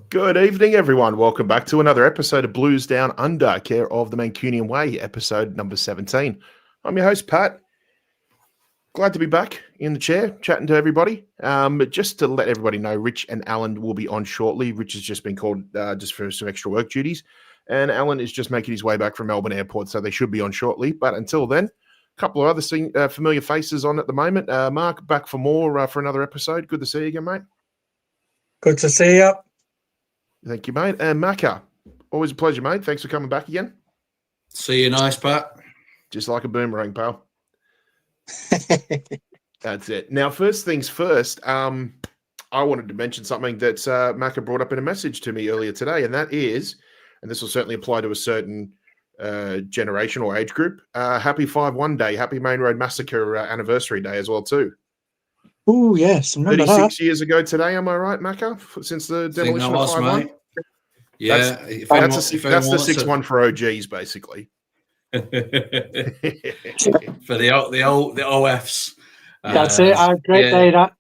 Good evening, everyone. Welcome back to another episode of Blues Down Under, care of the Mancunian Way, episode number 17. I'm your host, Pat. Glad to be back in the chair, chatting to everybody. Just to let everybody know, Rich and Alan will be on shortly. Rich has just been called just for some extra work duties, and Alan is just making his way back from Melbourne Airport, so they should be on shortly. But until then, a couple of other familiar faces on at the moment. Mark, back for more for another episode. Good to see you again, mate. Good to see you. Thank you, mate. And Macca, always a pleasure, mate. Thanks for coming back again. See you nice, Pat. Just like a boomerang, pal. That's it. Now, first things first, I wanted to mention something that Macca brought up in a message to me earlier today, and that is, and this will certainly apply to a certain generation or age group, happy 5-1 day, happy Main Road Massacre anniversary day as well, too. Oh, yes. 36 years ago today, am I right, Macca? Since the demolition of 5-1? Yeah. That's the 6-1 for OGs, basically. For the OFs. That's it. Great day, that.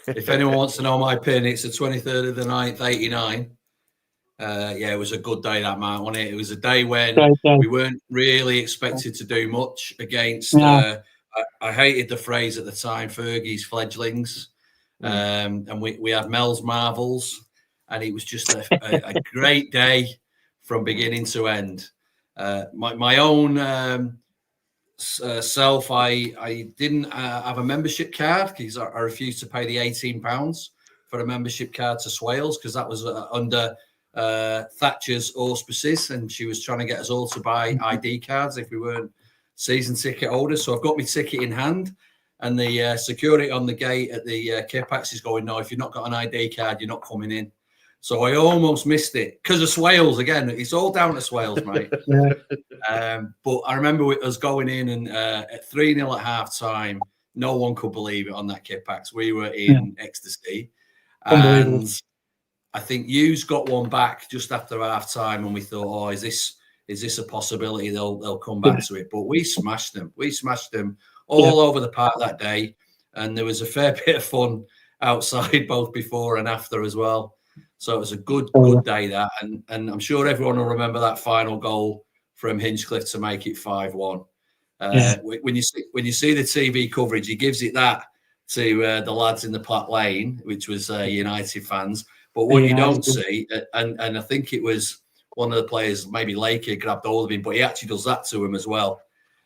If anyone wants to know my pin, it's the 23rd of the 9th, 89. It was a good day, that, man, wasn't it? It was a day when we weren't really expected to do much against... I hated the phrase at the time, Fergie's fledglings. And we had Mel's Marvels, and it was just a great day from beginning to end. My own self, I didn't have a membership card because I refused to pay the £18 for a membership card to Swales because that was under Thatcher's auspices, and she was trying to get us all to buy ID cards if we weren't season ticket holders. So I've got my ticket in hand, and the security on the gate at the K-Pax is going, no, if you've not got an ID card, you're not coming in. So I almost missed it because of Swales. Again, it's all down to Swales, mate. But I remember us going in and at 3-0 at half time, no one could believe it on that K-Pax. We were in ecstasy. And I think Hughes got one back just after half time, and we thought, oh, is this a possibility they'll come back to it? But we smashed them. We smashed them all over the park that day. And there was a fair bit of fun outside both before and after as well. So it was a good day, that. And I'm sure everyone will remember that final goal from Hinchcliffe to make it 5-1. When you see the TV coverage, he gives it that to the lads in the Platt Lane, which was United fans. But what you don't see, and I think it was one of the players, maybe Laker, grabbed hold of him, but he actually does that to him as well.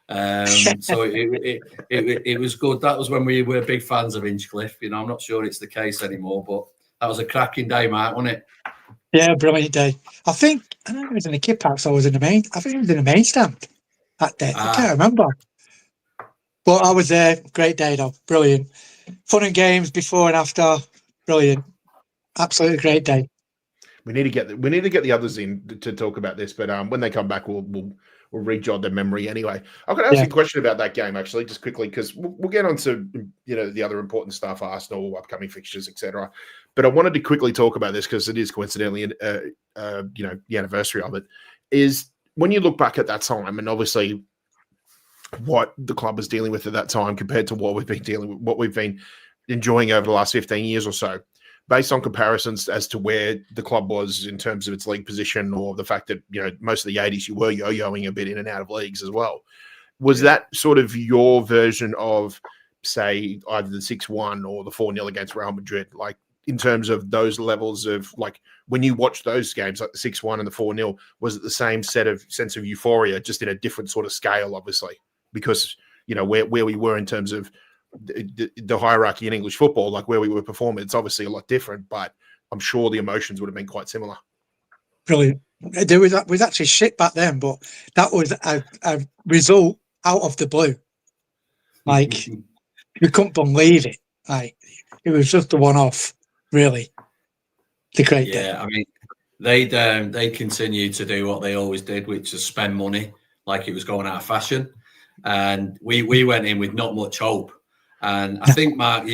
So it was good. That was when we were big fans of Hinchcliffe. You know, I'm not sure it's the case anymore, but that was a cracking day, Mark, wasn't it? Yeah, brilliant day. I think I don't know if it was in the kit packs. I was in the main. I think it was in the main stand that day. I can't remember. But I was there. Great day, though. Brilliant. Fun and games before and after. Brilliant. Absolutely great day. We need to get the others in to talk about this, but when they come back, we'll re-jog their memory anyway. I've got to ask you a question about that game actually, just quickly, because we'll get on to the other important stuff, Arsenal, upcoming fixtures, etc. But I wanted to quickly talk about this because it is coincidentally, the anniversary of it. Is when you look back at that time, and obviously what the club was dealing with at that time compared to what we've been enjoying over the last 15 years or so, based on comparisons as to where the club was in terms of its league position, or the fact that, most of the 80s you were yo-yoing a bit in and out of leagues as well. Was that sort of your version of, say, either the 6-1 or the 4-0 against Real Madrid? Like, in terms of those levels of, like, when you watch those games, like the 6-1 and the 4-0, was it the same sense of euphoria, just in a different sort of scale, obviously? Because, where we were in terms of the hierarchy in English football, like where we were performing, it's obviously a lot different, but I'm sure the emotions would have been quite similar. Brilliant. There was actually shit back then, but that was a result out of the blue. Like, you couldn't believe it. Like, it was just a one-off, really. The great day. I mean, they continued to do what they always did, which is spend money like it was going out of fashion. And we went in with not much hope. And I think, Mark,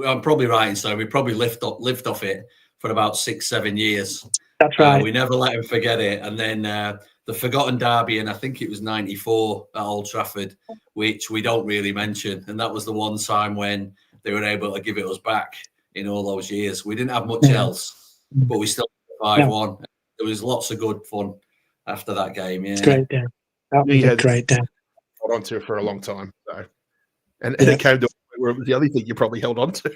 I'm probably right in saying we probably lived off it for about 6-7 years. That's right. We never let him forget it. And then the forgotten derby, and I think it was 94 at Old Trafford, which we don't really mention. And that was the one time when they were able to give it us back in all those years. We didn't have much else, but we still 5-1. There was lots of good fun after that game. Yeah, great day. That was a great day. Held on to for a long time, so. And it came to where it was the only thing you probably held on to.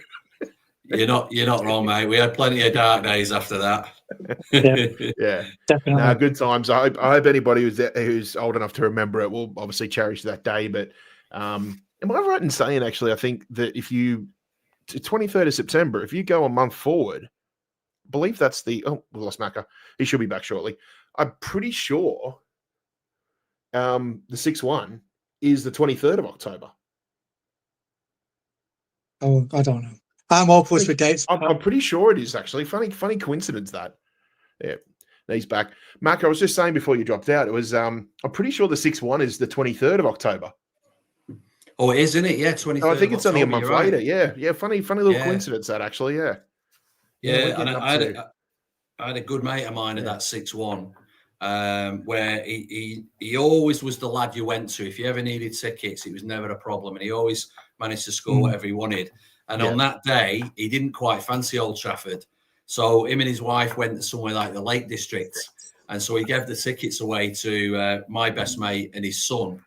You're not wrong, mate. We had plenty of dark days after that. Yeah, definitely. Good times. I hope anybody who's old enough to remember it will obviously cherish that day. But am I right in saying, actually, I think that if you 23rd of September, if you go a month forward, I believe that's we lost Macca. He should be back shortly. I'm pretty sure the 6-1 is the 23rd of October. Oh, I don't know. I'm hopeless with dates. I'm pretty sure it is, actually. Funny coincidence that. Yeah, he's back. Mark, I was just saying before you dropped out, it was I'm pretty sure the 6-1 is the 23rd of October. Oh, it is, isn't it? Yeah, 23rd. I think it's only a month later. Right. Yeah. Funny little coincidence that, actually. Yeah. Yeah, and I had a good mate of mine at that 6-1. Where he always was the lad you went to. If you ever needed tickets, it was never a problem. And he always managed to score whatever he wanted. And on that day, he didn't quite fancy Old Trafford. So him and his wife went to somewhere like the Lake District. And so he gave the tickets away to my best mate and his son.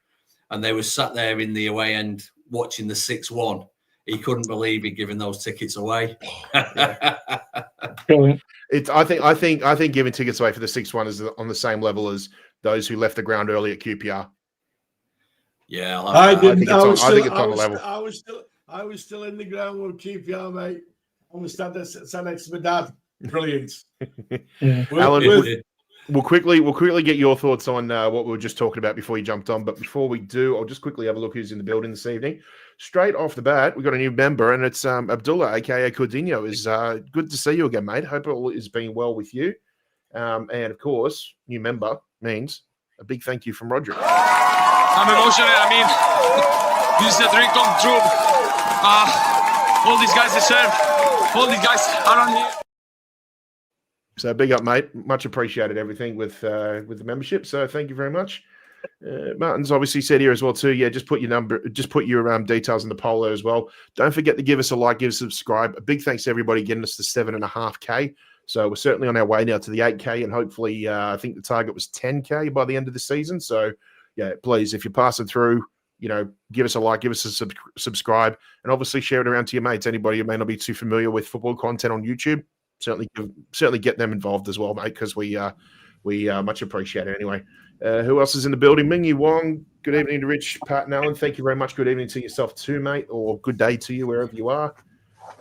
And they were sat there in the away end watching the 6-1. He couldn't believe he'd given those tickets away. Brilliant. I think giving tickets away for the 6-1 is on the same level as those who left the ground early at QPR. Yeah, I think it's on the level. I was still in the ground with QPR, mate. I was sat next to my dad. Brilliant. Alan, we'll quickly get your thoughts on what we were just talking about before you jumped on. But before we do, I'll just quickly have a look who's in the building this evening. Straight off the bat, we've got a new member, and it's Abdullah, aka Coutinho. Is good to see you again, mate. Hope it all is being well with you. And of course, new member means a big thank you from Roger. I'm emotional. I mean, this is a dream come true. All these guys deserve. All these guys around here. So big up, mate. Much appreciated everything with the membership. So thank you very much. Martin's obviously said here as well too. Yeah, just put your details in the poll there as well. Don't forget to give us a like, give us a subscribe. A big thanks to everybody getting us to 7.5K. So we're certainly on our way now to the 8K, and hopefully, I think the target was 10K by the end of the season. So yeah, please, if you're passing through, give us a like, give us a subscribe, and obviously share it around to your mates. Anybody who may not be too familiar with football content on YouTube, certainly get them involved as well, mate, because we We much appreciate it anyway. Who else is in the building? Mingyi Wong. Good evening to Rich, Pat, and Alan. Thank you very much. Good evening to yourself too, mate, or good day to you wherever you are.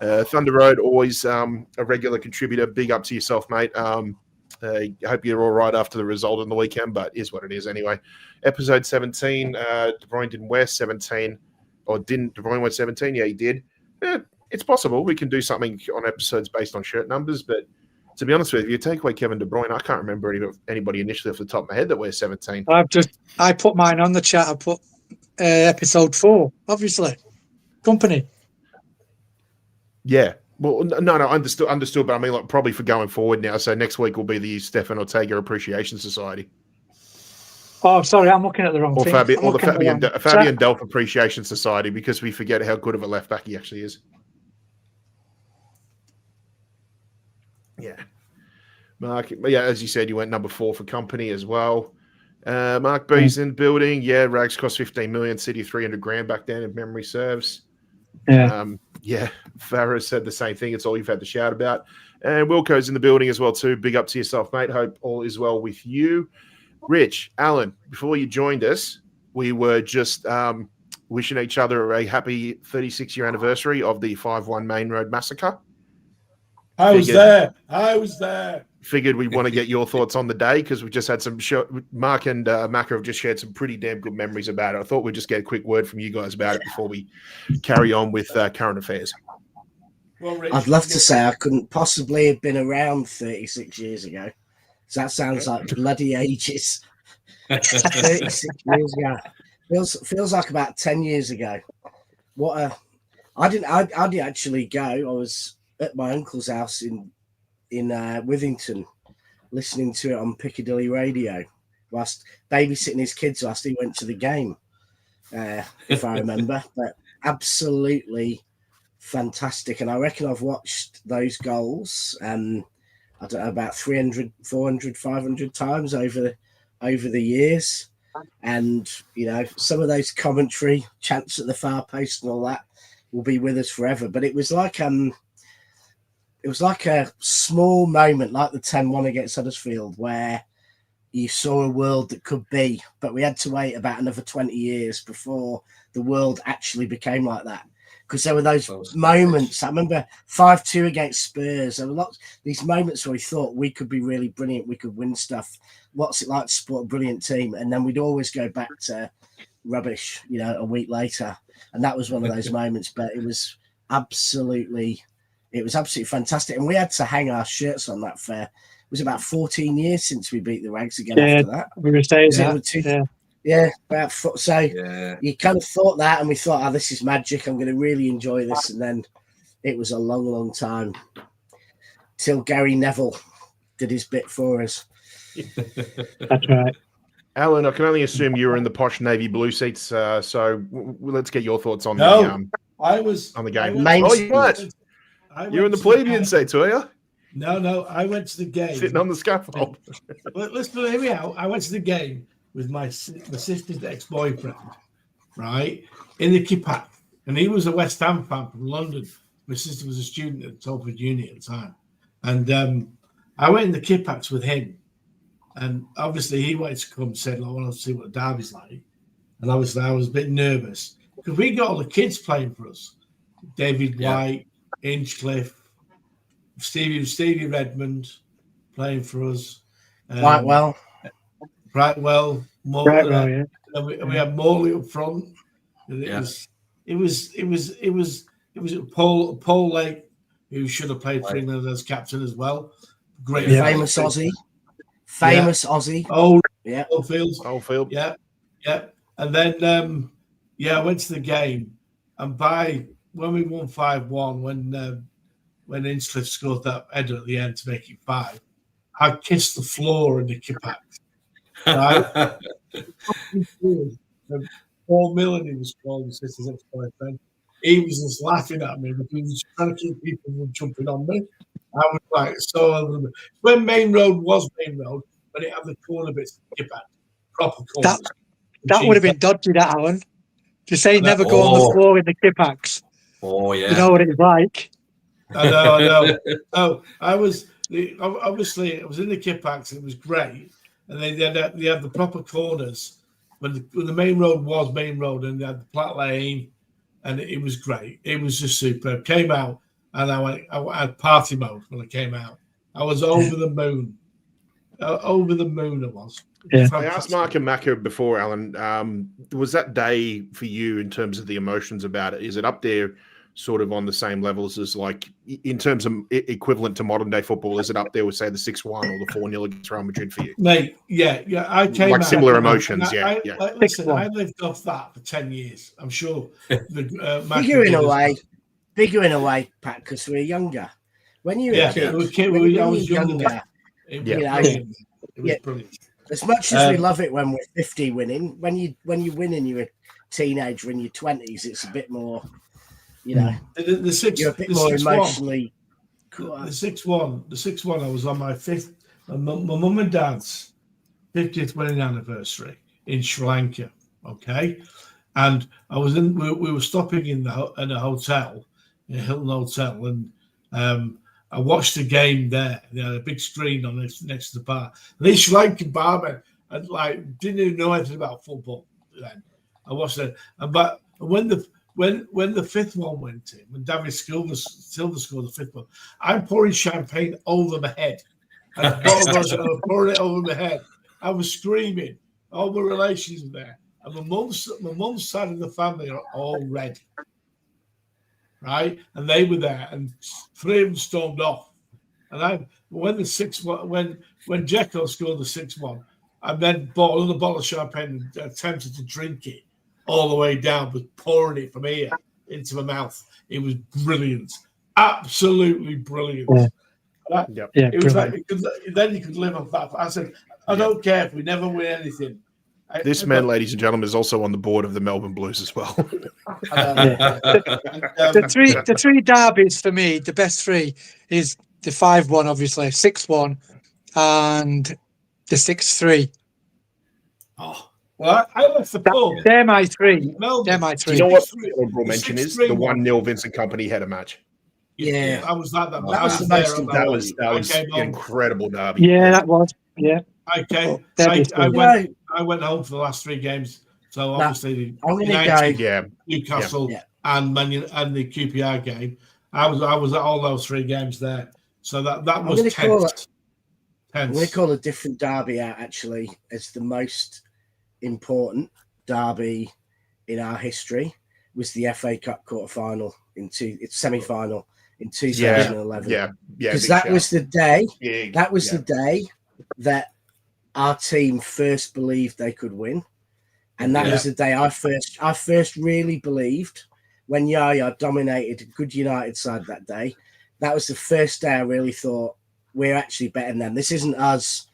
Thunder Road, always a regular contributor. Big up to yourself, mate. I hope you're all right after the result on the weekend, but is what it is anyway. Episode 17, De Bruyne didn't wear 17, or didn't De Bruyne wear 17? Yeah, he did. It's possible we can do something on episodes based on shirt numbers, but to be honest with you, take away Kevin De Bruyne, I can't remember anybody initially off the top of my head that wears 17. I put mine on the chat. I put episode 4, obviously. Company. Yeah. Well, no, understood, but I mean, like, probably for going forward now. So next week will be the Stefan Ortega Appreciation Society. Oh, sorry, I'm looking at the wrong thing. Or the Fabian Delph Appreciation Society, because we forget how good of a left back he actually is. Yeah. Mark, yeah, as you said, you went number 4 for Company as well. Mark B's in building. Yeah, Rags cost 15 million, City 300 grand back then, if memory serves. Yeah. Farah said the same thing. It's all you've had to shout about. And Wilco's in the building as well too. Big up to yourself, mate. Hope all is well with you. Rich, Alan, before you joined us, we were just wishing each other a happy 36-year anniversary of the 5-1 Main Road massacre. I was there. Figured we want to get your thoughts on the day, because we just had some Mark and Macca have just shared some pretty damn good memories about it. I thought we'd just get a quick word from you guys about it before we carry on with current affairs. Well, Rich, I'd love to say I couldn't possibly have been around 36 years ago. So that sounds like bloody ages. 36 years ago. Feels like about 10 years ago. I didn't actually go. I was at my uncle's house in Withington, listening to it on Piccadilly Radio, whilst babysitting his kids whilst he went to the game, if I remember. But absolutely fantastic. And I reckon I've watched those goals, I don't know, about 300, 400, 500 times over the years. And, you know, some of those commentary chants at the far post and all that will be with us forever. But it was like a small moment, like the 10-1 against Huddersfield, where you saw a world that could be, but we had to wait about another 20 years before the world actually became like that. Because there were those moments. I remember 5-2 against Spurs. There were these moments where we thought we could be really brilliant, we could win stuff. What's it like to support a brilliant team? And then we'd always go back to rubbish, you know, a week later. And that was one of those moments. But it was absolutely fantastic. And we had to hang our shirts on that fair. It was about 14 years since we beat the Rags again after that. We were saying that. You kind of thought that, and we thought, this is magic. I'm going to really enjoy this. And then it was a long, long time till Gary Neville did his bit for us. That's right. Alan, I can only assume you were in the posh navy blue seats. So let's get your thoughts on I was on the game. You're in the plebeian seats, were you? No, I went to the game. Sitting on the scaffold. Listen, hear me out. I went to the game with my sister's ex-boyfriend, right, in the Kipak. And he was a West Ham fan from London. My sister was a student at Salford Uni at the time. And I went in the Kipaks with him. And obviously he wanted to come and said, I want to see what the derby's like. And obviously I was a bit nervous because we got all the kids playing for us. David White, Inchcliffe, Stevie Redmond playing for us. Brightwell, Morley, we had Morley up front. It was Paul Lake, who should have played for England as captain as well. Great, famous Aussie. Aussie. Oldfield. Yeah. And then I went to the game, and when we won 5-1, when Inchcliffe scored that header at the end to make it 5, I kissed the floor in the Kipak. Right? Paul Millen, he was called, his sister's ex-boyfriend. He was just laughing at me because he was trying to keep people from jumping on me. I was like, so when Main Road was Main Road, when it had the corner bits of Kipak, proper corners. That would have been dodgy, that, Alan. To say never go on the floor in the Kipaks. Oh, yeah. You know what it's like. I know. Oh, I was obviously, it was in the kit packs. It was great, and they had the proper corners when the main road was main road, and they had the plat lane, and it was great. It was just superb. Came out, and I had party mode when I came out. I was over the moon. Over the moon, it was. Yeah. I asked Mark and Macca before, Alan, was that day for you in terms of the emotions about it? Is it up there sort of on the same levels as, like, in terms of equivalent to modern day football? Is it up there with, say, the 6-1 or the 4-0 against Real Madrid for you? Mate, yeah. I came like out, similar emotions, Listen, I lived off that for 10 years. I'm sure. Bigger in a way, Pat, because we're younger. When you were a kid, I was younger. It was brilliant. As much as we love it when we're 50 winning, when you win and you're a teenager in your 20s, it's a bit more, you're a bit more emotionally. The 6-1. I was on my mum and dad's 50th wedding anniversary in Sri Lanka. Okay, and I was in. We were stopping in a hotel, in a Hilton Hotel, and I watched the game there. They had a big screen on next to the bar. And these Sri Lankan barmen, didn't even know anything about football then. I watched it, but when the fifth one went in, when David Silva scored the fifth one, I'm pouring champagne over my head, and I was pouring it over my head. I was screaming. All my relations were there, and my mum's side of the family are all red. Right, and they were there, and 3 of them stormed off. And when Dzeko scored the 6-1, I then bought another bottle of champagne and attempted to drink it all the way down, but pouring it from here into my mouth. It was brilliant, absolutely brilliant. It was like then you could live off that. I said, I don't care if we never win anything. This man, ladies and gentlemen, is also on the board of the Melbourne Blues as well. The three derbies for me, the best three, is the 5-1, obviously, 6-1, and the 6-3. Oh, well, I left the pub. They're my three. They're my three. You know what the honorable mention is? The 1-0 Vincent Kompany header match. Yeah, I was at that. That was incredible derby. Yeah, that was. Yeah. Okay. I went home for the last 3 games. So obviously Newcastle and the QPR game. I was at all those 3 games there. So that was tense. I'm going to call a different derby out actually as the most important derby in our history. Was the FA Cup quarter-final its semi-final in 2011. Yeah. Because that was the day. That was the day that our team first believed they could win, and that was the day I first really believed when Yaya dominated a good United side that day. That was the first day I really thought we're actually better than them. This isn't us,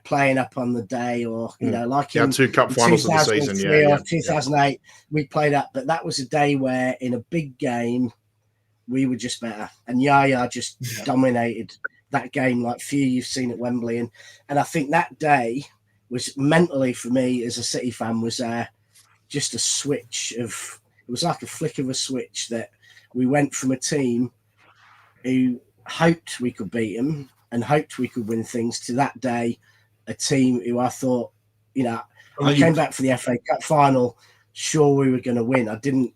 playing up on the day or like in 2 cup finals of the season, or 2008 we played up, but that was a day where in a big game we were just better, and Yaya just dominated that game like few you've seen at Wembley, and I think that day was mentally for me as a City fan was just a switch of, it was like a flick of a switch that we went from a team who hoped we could beat them and hoped we could win things to that day a team who I thought, I came back for the FA Cup final sure we were going to win.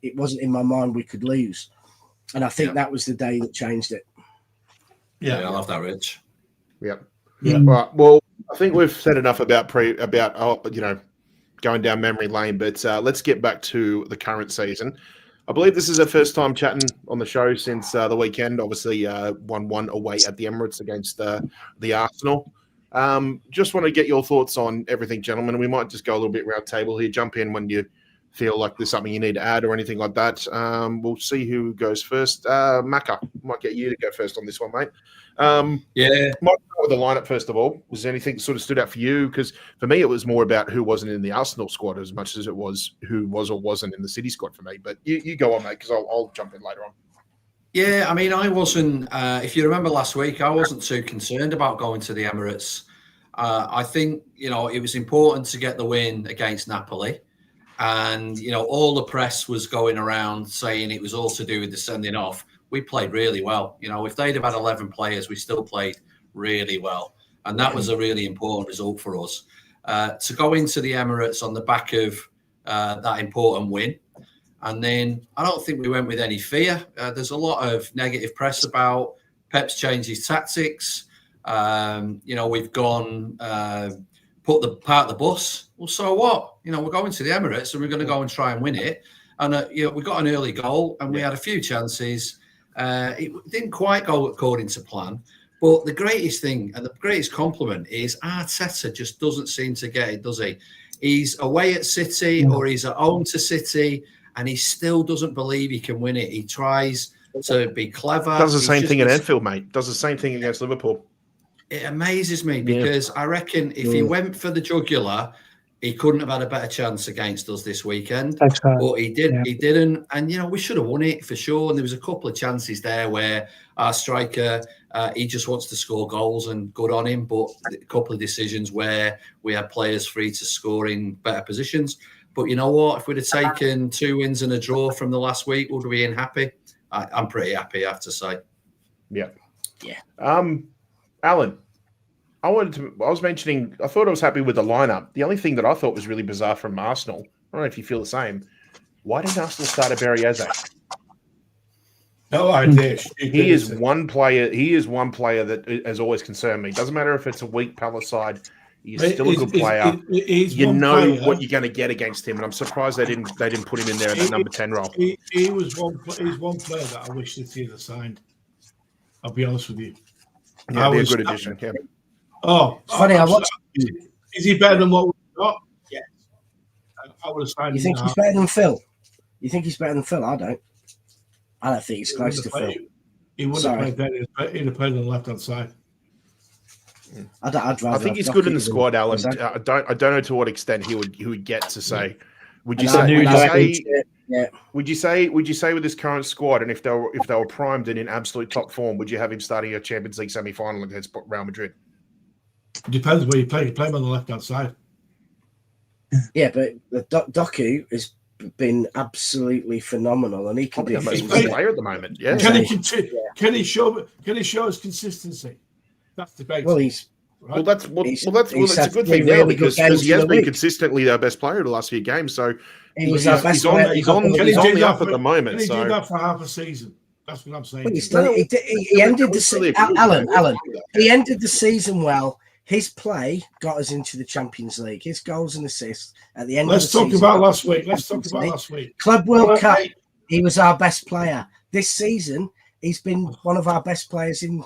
It wasn't in my mind we could lose, and I think that was the day that changed it. Yeah, I love that, Rich. Yeah. Right. Well, I think we've said enough about going down memory lane, but let's get back to the current season. I believe this is our first time chatting on the show since the weekend. Obviously, 1-1 away at the Emirates against the Arsenal. Just want to get your thoughts on everything, gentlemen. We might just go a little bit round table here. Jump in when you feel like there's something you need to add or anything like that. We'll see who goes first. Macca, might get you to go first on this one, mate. Might start with the lineup first of all. Was there anything that sort of stood out for you? Because for me, it was more about who wasn't in the Arsenal squad as much as it was who was or wasn't in the City squad for me. But you go on, mate, because I'll jump in later on. Yeah, I mean, I wasn't, if you remember last week, I wasn't too concerned about going to the Emirates. I think, it was important to get the win against Napoli. And, all the press was going around saying it was all to do with the sending off. We played really well. If they'd have had 11 players, we still played really well. And that was a really important result for us. To go into the Emirates on the back of that important win. And then I don't think we went with any fear. There's a lot of negative press about Pep's changed his tactics. We've gone put the part of the bus. Well, so what? We're going to the Emirates and we're going to go and try and win it. And we got an early goal and we had a few chances. It didn't quite go according to plan. But the greatest thing and the greatest compliment is Arteta just doesn't seem to get it, does he? He's away at City or he's at home to City and he still doesn't believe he can win it. He tries to be clever. Does the same thing at Anfield, mate. Does the same thing against Liverpool. It amazes me because I reckon if he went for the jugular, he couldn't have had a better chance against us this weekend. But he did. Yeah. He didn't. And, we should have won it for sure. And there was a couple of chances there where our striker, he just wants to score goals and good on him. But a couple of decisions where we had players free to score in better positions. But you know what? If we'd have taken 2 wins and a draw from the last week, would we be happy? I'm pretty happy, I have to say. Yeah. Alan, I was mentioning, I thought I was happy with the lineup. The only thing that I thought was really bizarre from Arsenal, I don't know if you feel the same. Why didn't Arsenal start Aberieze? No idea. He is one player that has always concerned me. Doesn't matter if it's a weak Palace side. He's still a good player. You know what you're going to get against him, and I'm surprised they didn't put him in there in that number 10 role. He's one player that I wish that he had signed. I'll be honest with you. Yeah, be a good addition. Yeah. It's funny. Is he better than what we've got? Yes. I would have signed. You think he's better than Phil? You think he's better than Phil? I don't. I don't think he's close to Phil. He would have played better. He'd have played on the left hand side. I think he's good in the squad, Alan. I don't know to what extent he would get to say. Would you say with this current squad, and if they were primed and in absolute top form, would you have him starting a Champions League semi-final against Real Madrid? It depends where you play. You play him on the left-hand side. Yeah, but the Doku has been absolutely phenomenal, and he can be the most player at the moment. Yeah. Can he show his consistency? That's the basic. Well, it's a good thing now because he has been consistently our best player the last few games. So he's on the up at the moment. Can he do that for half a season? That's what I'm saying. He ended the season. Alan. He ended the season well. His play got us into the Champions League. His goals and assists at the end. Let's talk about last week. Club World Cup. He was our best player this season. He's been one of our best players in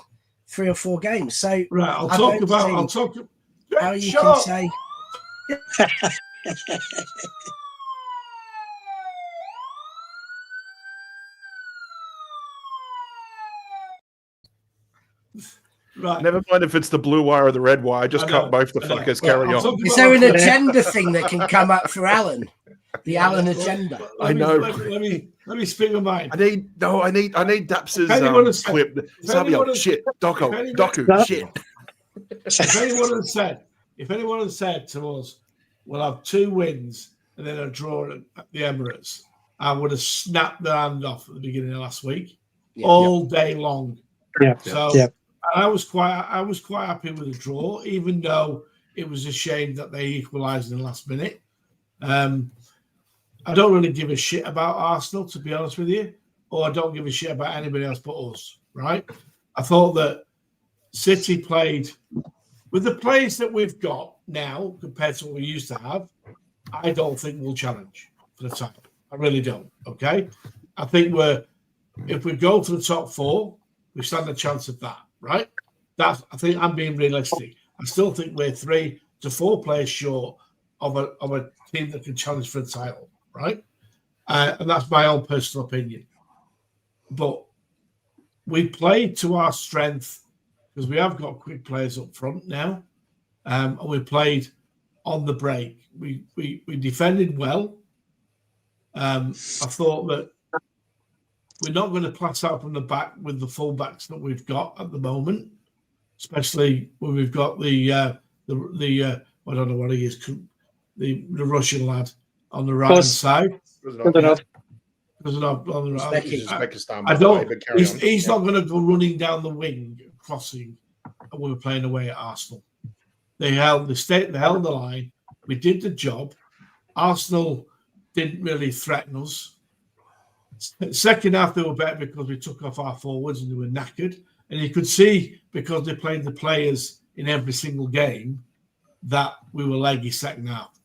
3 or 4 games. So I'll talk. How you can say. Right. Never mind if it's the blue wire or the red wire. Just cut both the fuckers. Carry on. Is there an agenda thing that can come up for Alan? The Alan agenda. I know. Let me speak of mine. I need Daps's clip. Doku, shit. If anyone had said to us, we'll have 2 wins and then a draw at the Emirates, I would have snapped their hand off at the beginning of last week, all day long. Yeah. So I was quite happy with the draw, even though it was a shame that they equalised in the last minute. I don't really give a shit about Arsenal, to be honest with you, or I don't give a shit about anybody else but us, right? I thought that City played with the players that we've got now compared to what we used to have. I don't think we'll challenge for the title. I really don't, okay? I think if we go to the top 4, we stand a chance of that, right? I think I'm being realistic. I still think we're 3 to 4 players short of a team that can challenge for the title, right? And that's my own personal opinion. But we played to our strength because we have got quick players up front now, and we played on the break. We defended well. I thought that we're not going to pass out from the back with the fullbacks that we've got at the moment, especially when we've got the I don't know what he is, the Russian lad on the right hand side. He's not going to go running down the wing, crossing and we were playing away at Arsenal. They held the line. We did the job. Arsenal didn't really threaten us. Second half, they were better because we took off our forwards and they were knackered. And you could see, because they played the players in every single game, that we were leggy second half.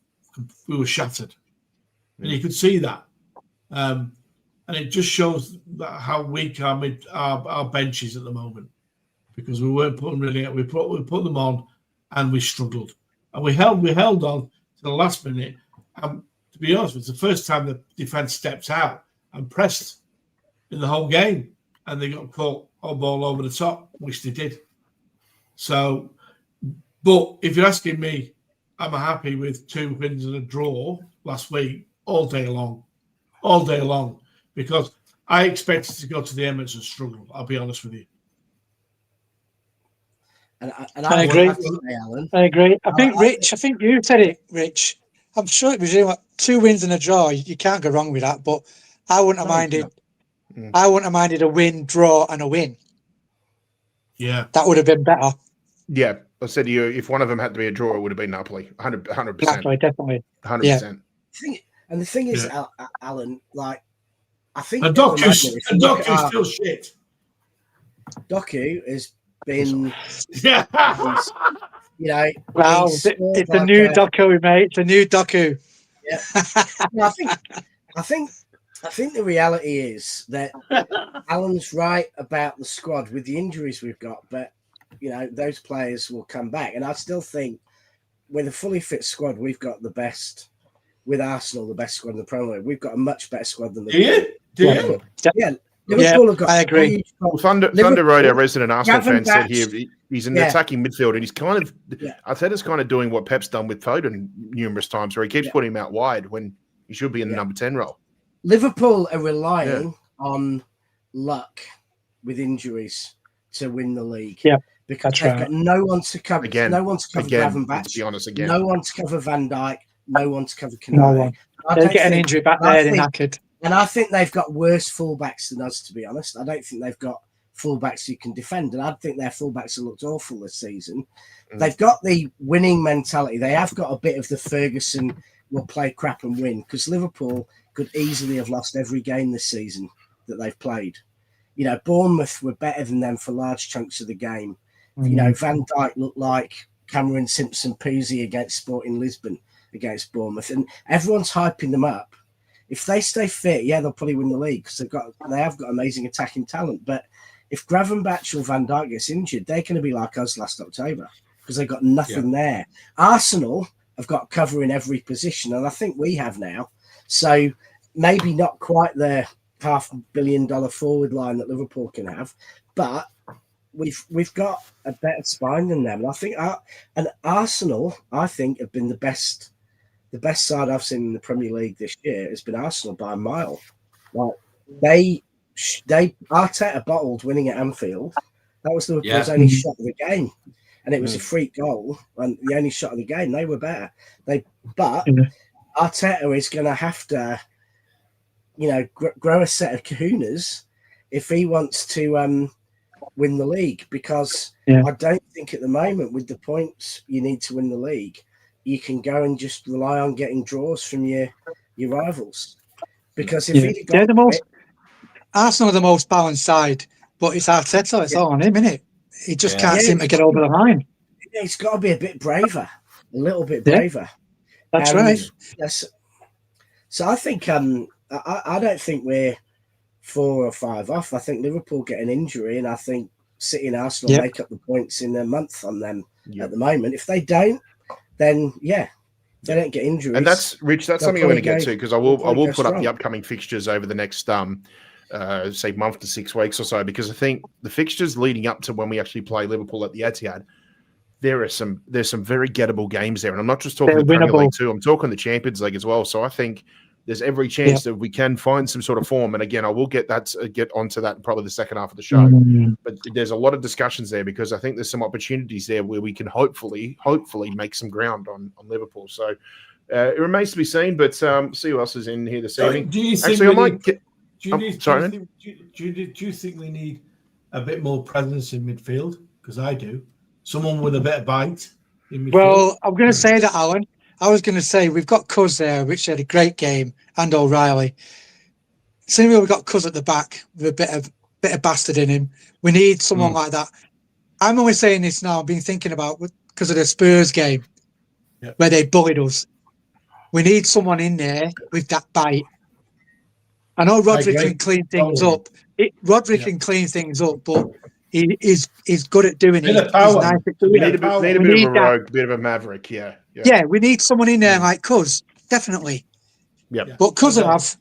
We were shattered. And you could see that. And it just shows that how weak our bench is at the moment. Because we weren't putting really, we put them on and we struggled. And we held on to the last minute. And to be honest, it's the first time the defence stepped out and pressed in the whole game. And they got caught all ball over the top, which they did. So, but if you're asking me, I'm happy with 2 wins and a draw last week all day long, because I expected to go to the Emirates and struggle. I'll be honest with you. And I agree. Alan. I agree. I think you said it, Rich. I'm sure it was 2 wins and a draw. You can't go wrong with that. But I wouldn't have minded. I wouldn't have minded a win, draw, and a win. Yeah, that would have been better. Yeah, I said to you, if one of them had to be a draw, it would have been Napoli. 100%. Definitely. 100%. Yeah. And the thing is, Alan, like, I think Doku's still shit. Doku has been, Wow, it's a new Doku, mate. It's a new Doku. Yeah. I think the reality is that Alan's right about the squad with the injuries we've got, but those players will come back. And I still think with a fully fit squad, we've got the best. With Arsenal, the best squad in the Premier League. We've got a much better squad than Liverpool. Do you? Yeah. Liverpool have got. I agree. Well, Thunder Road, our resident Arsenal fan, said here he's in the attacking midfield, and he's kind of, Arteta's kind of doing what Pep's done with Foden numerous times, where he keeps putting him out wide when he should be in the number 10 role. Liverpool are relying on luck with injuries to win the league. Yeah, because they've got no one to cover. No one to cover Gravenberch. To be honest, again, no one to cover Van Dijk. No one to cover Canale. No one. They'll get an injury back there, they're knackered. And I think they've got worse fullbacks than us, to be honest. I don't think they've got fullbacks who can defend. And I think their fullbacks have looked awful this season. They've got the winning mentality. They have got a bit of the Ferguson will play crap and win, because Liverpool could easily have lost every game this season that they've played. Bournemouth were better than them for large chunks of the game. Van Dijk looked like Cameron Simpson-Puzzi against Sporting Lisbon against Bournemouth, and everyone's hyping them up. If they stay fit, they'll probably win the league, because they have got amazing attacking talent. But if Gravenberch or Van Dijk gets injured, they're going to be like us last October, because they've got nothing there. Arsenal have got cover in every position, and I think we have now. So maybe not quite the $500 million forward line that Liverpool can have, but we've got a better spine than them. And I think Arsenal, I think, have been the best side I've seen in the Premier League this year has been Arsenal by a mile. Like Arteta bottled winning at Anfield. That was Liverpool's only shot of the game, and it was a freak goal and the only shot of the game. They were better. But Arteta is going to have to, grow a set of kahunas if he wants to win the league, because I don't think at the moment, with the points you need to win the league, you can go and just rely on getting draws from your rivals. Because if they're the most, Arsenal are the most balanced side, but it's Arteta. It's all on him, isn't it? He just can't seem to get over the line. He's got to be a bit braver, a little bit braver. That's right. Yes. So I think I don't think we're 4 or 5 off. I think Liverpool get an injury, and I think City and Arsenal make up the points in a month on them at the moment. If they don't, then they don't get injuries. And that's Rich. That's something I'm going to get to, because I will put up the upcoming fixtures over the next say month to 6 weeks or so, because I think the fixtures leading up to when we actually play Liverpool at the Etihad, there's some very gettable games there, and I'm not just talking the Premier League too. I'm talking the Champions League as well. So I think there's every chance that we can find some sort of form. And again, I will get onto that in probably the second half of the show. But there's a lot of discussions there, because I think there's some opportunities there where we can hopefully make some ground on Liverpool. So it remains to be seen. But see who else is in here this evening. Do you think do you think we need a bit more presence in midfield? Because I do. someone with a better bite. In midfield. Well, I'm going to say that, Alan. I was going to say we've got Cuz there, which had a great game, and O'Reilly. Similarly, we've got Cuz at the back with a bit of bastard in him. We need someone like that. I'm always saying this now. I've been thinking about because of the Spurs game where they bullied us. We need someone in there with that bite. I know Rodri can clean things up. Rodri can clean things up, but he's good at doing it. He's nice at doing it. Need a bit of a rogue, bit of a maverick. Yeah, we need someone in there like Cuz, definitely. Yeah, but Cuzanov,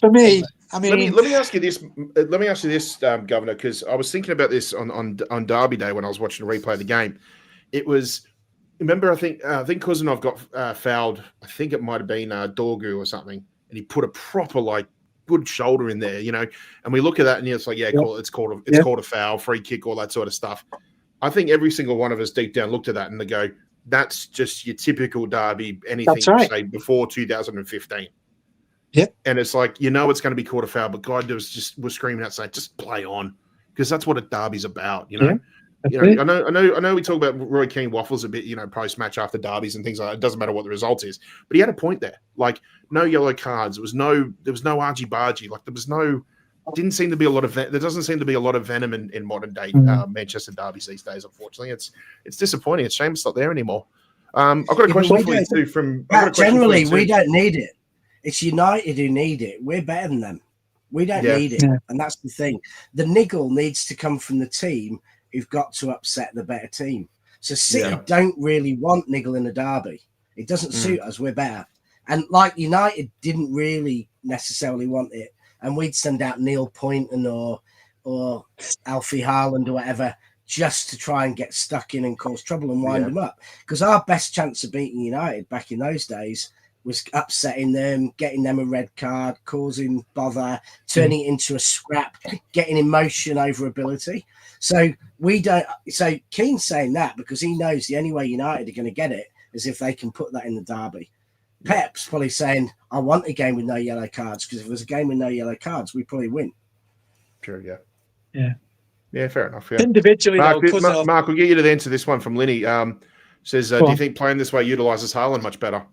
for me, I mean, let me ask you this. Let me ask you this, Governor, because I was thinking about this on Derby Day when I was watching a replay of the game. It was, remember, I think Kuzanov got fouled. I think it might have been Dorgu or something, and he put a proper good shoulder in there, And we look at that, and it's like, cool, it's called a foul, free kick, all that sort of stuff. I think every single one of us deep down looked at that and they go, that's just your typical Derby, anything you say before 2015. Yeah. And it's like, it's going to be called a foul, but God was screaming out saying, just play on, because that's what a Derby's about, Yeah. I know we talk about Roy Keane waffles a bit, post match after derbies and things like that. It doesn't matter what the result is, but he had a point there. Like, no yellow cards. There was no argy bargy. Like, there doesn't seem to be a lot of venom in modern day Manchester derbies these days. Unfortunately, it's disappointing. It's a shame it's not there anymore. I've got a question for you too. Generally, we don't need it. It's United who need it. We're better than them. We don't need it, and that's the thing. The niggle needs to come from the team who've got to upset the better team. So City don't really want niggle in a derby. It doesn't suit us. We're better. And like United didn't really necessarily want it. And we'd send out Neil Poynton or Alfie Haaland or whatever just to try and get stuck in and cause trouble and wind them up. Because our best chance of beating United back in those days was upsetting them, getting them a red card, causing bother, turning it into a scrap, getting emotion over ability. So Keane's saying that because he knows the only way United are going to get it is if they can put that in the derby. Pep's probably saying, I want a game with no yellow cards, because if there's a game with no yellow cards, we probably win. Sure, Yeah, fair enough. Yeah. Individually, Mark, we'll get you to answer this one from Linny. Says, do you think playing this way utilises Haaland much better?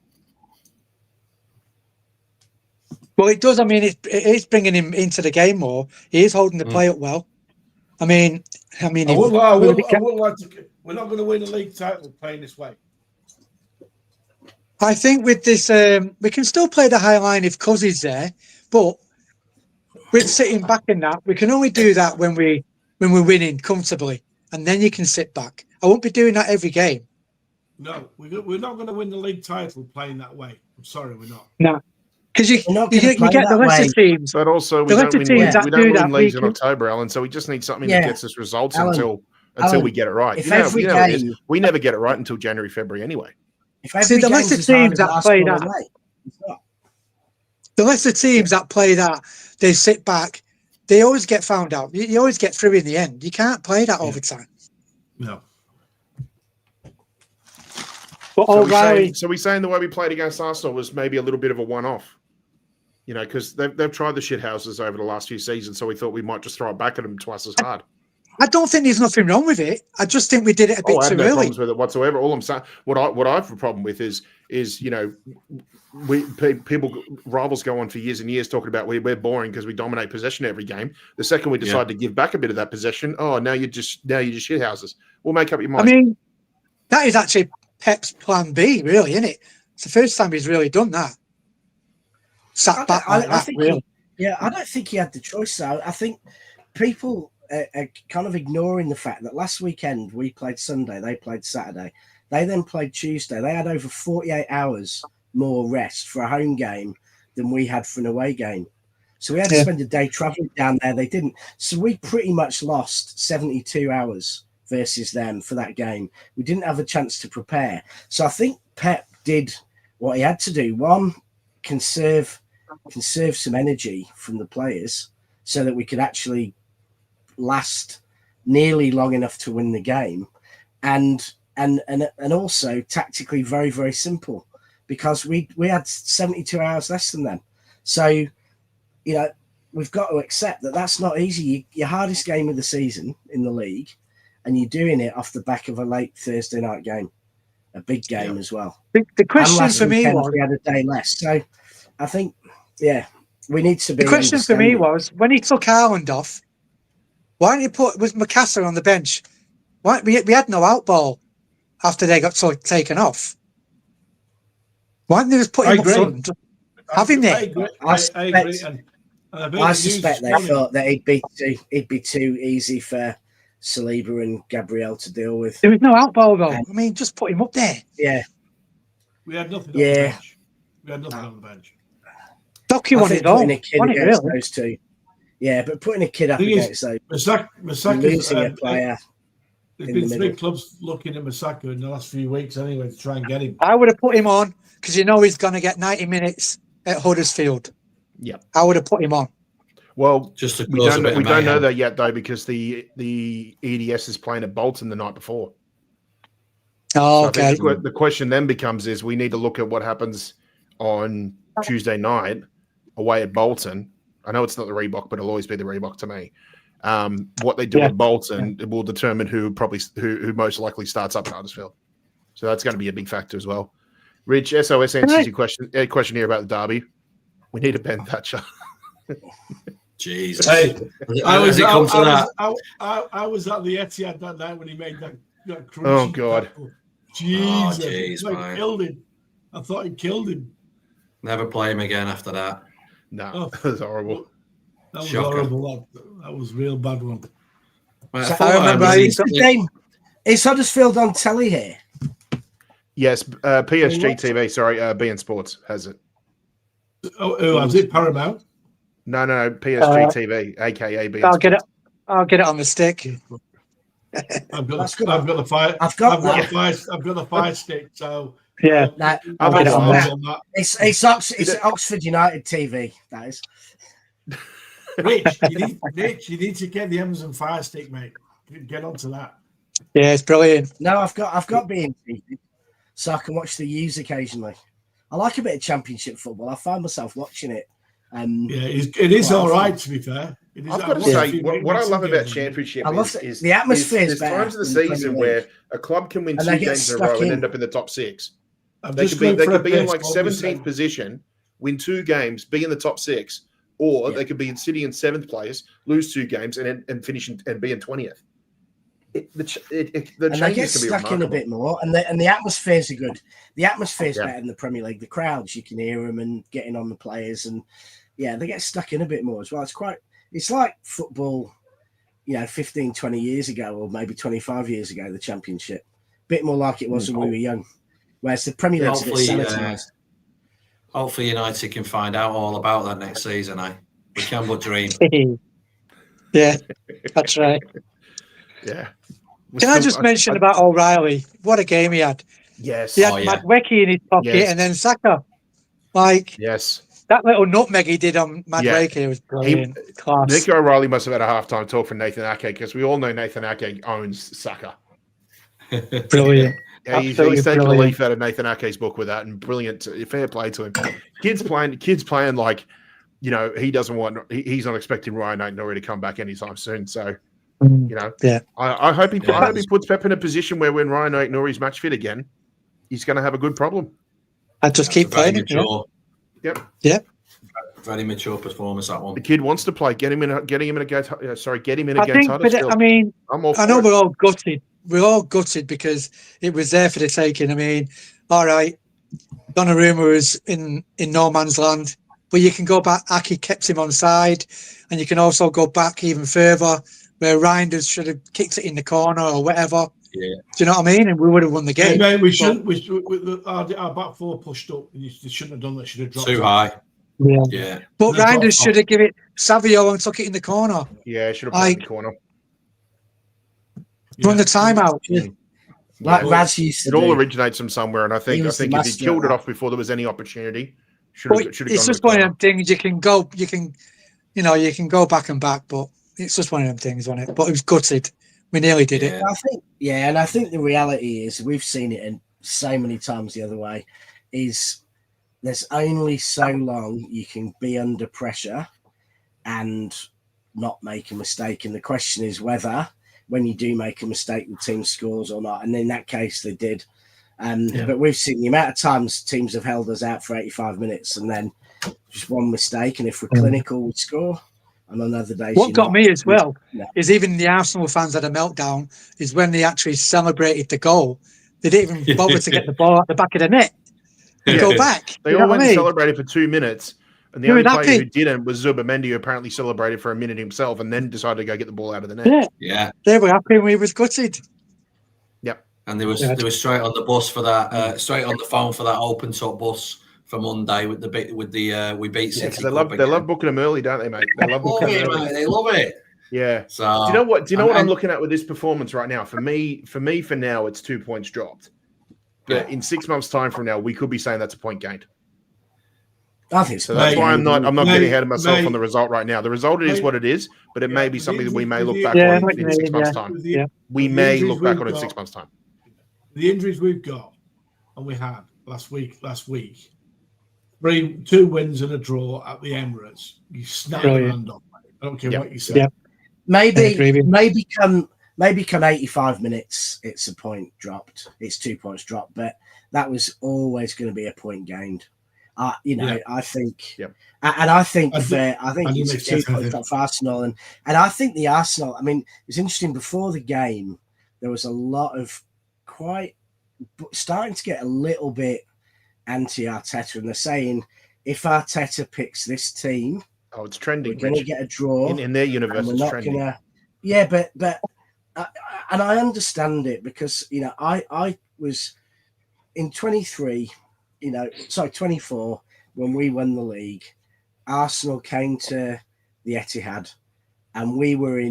Well, it does. I mean, it is bringing him into the game more. He is holding the play up well. I mean, I wouldn't like to. We're not going to win the league title playing this way. I think with this, we can still play the high line if Cuz is there, but with sitting back in that, we can only do that when we're winning comfortably, and then you can sit back. I won't be doing that every game. No, we're not going to win the league title playing that way. I'm sorry, we're not. No. Because you get the lesser teams. But also, we don't win leagues in October, Alan, so we just need something that gets us results until we get it right. We never get it right until January, February anyway. The lesser teams that play that, they sit back, they always get found out. You always get through in the end. You can't play that all the time. No. But so we're saying the way we played against Arsenal was maybe a little bit of a one-off. Because they've tried the shit houses over the last few seasons, so we thought we might just throw it back at them twice as hard. I don't think there's nothing wrong with it. I just think we did it a bit too early. Problems with it whatsoever. All I'm saying, what I have a problem with is rivals go on for years and years talking about we're boring because we dominate possession every game. The second we decide to give back a bit of that possession, now you're just shit houses. We'll make up your mind. I mean, that is actually Pep's plan B, really, isn't it? It's the first time he's really done that. Sat back I don't think he had the choice, though. I think people are kind of ignoring the fact that last weekend we played Sunday, they played Saturday. They then played Tuesday. They had over 48 hours more rest for a home game than we had for an away game. So we had to spend a day travelling down there. They didn't. So we pretty much lost 72 hours versus them for that game. We didn't have a chance to prepare. So I think Pep did what he had to do. One, conserve some energy from the players so that we could actually last nearly long enough to win the game, and also tactically very, very simple, because we had 72 hours less than them. So we've got to accept that that's not easy. Your hardest game of the season in the league, and you're doing it off the back of a late Thursday night game, a big game as well. The question Unless for me was, we had a day less. So I think, we need to be. the question for me was, when he took Haaland off, why didn't he was Macassar on the bench? Why we had no out ball after they got taken off? Why didn't they just put him up front? Have him there. I agree. I suspect they thought that he'd be too easy for Saliba and Gabriel to deal with. There was no out ball though. I mean, just put him up there. Yeah. We had nothing on the bench. We had nothing on the bench. Docu on his own. Those two. Yeah, but putting a kid up against those, losing a player. There's been 3 clubs looking at Masaka in the last few weeks anyway to try and get him. I would have put him on because you know he's going to get 90 minutes at Huddersfield. Yeah, I would have put him on. Well, just we don't know that yet though, because the EDS is playing at Bolton the night before. Oh, so okay. I think the question then becomes is we need to look at what happens on Tuesday night away at Bolton. I know it's not the Reebok, but it'll always be the Reebok to me. What they do at Bolton will determine who most likely starts up at Huddersfield. So that's going to be a big factor as well. Rich, SOS answers your question here about the derby. We need a Ben Thatcher. Jesus. Hey, I was at the Etihad that night when he made that crunchy. Oh God. Tackle. Jesus. Killed him. I thought he killed him. Never play him again after that. No, that was horrible. That was horrible. That was a real bad one. I remember is Huddersfield on telly here? Yes, PSG TV. Sorry, BN Sports has it. Oh, was it Paramount? No, PSG TV, aka BN. I'll get it on the stick. I've got the fire stick. So yeah, I'll get it on that. It's Oxford United TV. That is. Rich, you need to get the Amazon Fire Stick, mate. Get onto that. Yeah, it's brilliant. No, I've got being so I can watch the U's occasionally. I like a bit of Championship football. I find myself watching it. It is all right, to be fair. I've got to say, what I love about Championship is the atmosphere. There's times of the season where a club can win 2 games in a row and end up in the top 6. They could be in like 17th position, win 2 games, be in the top 6, or they could be in City in 7th place, lose 2 games, and finish and be in 20th. The changes can be stuck in a bit more, and the atmospheres are good. The atmosphere's better than the Premier League. The crowds, you can hear them and getting on the players, and they get stuck in a bit more as well. It's like football, 15, 20 years ago, or maybe 25 years ago, the Championship. A bit more like it was when we were young. Whereas the Premier League's a bit sanitised. Hopefully United can find out all about that next season, We can but dream. Yeah, that's right. Yeah. Can I just mention about O'Reilly? What a game he had. Yes. He had Madwecki in his pocket and then Saka. Yes. That little nutmeg he did on Madwecki was brilliant. Class. Nick O'Reilly must have had a halftime talk from Nathan Ake, because we all know Nathan Ake owns Saka. Brilliant. Yeah, he's taking a leaf out of Nathan Ake's book with that, and brilliant. Fair play to him. Kids playing like, he doesn't want. He's not expecting Ryan Ake-Norrie to come back anytime soon. So, I hope he puts Pep in a position where when Ryan Ake-Norrie's match fit again, he's going to have a good problem. I just keep playing it. Yep. Very mature performance, that one. The kid wants to play. Get him in against Huddersfield. I mean, I know we're all gutted. We're all gutted because it was there for the taking. I mean, all right, Donnarumma was in no man's land, but you can go back. Aki kept him on side, and you can also go back even further where Reinders should have kicked it in the corner or whatever. Yeah. Do you know what I mean? And we would have won the game. Yeah, we shouldn't. Our back 4 pushed up. They shouldn't have done that. Should have dropped too high. Yeah. But Reinders should have given it Savio and took it in the corner. Yeah, should have put it in the corner. Run the timeout. Like Raz used to do. It all originates from somewhere, and I think if he killed it off before there was any opportunity, should have. It's just one of them things. You can go back and back, but it's just one of them things, wasn't it? But it was gutted. We nearly did it. I think the reality is we've seen it in so many times the other way. Is there's only so long you can be under pressure and not make a mistake, and the question is whether when you do make a mistake, the team scores or not. And in that case, they did. But we've seen the amount of times teams have held us out for 85 minutes and then just one mistake. And if we're clinical, we score. And on other days, what got me as well is even the Arsenal fans had a meltdown is when they actually celebrated the goal. They didn't even bother to get the ball at the back of the net and go back. They all went and celebrated for 2 minutes. And the only player who didn't was Zubimendi, who apparently celebrated for a minute himself and then decided to go get the ball out of the net. Yeah. They were happy when he was gutted. Yep. And they were straight on the bus for that, straight on the phone for that open top bus for Monday with the we beat City. They love booking them early, don't they, mate? They love booking them early. Mate, they love it. Yeah. So do you know what I'm looking at with this performance right now? For now, it's 2 points dropped. But in 6 months' time from now, we could be saying that's a point gained. I think so. That's why I'm not getting ahead of myself on the result right now. The result is what it is, but it may be something that we may look back on in 6 months' time. We may look back on it in 6 months' time. The injuries we've got, and we had last week, 2 wins and a draw at the Emirates. You snap your hand off, mate. I don't care what you say. Yeah. Maybe come 85 minutes, it's a point dropped. It's 2 points dropped, but that was always going to be a point gained. I think, and I think it's 2 points dropped for Arsenal, and I think the Arsenal. I mean, it's interesting. Before the game, there was a lot of starting to get a little bit anti-Arteta, and they're saying if Arteta picks this team, it's trending. We're going to get a draw in their universe. It's trending. But and I understand it because I was in 23, 24 when we won the league. Arsenal came to the Etihad, and we were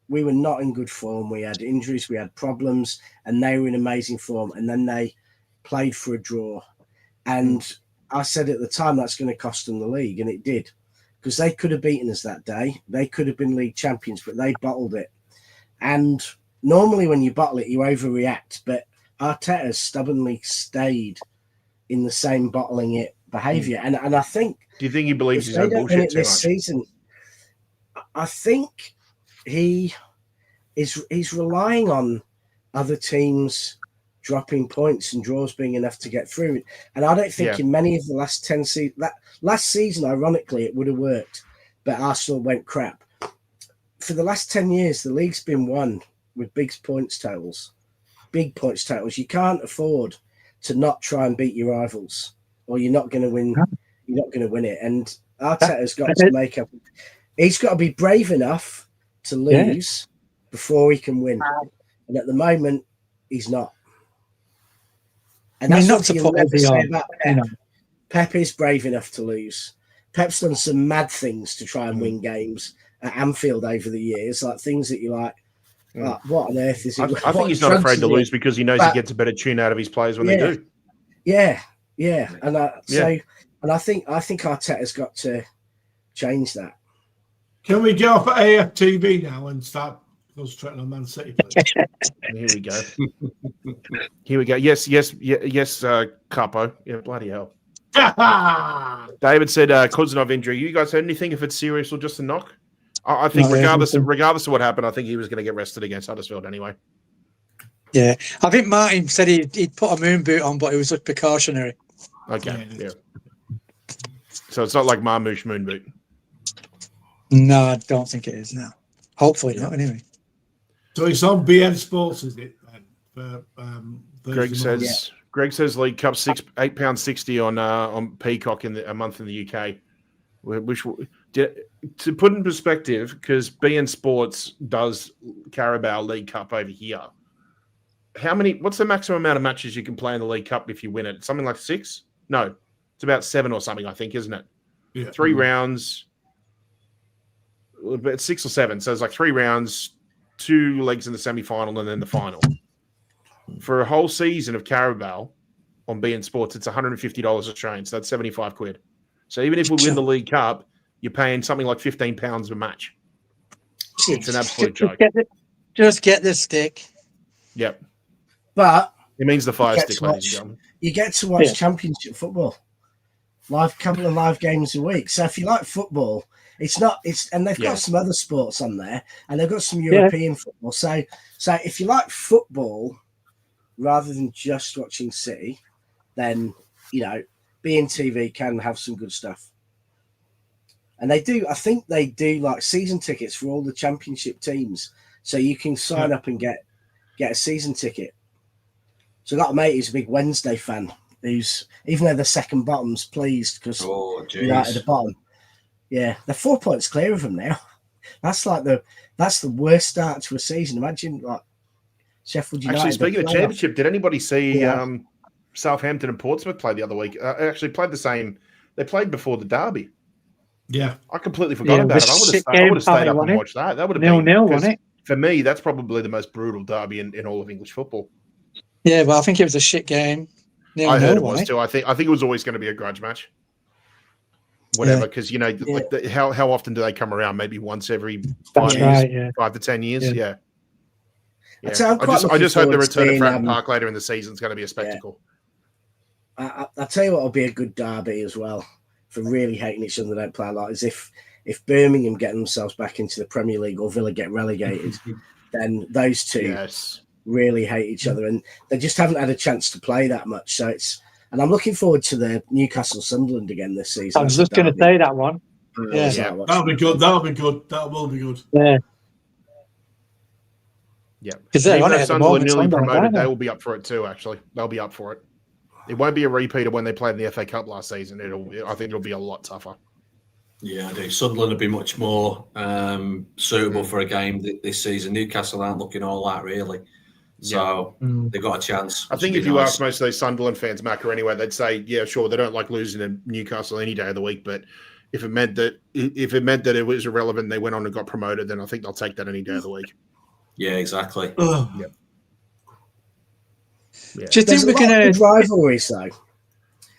not in good form. We had injuries, we had problems, and they were in amazing form. And then they played for a draw, and I said at the time that's going to cost them the league, and it did. Because they could have beaten us that day. They could have been league champions, but they bottled it. And normally when you bottle it, you overreact. But Arteta stubbornly stayed in the same bottling it behaviour. And I think... Do you think he believes his own bullshit too much? Season, I think he's relying on other teams dropping points and draws being enough to get through. And I don't think in many of the last 10 seasons... Last season, ironically, it would have worked, but Arsenal went crap. For the last 10 years, the league's been won with big points totals. Big points totals. You can't afford to not try and beat your rivals, or you're not going to win. You're not going to win it. And Arteta's got to make up. He's got to be brave enough to lose before he can win. And at the moment, he's not. And that's not to put say about Pep. Pep is brave enough to lose. Pep's done some mad things to try and win games at Anfield over the years, like things that you're like, what on earth is he? I think he's not afraid to lose because he knows he gets a better tune out of his players when they do. Yeah. And I think Arteta's got to change that. Can we go off at AFTV now and start concentrating on Man City, please? Here we go. Here we go. Yes, Capo. Yeah, bloody hell. David said Kuznov injury. You guys heard anything if it's serious or just a knock? I think regardless of what happened, I think he was going to get rested against Huddersfield anyway. Yeah, I think Martin said he'd put a moon boot on, but it was just precautionary. Okay, yeah. So it's not like Marmouche moon boot. No, I don't think it is now. Hopefully not, anyway. So it's on BN Sports, is it? Greg says League Cup £8.60 on Peacock a month in the UK. To put in perspective, because BN Sports does Carabao League Cup over here. What's the maximum amount of matches you can play in the League Cup if you win it? Something like 6? No, it's about 7 or something, I think, isn't it? Yeah. 3 rounds, about 6 or 7. So it's like 3 rounds, 2 legs in the semi-final, and then the final. For a whole season of Carabao on BN Sports, it's $150 Australian, so that's 75 quid. So even if we win the League Cup, you're paying something like £15 a match. It's an absolute joke. Just get the stick. Yep. But it means the fire stick, ladies and gentlemen. You get to watch Championship football. couple of live games a week. So if you like football, and they've got some other sports on there, and they've got some European football. So if you like football rather than just watching City, then beIN TV can have some good stuff. And I think they do like season tickets for all the championship teams, so you can sign up and get a season ticket. So I got a mate who's a big Wednesday fan, who's, even though they're second bottom's pleased because United are bottom. Yeah, they're 4 points clear of them now. That's the worst start to a season. Imagine like Sheffield United. Actually, speaking of championship, did anybody see Southampton and Portsmouth play the other week? Actually played the same. They played before the derby. Yeah, I completely forgot about it. I would have stayed up and watched that. That would have been 0-0, wasn't it? For me, that's probably the most brutal derby in all of English football. Yeah, but I think it was a shit game. 0-0, I heard it was too. I think it was always going to be a grudge match. Whatever, because how often do they come around? Maybe once every 5 years, 5 to 10 years. Yeah. I just hope the return of Fratton Park later in the season is going to be a spectacle. I'll tell you what will be a good derby as well for really hating each other. They don't play a lot. Is if Birmingham get themselves back into the Premier League or Villa get relegated, then those two really hate each other, and they just haven't had a chance to play that much. So and I'm looking forward to the Newcastle Sunderland again this season. I was just going to say that one. That'll be good. That'll be good. That will be good. Yeah. Yeah. Because they're Sunderland newly promoted, they will be up for it too. Actually, they'll be up for it. It won't be a repeat of when they played in the FA Cup last season. I think it'll be a lot tougher. Yeah, I do. Sunderland will be much more suitable for a game this season. Newcastle aren't looking all that really. So they've got a chance. I think if you ask most of those Sunderland fans, Macca, anyway, they'd say, yeah, sure, they don't like losing to Newcastle any day of the week, but if it meant that it was irrelevant and they went on and got promoted, then I think they'll take that any day of the week. Yeah, exactly. Yeah. Do you think we can good rivalries though?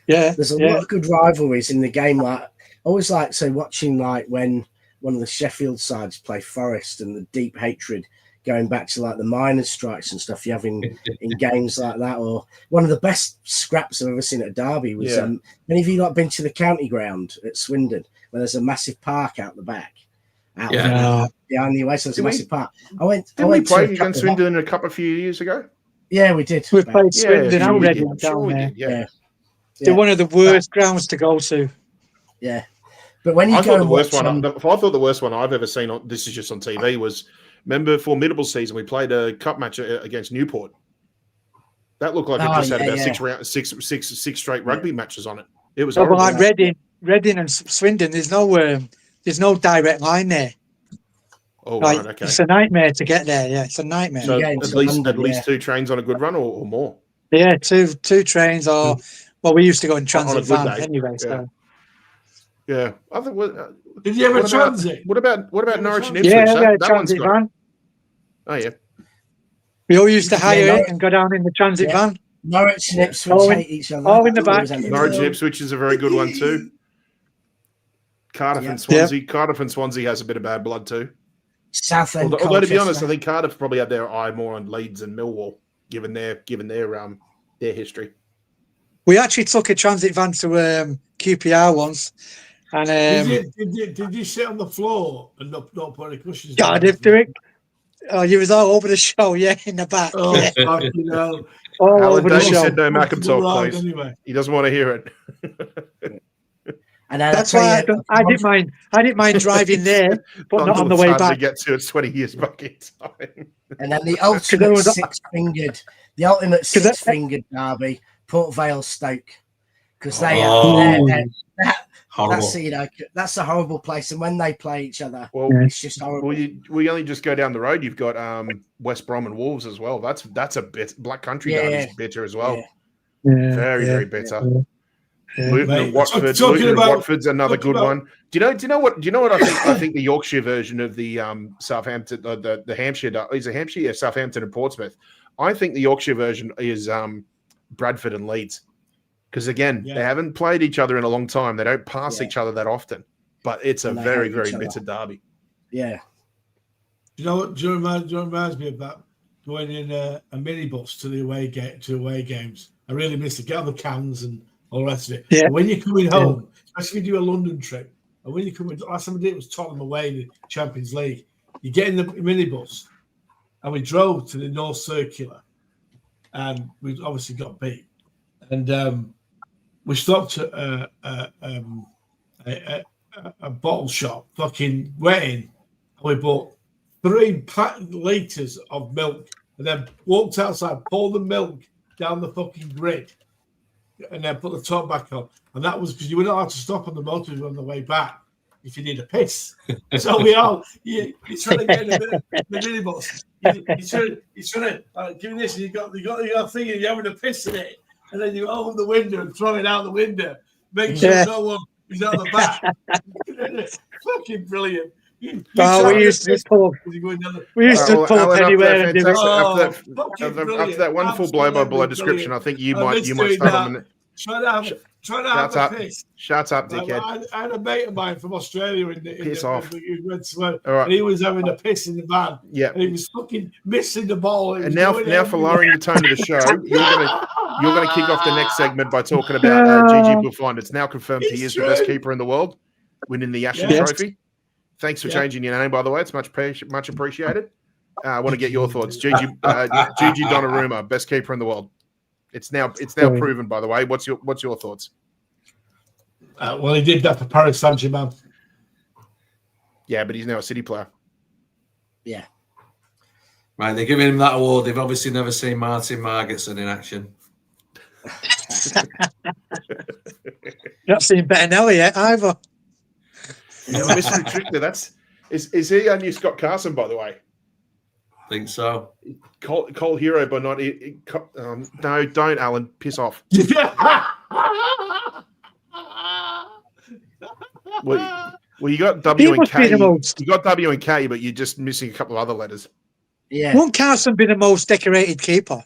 Yeah. There's a lot of good rivalries in the game. Like always like watching like when one of the Sheffield sides play Forest and the deep hatred going back to like the miners' strikes and stuff you have in games like that. Or one of the best scraps I've ever seen at a derby was many of you like been to the county ground at Swindon where there's a massive park out the back. Behind the away, so there's a massive park. Didn't we play against Swindon in a cup a few years ago? Yeah, we did. We played Swindon and Reading down there. Yeah. They're one of the worst grounds to go to. Yeah. But when you I thought the worst one I've ever seen this is just on TV was, remember Formidable season we played a cup match against Newport. That looked like it just had about six straight rugby matches on it. It was horrible. But like Reading and Swindon, there's no direct line there. Oh, right, okay. It's a nightmare to get there. Yeah, it's a nightmare. So at least 2 trains on a good run or more. Yeah, two trains or we used to go in transit van anyway. So yeah, I think. Did you ever transit? What about Norwich and Ipswich? Yeah, transit van. Oh yeah. We all used to hire it and go down in the transit van. Norwich and Ipswich hate each other. Oh, in the back. Norwich and Ipswich is a very good one too. Cardiff and Swansea. Yep. Cardiff and Swansea has a bit of bad blood too. Southend. Although to be honest, I think Cardiff probably had their eye more on Leeds and Millwall, given their history. We actually took a transit van to QPR once, and did you sit on the floor and not put any cushions? Cardiff, do it. Oh, you was all over the show, in the back. Oh, fucking hell. All Alan over the Davey show. said no Macam talk, please. Anyway. He doesn't want to hear it. And that's why I didn't mind driving there, but not on the way back. To get to it's 20 years back in time. And then the ultimate six-fingered derby, Port Vale Stoke, because that's a horrible place. And when they play each other, it's just horrible. We only just go down the road. You've got West Brom and Wolves as well. That's a bit Black Country derby is bitter as well. Very bitter. Luton and Watford. Watford's another good one. Do you know what I think? I think the Yorkshire version of the Southampton, the Hampshire is a Hampshire, Southampton and Portsmouth. I think the Yorkshire version is Bradford and Leeds, because again they haven't played each other in a long time. They don't pass each other that often, but it's a very bitter derby. Yeah. Do you know what? Reminds me of that going in a minibus to the away games. I really miss it. Get on the cans and all the rest of it. Yeah. And when you're coming home, especially if you do a London trip, and when you come in, last time I did it was Tottenham away in the Champions League. You get in the minibus, and we drove to the North Circular, and we obviously got beat. And we stopped at a bottle shop, fucking wetting, and we bought 3 litres of milk, and then walked outside, poured the milk down the fucking grid, and then put the top back on. And that was because you were not allowed to stop on the motorway on the way back if you need a piss. So you're trying to get in the minibus. You're trying to give me this, and you got your thing, and you're having a piss in it, and then you open the window and throw it out the window. Make sure no one is out the back. Fucking brilliant. We used to pull anywhere. After that wonderful blow-by-blow description, I think you might start on. Try to have a piss. Shut up, dickhead. I had a mate of mine from Australia piss off. And he was having a piss in the van. Yeah. And he was fucking missing the ball. And now for lowering the tone of the show, you're gonna kick off the next segment by talking about Gigi Buffon. It's now confirmed he is the best keeper in the world, winning the Yashin Trophy. Thanks for changing your name, by the way. It's much appreciated. I want to get your thoughts. Gigi Donnarumma, best keeper in the world. It's now proven, by the way. What's your thoughts? Well, he did that for Paris Saint-Germain. Yeah, but he's now a City player. Yeah. Right, they're giving him that award. They've obviously never seen Martin Margetson in action. Not seen Bettinelli yet either. Yeah, Mystery Trickler. Is he our new Scott Carson, by the way? Think so. Cole Hero, but not. No, don't, Alan. Piss off. Well, you got W and K. You got W and K, but you're just missing a couple of other letters. Yeah. Won't Carson be the most decorated keeper?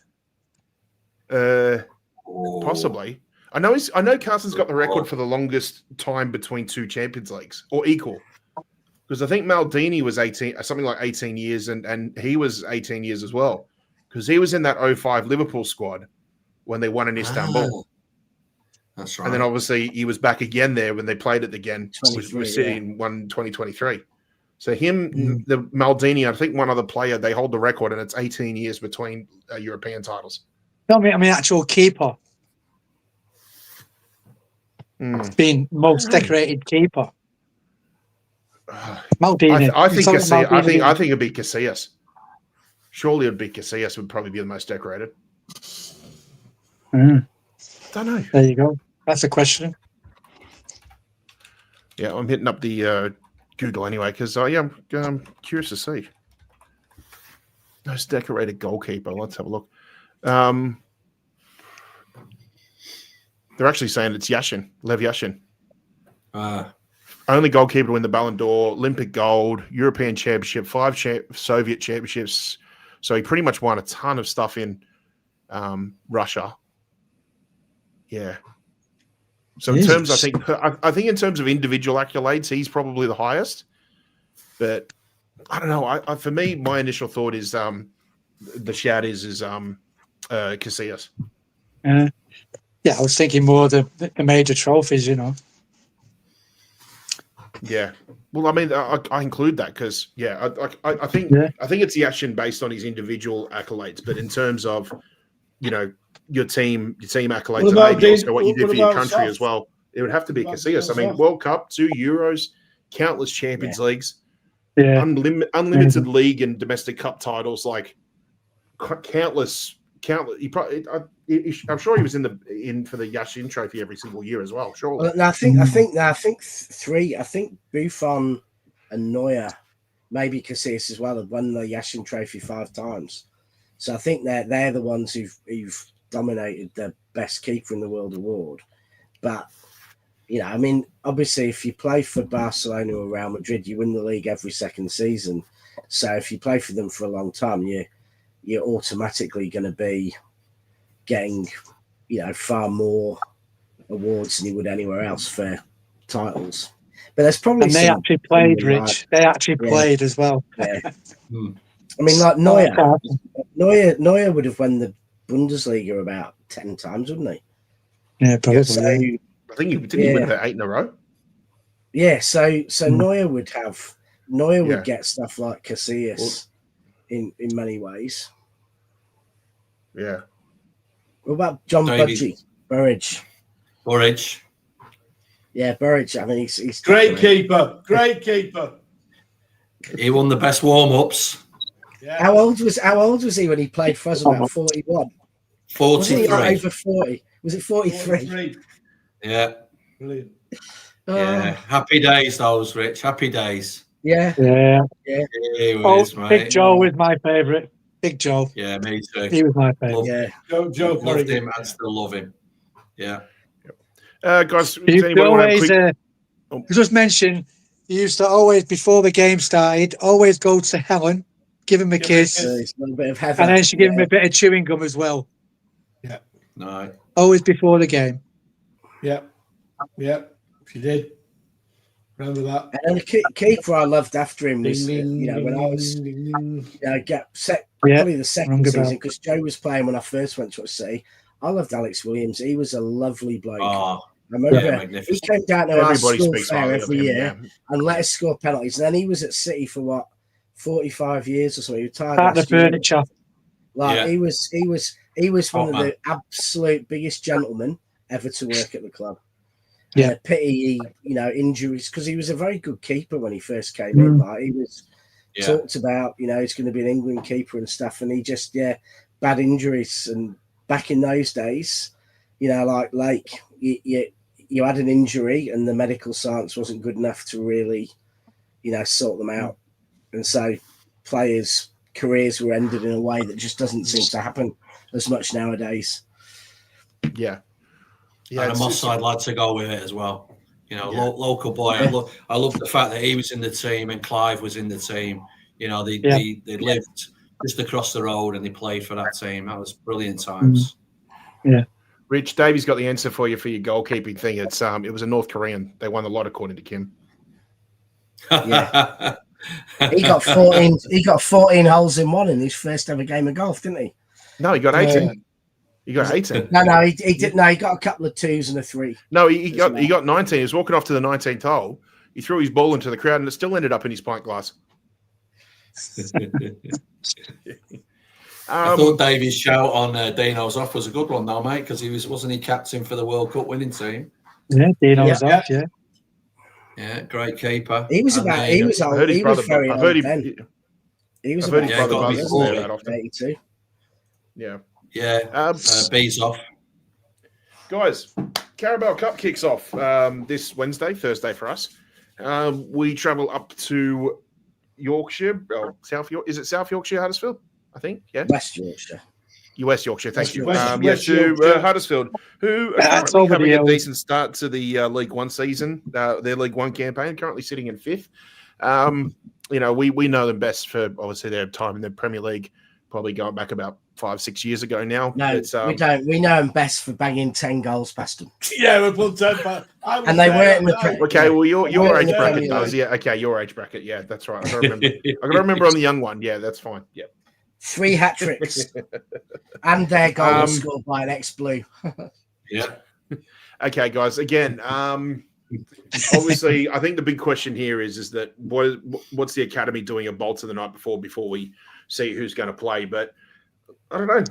Possibly. I know Carson's got the record for the longest time between 2 Champions Leagues, or equal. Because I think Maldini was 18 years, and he was 18 years as well. Because he was in that 05 Liverpool squad when they won in Istanbul. That's right. And then obviously he was back again there when they played it again with City in 2023. So the Maldini, I think one other player, they hold the record, and it's 18 years between European titles. I mean, actual keeper. Being most decorated keeper. Maldini. I think it'd be Casillas. Surely it'd be Casillas would probably be the most decorated. Don't know. There you go. That's a question. Yeah, I'm hitting up the Google anyway because I'm curious to see. Most decorated goalkeeper. Let's have a look. They're actually saying it's Lev Yashin. Only goalkeeper to win the Ballon d'Or, Olympic gold, European Championship, 5 Soviet championships. So he pretty much won a ton of stuff in Russia. Yeah. So in terms, I think in terms of individual accolades, he's probably the highest. But I don't know. For me, my initial thought is the shout is Casillas. Yeah, I was thinking more the major trophies, you know. Yeah. Well, I mean, I include that because, I think it's Yashin based on his individual accolades, but in terms of, your team accolades and maybe also what you did for your country as well, it would have to be Casillas. I mean, World Cup, 2 Euros, countless Champions Leagues, unlimited league and domestic cup titles, like countless. I'm sure he was in for the Yashin Trophy every single year as well. Surely. Well, I think 3. I think Buffon and Neuer, maybe Casillas as well, have won the Yashin Trophy 5 times. So I think they're the ones who've dominated the best keeper in the world award. But I mean, obviously, if you play for Barcelona or Real Madrid, you win the league every second season. So if you play for them for a long time, you're automatically going to be getting, far more awards than you would anywhere else for titles. But there's probably they actually played, Rich. They actually played as well. Yeah. I mean, like Neuer would have won the Bundesliga about 10 times, wouldn't he? Yeah, probably. So I think didn't he win about 8 in a row? yeah, so Neuer would Yeah. get stuff like Casillas in many ways. Yeah. What about John Davies. Burridge? Burridge. Yeah, Burridge. I mean, he's Great keeper. Great keeper. He won the best warm-ups. Yeah. How old was he when he played for us? About 41. 43. Wasn't he like over 40? Was it 43? 43. Yeah. Brilliant. Yeah. Happy days, those, Rich. Happy days. Yeah. He was, mate. Big Joe was my favourite. Big Joe. Yeah, me too. He was my favourite. Yeah. Joe Loved him and still love him. Yeah. Guys, does He anybody want to always, have a quick... just mention, he used to always, before the game started, always go to Helen, give him a kiss, A little bit of heaven. and then she gave him a bit of chewing gum as well. Yeah. No. Always before the game. Yeah. Yeah. She did. Remember that. And the keeper I loved after him was, when I was, probably the second season, because Joe was playing when I first went to see. I loved Alex Williams. He was a lovely bloke. Oh, I remember he came down to our school fair every year and let us score penalties. And then he was at City for 45 years or something. He retired. Part of the furniture. He was one of the absolute biggest gentlemen ever to work at the club. Yeah, pity injuries, because he was a very good keeper when he first came in. Like he was talked about, he's going to be an England keeper and stuff, and he just bad injuries. And back in those days, like you had an injury and the medical science wasn't good enough to really, sort them out, and so players' careers were ended in a way that just doesn't seem to happen as much nowadays. Yeah. Yeah, and a Moss I'd like to go with it as well. Local boy. I love the fact that he was in the team and Clive was in the team. They lived just across the road and they played for that team. That was brilliant times. Yeah. Rich, Davey's got the answer for you for your goalkeeping thing. It's it was a North Korean. They won a lot according to Kim. Yeah. He got 14. He got 14 holes in one in his first ever game of golf, didn't he? No, he got 18. He got 18. No, he didn't. No, he got a couple of 2s and a 3. No, he got 19. He was walking off to the 19th hole. He threw his ball into the crowd, and it still ended up in his pint glass. I thought Davy's shout on Dino's off was a good one, though, mate, because wasn't he captain for the World Cup winning team? Yeah, Dino's off. Yeah. Yeah, great keeper. He was about. He was old. He was very old then. He was about 82. Yeah. Yeah, B's off. Guys, Carabao Cup kicks off this Thursday for us. We travel up to Yorkshire, South Yorkshire. Is it South Yorkshire, Huddersfield? I think, yeah. West Yorkshire. West Yorkshire, thank you. West to Yorkshire. Huddersfield, who are currently having a decent start to the League One season, their League One campaign, currently sitting in 5th. We know them best for, obviously, their time in the Premier League, probably going back about 5-6 years ago now. No, we don't. We know them best for banging 10 goals past them. Yeah, we put 10 past. And they weren't in the Okay, well, your age bracket does. Yeah, okay, your age bracket. Yeah, that's right. I got to remember on the young one. Yeah, that's fine. Yeah. 3 hat tricks. And their goal was scored by an ex-Blue. Yeah. Okay, guys. Again, obviously, I think the big question here is that what's the academy doing a Bolter the night before we see who's going to play? But I don't know.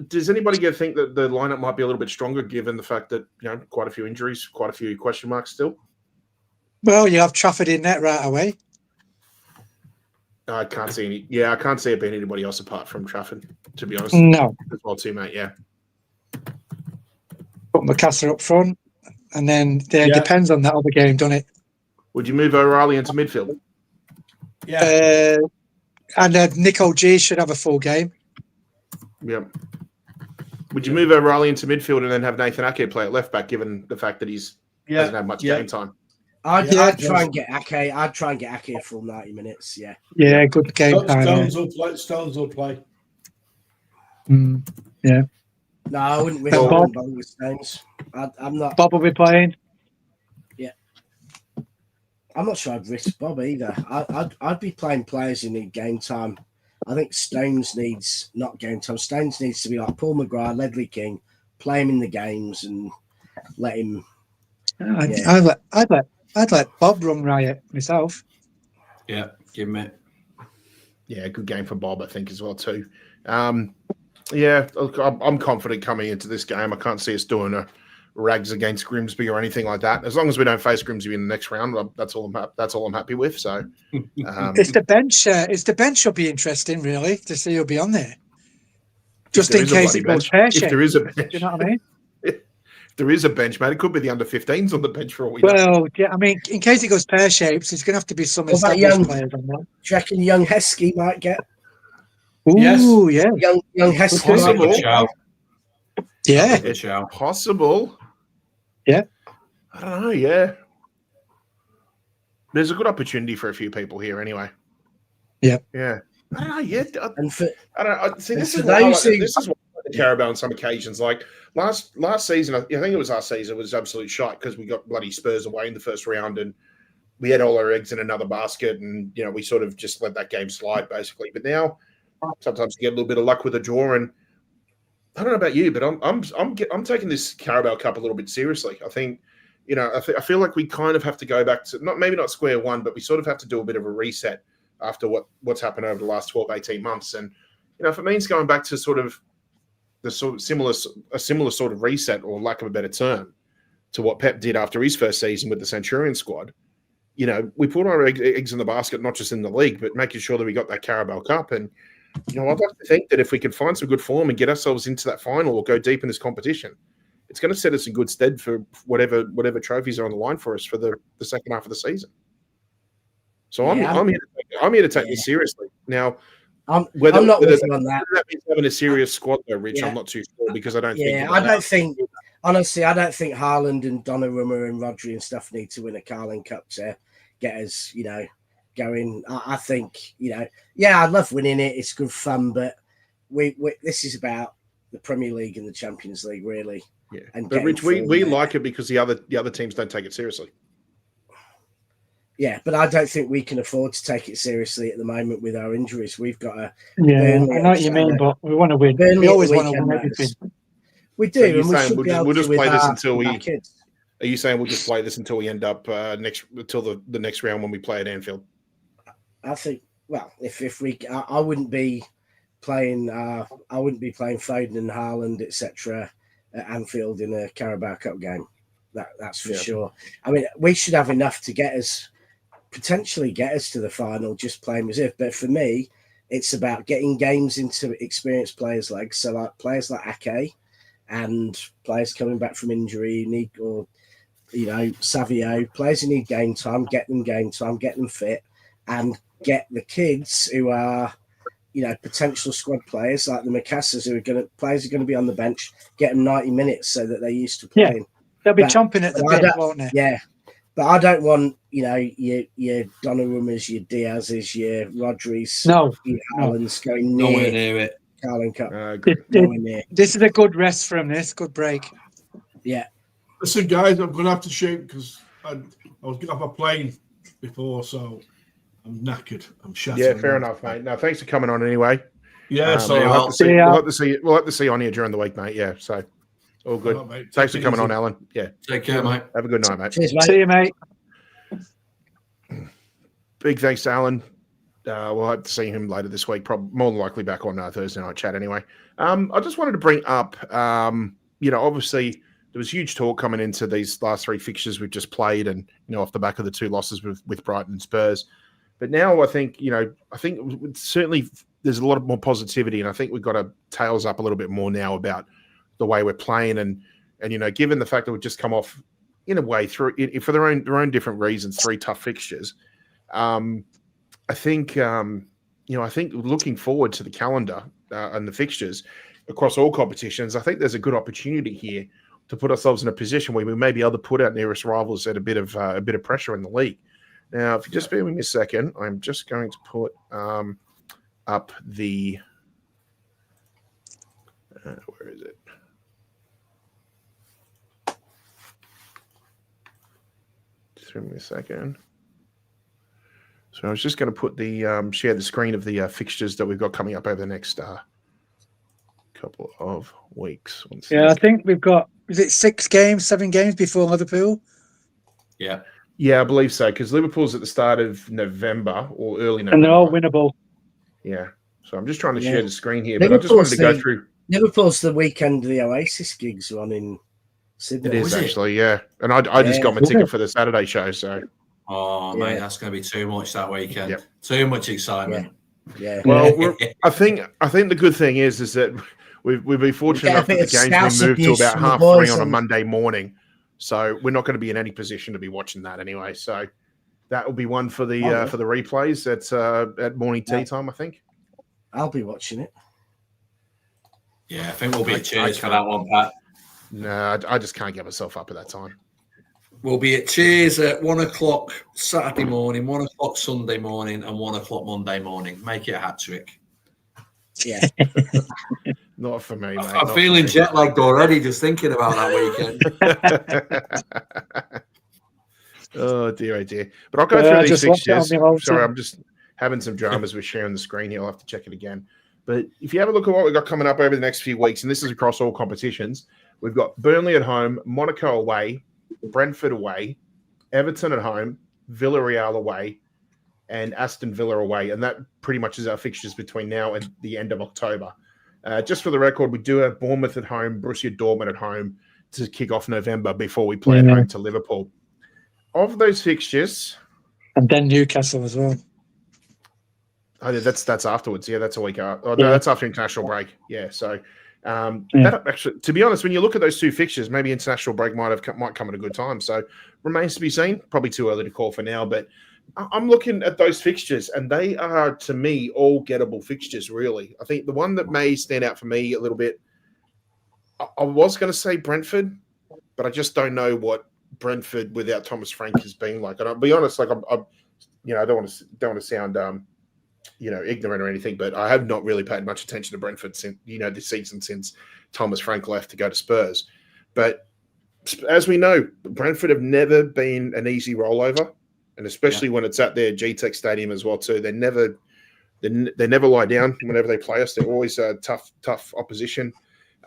Does anybody think that the lineup might be a little bit stronger given the fact that quite a few injuries, quite a few question marks still? Well, you have Trafford in net right away. I can't see any. Yeah, I can't see it being anybody else apart from Trafford, to be honest. No. As well, too, mate. Yeah. Put McCaster up front, and then it depends on that other game, doesn't it? Would you move O'Reilly into midfield? Yeah. And Nico G should have a full game. Yeah. Would you move O'Reilly into midfield and then have Nathan Ake play at left back, given the fact that he's doesn't have much game time? I'd try and get Ake. I'd try and get Ake a full 90 minutes. Yeah. Yeah, good game time. Stones will play. Yeah. No, I wouldn't really bother with Stones. I'm not. Bob will be playing. Yeah. I'm not sure I'd risk Bob either. I'd be playing players who need game time. I think Stones needs not game time. Stones needs to be like Paul McGrath, Ledley King, play him in the games, and let him. I'd let Bob run riot myself. Yeah, give him it. Yeah, good game for Bob, I think, as well too. Yeah, look, I'm confident coming into this game. I can't see us doing a rags against Grimsby or anything like that. As long as we don't face Grimsby in the next round, that's all I'm happy with. So, it's the bench. It's the bench will be interesting, really, to see who'll be on there. Just in case it goes pear-shaped. If there is a bench, do you know what I mean? If there is a bench, mate, it could be the under-15s on the bench for all we know. Well, yeah, I mean, in case it goes pear-shaped, it's going to have to be some established players on that. Do you reckon young Heskey might get? Ooh, yes. Yeah. Young Heskey. Possible. Yeah. Possible. Yeah. I don't know. Yeah. There's a good opportunity for a few people here, anyway. Yeah. Yeah. I don't know. Yeah. And for, I don't know. See, this is why what I care about on some occasions. Like last season, I think it was last season, it was absolute shite because we got bloody Spurs away in the first round and we had all our eggs in another basket and, you know, we sort of just let that game slide basically. But now sometimes you get a little bit of luck with a draw, and I don't know about you, but I'm taking this Carabao Cup a little bit seriously. I think, you know, I feel like we kind of have to go back to maybe not square one, but we sort of have to do a bit of a reset after what's happened over the last 12, 18 months. And, you know, if it means going back to sort of a similar sort of reset, or lack of a better term, to what Pep did after his first season with the Centurion squad, you know, we put our eggs in the basket, not just in the league, but making sure that we got that Carabao Cup. And, you know, I'd like to think that if we could find some good form and get ourselves into that final or go deep in this competition, it's going to set us in good stead for whatever trophies are on the line for us for the second half of the season. So I'm here to take this seriously. Now, I'm not with you on that. That means having a serious squad, though, Rich. I'm not too sure because I don't think. Yeah, I don't think. Honestly, I don't think Haaland and Donnarumma and Rodri and stuff need to win a Carling Cup to get us, you know, going. I think, you know, yeah, I love winning it. It's good fun, but we this is about the Premier League and the Champions League, really. Yeah, and but Rich, we like it because the other teams don't take it seriously. Yeah, but I don't think we can afford to take it seriously at the moment with our injuries. We've got a I know what you mean, but we want to win. We always want to win everything. We do, so and we should we'll just play this until we. Kids. Are you saying we'll just play this until we end up until the next round when we play at Anfield? I think. Well, if we, I wouldn't be playing. I wouldn't be playing Foden and Haaland, etc. at Anfield in a Carabao Cup game. That's for sure. I mean, we should have enough to potentially get us to the final just playing reserve. But for me, it's about getting games into experienced players' legs. So like players like Ake and players coming back from injury, Savio, players who need game time, get them game time, get them fit, and get the kids who are, you know, potential squad players like the Macassars who are going to be on the bench, get them 90 minutes so that they're used to playing. Yeah, they'll be chomping at the bit, won't they? Yeah. But I don't want, you know, your Donnarummas, your Diaz's, your Rodri's, your Allen's going nowhere near it. Carling Cup. Nowhere near. This is a good rest from this. Good break. Yeah. Listen, guys, I'm going to have to shoot because I was getting off a plane before, so I'm knackered. I'm shattered. Yeah, fair enough, mate. No, thanks for coming on anyway. Yeah, so we'll have to see you on here during the week, mate. Yeah, so all good. Right, thanks for coming on, Alan. Yeah. Take care, mate. Have a good night, mate. Cheers, mate. See you, mate. Big thanks to Alan. We'll hope to see him later this week, probably more than likely back on Thursday night chat anyway. I just wanted to bring up, you know, obviously there was huge talk coming into these last three fixtures we've just played and, you know, off the back of the two losses with Brighton and Spurs. But now I think, you know, certainly there's a lot of more positivity, and I think we've got to tails up a little bit more now about the way we're playing. And you know, given the fact that we've just come off, in a way, through for their own different reasons, three tough fixtures, I think, I think looking forward to the calendar and the fixtures across all competitions, I think there's a good opportunity here to put ourselves in a position where we may be able to put our nearest rivals at a bit of pressure in the league. Now, if you just bear with me a second, I'm just going to put up the where is it? Just give me a second. So I was just going to put the share the screen of the fixtures that we've got coming up over the next couple of weeks. Yeah, I think we've got Was it 6 games, 7 games before Liverpool? Yeah. Yeah, I believe so, because Liverpool's at the start of November or early November. And they're all winnable. Yeah. So I'm just trying to Yeah. share the screen here, but I just wanted to go through. Liverpool's the weekend the Oasis gigs on in Sydney. It is Was it? actually, yeah. And I just got my ticket for the Saturday show, so. Oh, mate, that's going to be too much that weekend. Yep. Too much excitement. Yeah. Well, I think the good thing is that we've been fortunate enough that the game's been moved to about 3:30 on a Monday morning, so we're not going to be in any position to be watching that anyway. So that will be one for the replays at morning tea time, I think. I'll be watching it. Yeah, I think we'll be at Cheers for that one, Pat. No, I just can't get myself up at that time. We'll be at Cheers at 1 o'clock Saturday morning, 1 o'clock Sunday morning, and 1 o'clock Monday morning. Make it a hat trick. Yeah. Not for me, mate. I'm feeling jet lagged already just thinking about that weekend. Oh dear. But I'll go through these fixtures. Sorry, I'm just having some dramas with sharing the screen here. I'll have to check it again. But if you have a look at what we've got coming up over the next few weeks, and this is across all competitions, we've got Burnley at home, Monaco away, Brentford away, Everton at home, Villarreal away, and Aston Villa away. And that pretty much is our fixtures between now and the end of October. Just for the record, we do have Bournemouth at home, Borussia Dortmund at home to kick off November before we play at home to Liverpool. Of those fixtures... And then Newcastle as well. Oh, that's afterwards. Yeah, that's a week after. Oh, no, that's after international break. Yeah, so that actually, to be honest, when you look at those two fixtures, maybe international break might come at a good time. So remains to be seen. Probably too early to call for now, but I'm looking at those fixtures, and they are, to me, all gettable fixtures. Really, I think the one that may stand out for me a little bit. I was going to say Brentford, but I just don't know what Brentford without Thomas Frank has been like. And I'll be honest, like I'm I don't want to sound ignorant or anything, but I have not really paid much attention to Brentford since, this season since Thomas Frank left to go to Spurs. But as we know, Brentford have never been an easy rollover, and especially when it's at their GTEC Stadium as well too. They never lie down whenever they play us. They're always a tough opposition.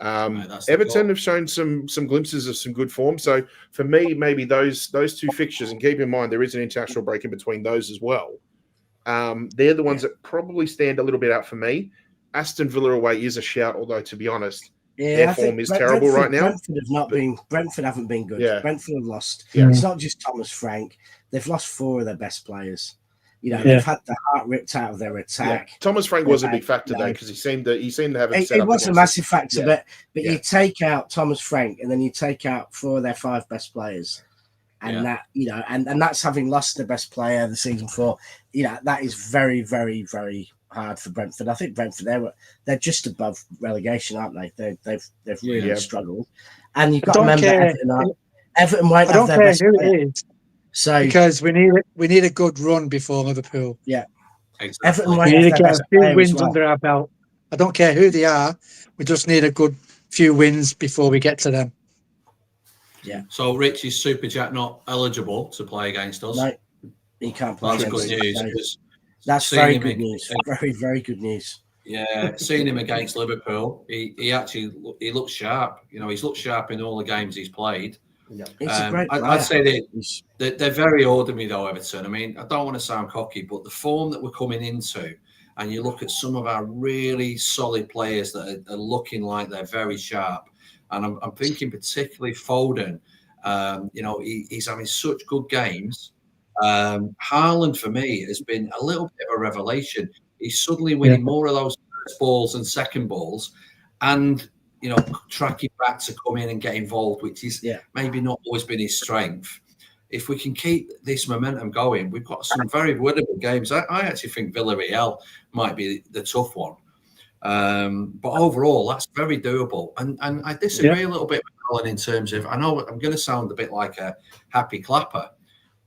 Everton have shown some glimpses of some good form. So for me, maybe those two fixtures, and keep in mind there is an international break in between those as well. They're the ones that probably stand a little bit out for me. Aston Villa away is a shout, although to be honest, their form is terrible right now. Brentford haven't been good. Yeah. Brentford have lost. Yeah. It's not just Thomas Frank. They've lost 4 of their best players. They've had the heart ripped out of their attack. Yeah. Thomas Frank was a big factor though, because he seemed to have it set it up. Was a massive factor, but you take out Thomas Frank and then you take out 4 of their 5 best players. And that, and that's having lost their best player the season before. That is very, very, very hard for Brentford. I think Brentford, they're just above relegation, aren't they? They've really struggled. And you've got to remember Everton won't have their best player. So because we need a good run before Liverpool. Yeah, exactly. Everton we need to get a few wins under our belt. I don't care who they are. We just need a good few wins before we get to them. Yeah. So Rich is Super Jack not eligible to play against us? No, he can't play. That's good news. That's very good news. Very, very good news. Yeah, seeing him against Liverpool, he looks sharp. He's looked sharp in all the games he's played. Yeah. It's a great player. I'd say they're very ordinary though, Everton. I mean, I don't want to sound cocky, but the form that we're coming into, and you look at some of our really solid players that are looking like they're very sharp. And I'm thinking particularly Foden. He's having such good games. Haaland, for me, has been a little bit of a revelation. He's suddenly winning more of those first balls and second balls, and tracking back to come in and get involved, which is maybe not always been his strength. If we can keep this momentum going, we've got some very winnable games. I actually think Villarreal might be the tough one. But overall, that's very doable. And I disagree a little bit with Alan in terms of, I know I'm going to sound a bit like a happy clapper,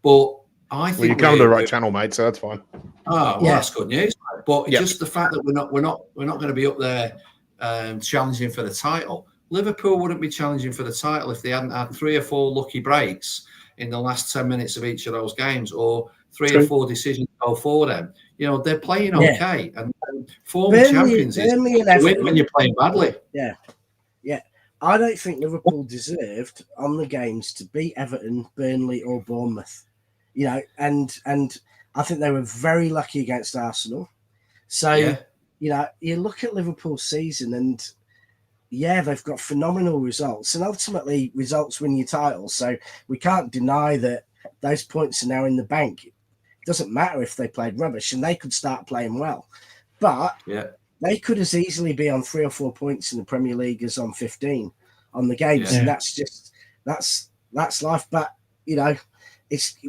but I think you come to the right channel, mate, so that's fine. That's good news. But just the fact that we're not going to be up there challenging for the title. Liverpool wouldn't be challenging for the title if they hadn't had 3 or 4 lucky breaks in the last 10 minutes of each of those games, or 3 or 4 decisions go for them. They're playing okay, and former champions is win when you're playing badly. Yeah. I don't think Liverpool deserved on the games to beat Everton, Burnley, or Bournemouth. You know, and I think they were very lucky against Arsenal. So, you know, you look at Liverpool's season and, yeah, they've got phenomenal results. And ultimately, results win your titles. So we can't deny that those points are now in the bank. It doesn't matter if they played rubbish, and they could start playing well. But they could as easily be on 3 or 4 points in the Premier League as on 15 on the games. And that's just, that's life. But, you know,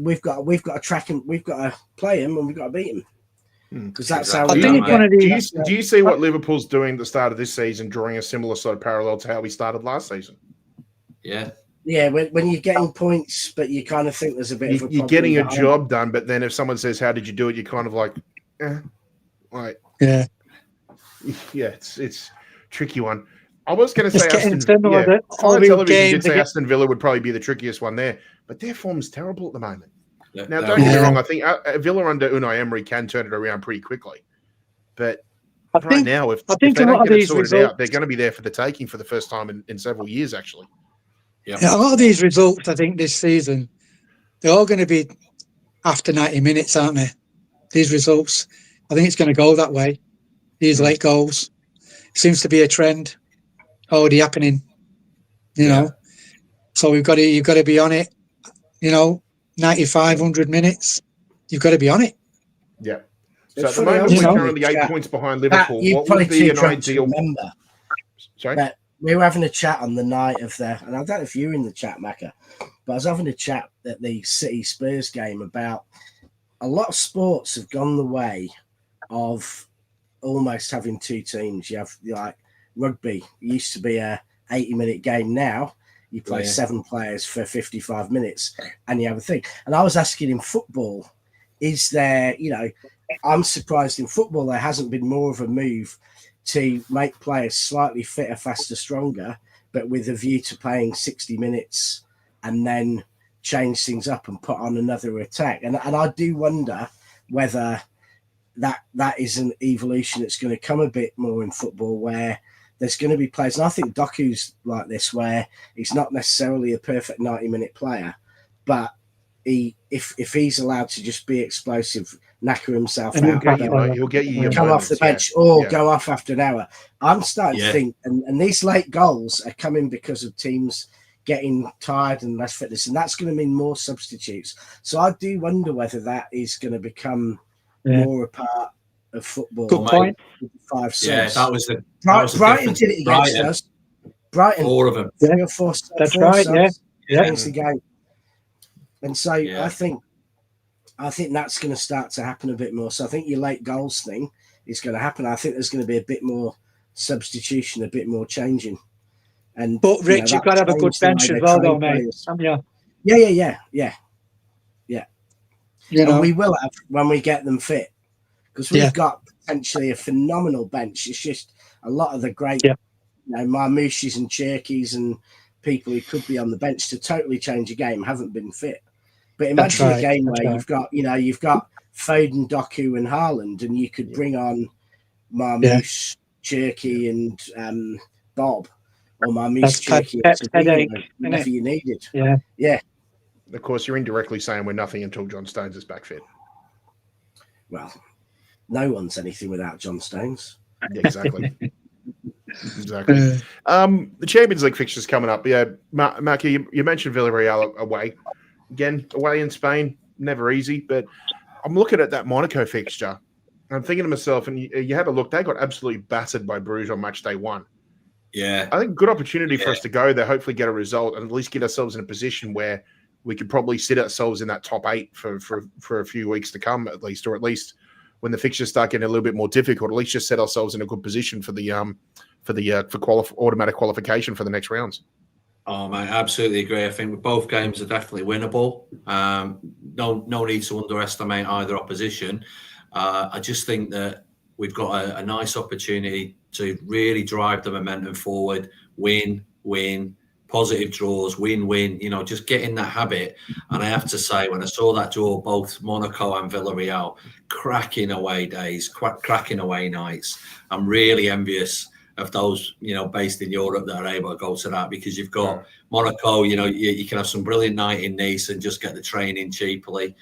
we've got to track him, we've got to play him, and we've got to beat him. Because that's how we do you see what Liverpool's doing at the start of this season, drawing a similar sort of parallel to how we started last season? Yeah, when you're getting points, but you kind of think there's a bit of a problem. You're getting a job done, but then if someone says, how did you do it? You're kind of like, yeah, it's a tricky one. I was going to say Aston Villa. Television did say Aston Villa would probably be the trickiest one there, but their form's terrible at the moment. Now, don't get me wrong. I think Villa under Unai Emery can turn it around pretty quickly. But right now, if they don't get it sorted out, they're going to be there for the taking for the first time in several years, actually. Yeah, a lot of these results, I think, this season, they're all going to be after 90 minutes, aren't they? These results. I think it's going to go that way. These late goals. Seems to be a trend already happening, you know. So you've got to be on it, you know. 95, 100 minutes, you've got to be on it. Yeah. So at the moment, we're currently 8 points behind Liverpool. What would be an ideal? Sorry? But we were having a chat on the night of and I don't know if you were in the chat, Macca, but I was having a chat at the City Spurs game about a lot of sports have gone the way of almost having two teams. You have like rugby, it used to be a 80-minute game. Now you play 7 players for 55 minutes and you have a thing. And I was asking in football, is there, you know, I'm surprised in football there hasn't been more of a move to make players slightly fitter, faster, stronger, but with a view to playing 60 minutes and then change things up and put on another attack. And I do wonder whether that is an evolution that's going to come a bit more in football, where there's going to be players, and I think Doku's like this, where he's not necessarily a perfect 90-minute player, but if he's allowed to just be explosive, knacker himself out, he'll get you come off the bench or go off after an hour. I'm starting to think, and these late goals are coming because of teams getting tired and less fitness, and that's going to mean more substitutes. So I do wonder whether that is going to become more a part of football. Good point. 5 subs. Yeah, that was the Brighton did it against us. Brighton, 4 of them. 3 or 4. That's 4 right. subs Yeah. against the game. And so I think that's going to start to happen a bit more. So I think your late goals thing is going to happen. I think there's going to be a bit more substitution, a bit more changing. But Rich, you've got to have a good bench as well, though, mate. Yeah. You know, and we will have when we get them fit, because we've got potentially a phenomenal bench. It's just a lot of the great, you know, Marmoushis and Cherkis and people who could be on the bench to totally change a game haven't been fit. But imagine a game where you've got Foden, Doku, and Haaland, and you could bring on Marmoush, Cherki, and Bob, or Marmoush, Cherki, whenever you needed. Yeah. Of course, you're indirectly saying we're nothing until John Stones is back fit. Well, no one's anything without John Stones. Yeah, exactly. The Champions League fixtures coming up. Yeah, Mackie, you mentioned Villarreal away. Again, away in Spain, never easy. But I'm looking at that Monaco fixture. And I'm thinking to myself, and you had a look, they got absolutely battered by Bruges on match day 1. Yeah. I think good opportunity for us to go there, hopefully get a result, and at least get ourselves in a position where we could probably sit ourselves in that top 8 for a few weeks to come, at least, or at least when the fixtures start getting a little bit more difficult, at least just set ourselves in a good position for the automatic qualification for the next rounds. Oh, mate, I absolutely agree. I think both games are definitely winnable. No need to underestimate either opposition. I just think that we've got a nice opportunity to really drive the momentum forward, win, positive draws, win, you know, just get in that habit. And I have to say, when I saw that draw, both Monaco and Villarreal, cracking away days, cracking away nights, I'm really envious of those, based in Europe that are able to go to that, because you've got Monaco, you can have some brilliant night in Nice and just get the train in cheaply.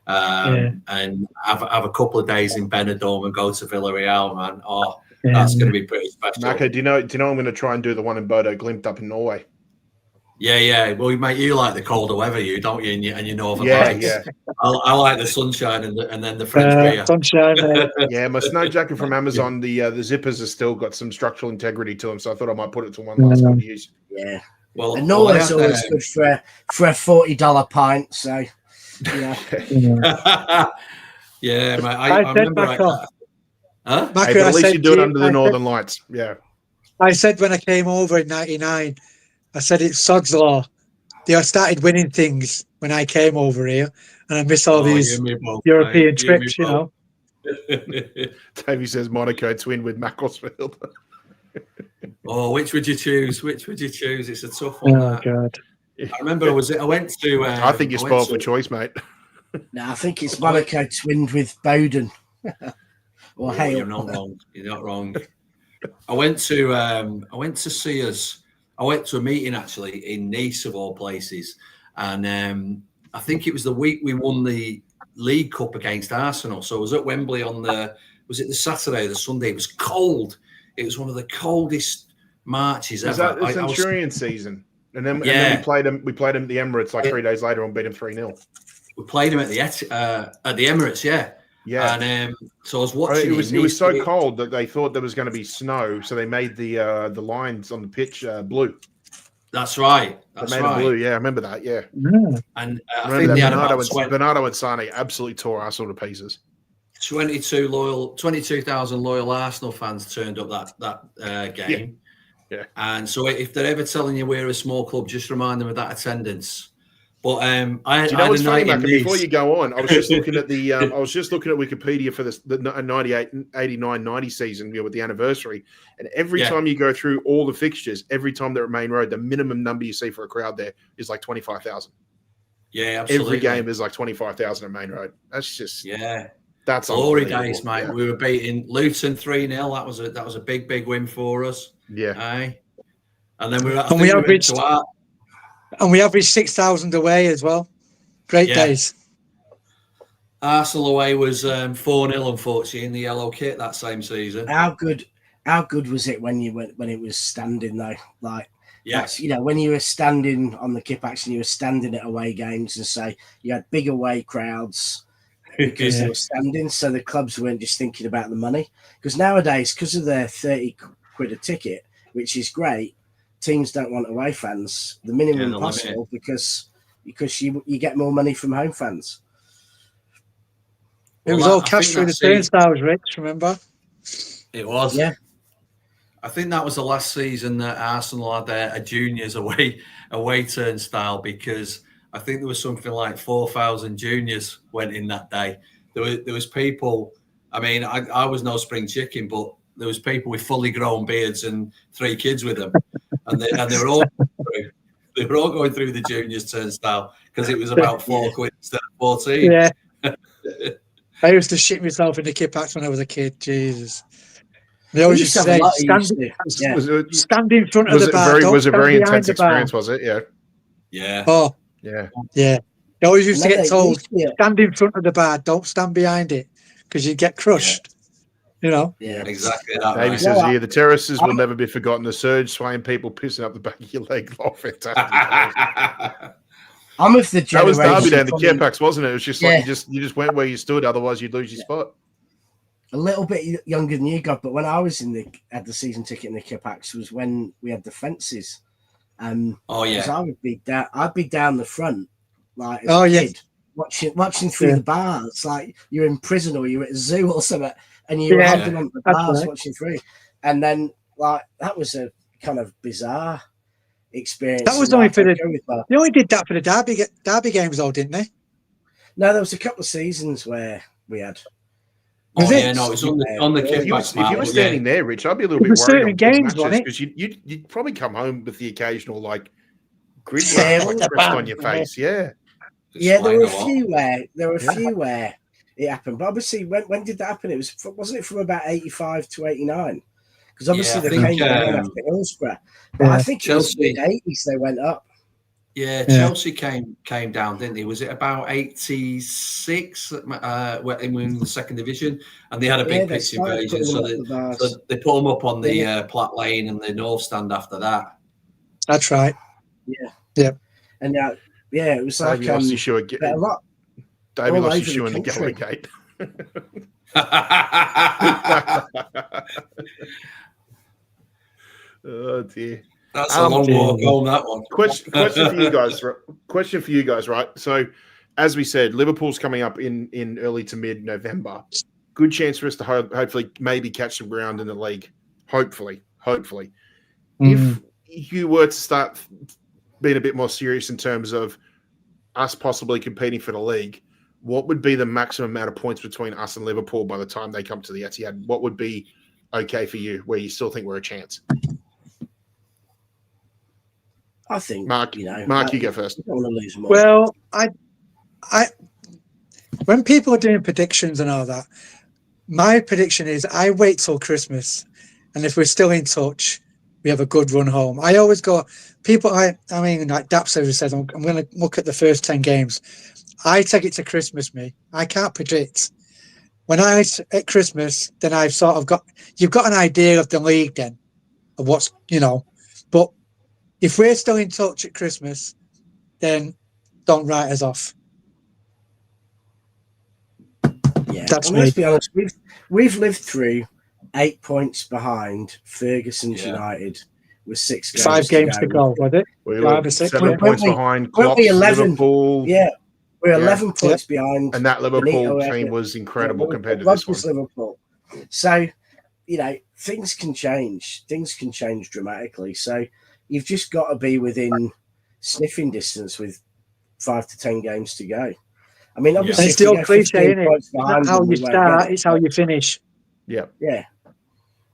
And have a couple of days in Benidorm and go to Villarreal, man. That's going to be pretty special. Marco, do you know I'm going to try and do the one in Bodo Glimt up in Norway? Yeah. Well, mate, you like the colder weather, don't you? And your northern lights. Yeah. I like the sunshine and then the French beer. Sunshine. Yeah, my snow jacket from Amazon. The zippers have still got some structural integrity to them, so I thought I might put it to one last good use. Yeah. Well, and Norway's always good for a $40 pint. So, yeah. Yeah, mate. I remember. Huh? Hey, at least you do it under the Northern Lights. Yeah. I said when I came over in '99, I said it's sod's law. They started winning things when I came over here, and I miss all these European trips, Davey says Monaco twin with Macclesfield. Which would you choose? It's a tough one. Oh God! I remember I went to. I think you're spoiled for choice, mate. No, I think it's Monaco twinned with Bowden. Hale. You're not wrong. You're not wrong. I went to a meeting actually in Nice of all places, and I think it was the week we won the League Cup against Arsenal. So I was at Wembley on the Saturday or the Sunday? It was cold. It was one of the coldest marches ever. Was that the Centurion season? And then we played them. We played them at the Emirates 3 days later and beat them 3-0. We played them at the Emirates, yeah. Yeah, and so I was watching. It was so cold that they thought there was going to be snow, so they made the lines on the pitch blue. That's right. They made it blue. Yeah, I remember that. Yeah, and I think Bernardo and Sane absolutely tore Arsenal to pieces. 22,000 loyal Arsenal fans turned up that game. Yeah, and so if they're ever telling you we're a small club, just remind them of that attendance. But what's funny, Mac? Before you go on, I was just looking at the Wikipedia for the 98, 89, 90 season, with the anniversary, and every time you go through all the fixtures, every time they're at Main Road, the minimum number you see for a crowd there is like 25,000. Yeah, absolutely. Every game is like 25,000 at Main Road. That's just that's glory days, mate. Yeah. We were beating Luton 3-0. That was a big win for us. Yeah, and then we averaged 6,000 away as well. Great days. Arsenal away was 4-0, unfortunately, in the yellow kit that same season. How good was it when it was standing though? Like, when you were standing on the kip action, you were standing at away games, and so you had big away crowds because they were standing. So the clubs weren't just thinking about the money. Because nowadays, because of their 30 quid a ticket, which is great, teams don't want away fans, the minimum possible, because you get more money from home fans. It was all cash through the turnstiles, Rich, remember? It was. Yeah. I think that was the last season that Arsenal had a juniors away turnstile, because I think there was something like 4,000 juniors went in that day. There was people, I mean, I was no spring chicken, but there was people with fully grown beards and 3 kids with them. And they were all going through the juniors turnstile because it was about 4 quid instead of 14. Yeah. I used to shit myself in the kit packs when I was a kid. Jesus. They always used to say, stand in front of the bar. Was it a very intense experience, was it? Yeah. Yeah. Oh. Yeah. Yeah. They always used to get told, stand in front of the bar, don't stand behind it, because you'd get crushed. Yeah, exactly. Davey says here, the terraces will never be forgotten. The surge, swaying people pissing up the back of your leg. I'm with the generation. That was Derby down the care packs, wasn't it? It was just like you just went where you stood, otherwise you'd lose your spot. A little bit younger than you got, but when I was had the season ticket in the care packs was when we had the fences. I'd be down the front, like as a kid, watching through the bars, like you're in prison or you're at a zoo or something. And you were holding on the bars watching through. And then, like, that was a kind of bizarre experience. That was only for they only did that for the Derby games, though, didn't they? No, there was a couple of seasons where we had. It was on the kit packs. If you were standing there, Rich, I'd be a little bit worried. Certain games, because you'd probably come home with the occasional, like, grid on your face. Yeah. Yeah, there were a few where it happened, but obviously, when did that happen? Wasn't it from about 85 to 89? because obviously Yeah, I they think, came down after Hillsborough. But I think it was Chelsea- mid-80s they went up. Yeah, Chelsea came down, didn't they? Was it about 86 when we were in the second division? And they had a big they pitch started invasion, putting so them up the bars. they put them up on the Platt Lane and the North Stand after that. That's right. Yeah. And it was like Davey lost his shoe again. a lot. Davey all lost his over shoe the in the country. Galley Gate. Oh dear. That's a long walk home, that one. Question for you guys. Question for you guys, right? So, as we said, Liverpool's coming up in early to mid November. Good chance for us to hopefully maybe catch some ground in the league. Hopefully. If you were to start being a bit more serious in terms of us possibly competing for the league, what would be the maximum amount of points between us and Liverpool by the time they come to the Etihad? What would be okay for you, where you still think we're a chance? I think, Mark, you go first. I don't want to lose more. Well, I when people are doing predictions and all that, my prediction is I wait till Christmas, and if we're still in touch, we have a good run home. I always go, people, I mean, like Dapser said, I'm going to look at the first 10 games. I take it to Christmas, me. I can't predict. When at Christmas, then I've sort of you've got an idea of the league then, of what's, but if we're still in touch at Christmas, then don't write us off. Yeah, that's and me. Let's be honest, we've lived through 8 points behind Ferguson's United with 6 games 5 games to go, was it? We 5 were or 6, 7 points behind weren't we Klopp's 11? Liverpool. Yeah, we're 11 points behind. And that Liverpool Benito team Ecker. was incredible compared to Rodgers this one. Liverpool. So, things can change. Things can change dramatically. So you've just got to be within sniffing distance with 5 to 10 games to go. I mean, obviously, it's the old cliche, isn't it? It's not how you start, it's how you finish. Yeah. Yeah.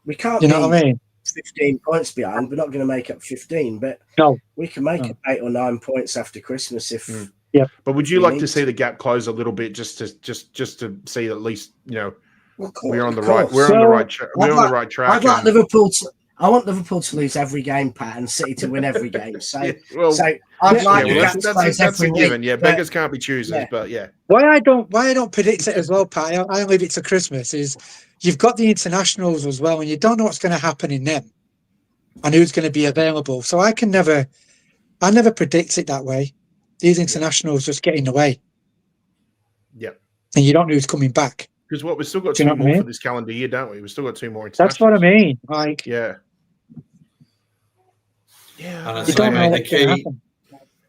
We can't You know what I mean? 15 points behind. We're not going to make up 15, but we can make up 8 or 9 points after Christmas if. Yeah. But would you like to see the gap close a little bit, just to see at least we're on the right track. I'd like Liverpool to. I want Liverpool to lose every game, Pat, and City to win every game. So, I'd like that's a given. Yeah, beggars can't be choosers, but yeah. Why I don't predict it as well, Pat. I leave it to Christmas. Is you've got the internationals as well, and you don't know what's going to happen in them, and who's going to be available. So I never predict it that way. These internationals just get in the way. Yeah, and you don't know who's coming back. Because we've still got 2 more for this calendar year, don't we? We've still got 2 more internationals. That's what I mean. Like, yeah. And I say, mate,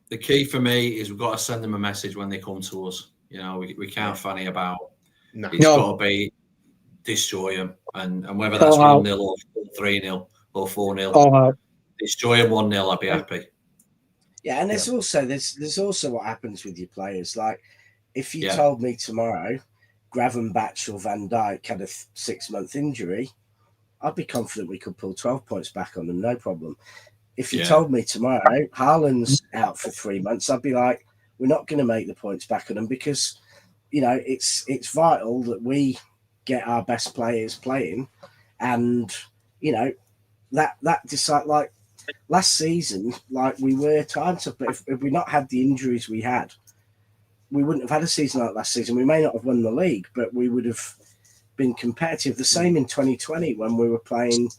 the key for me is we've got to send them a message when they come to us. We can't fanny about. No. It's got to be destroy them, and whether that's 1-0 or 3-0 or 4-0, destroy them 1-0. I'd be happy. Yeah, and there's also what happens with your players. Like, if you told me tomorrow Gravenberch or Van Dijk had a 6-month injury, I'd be confident we could pull 12 points back on them, no problem. If you told me tomorrow Haaland's out for 3 months, I'd be like, we're not going to make the points back on them because, it's vital that we get our best players playing, and that decide like last season, like we were timed up, but if we not had the injuries we had, we wouldn't have had a season like last season. We may not have won the league, but we would have been competitive. The same in 2020 when we were playing.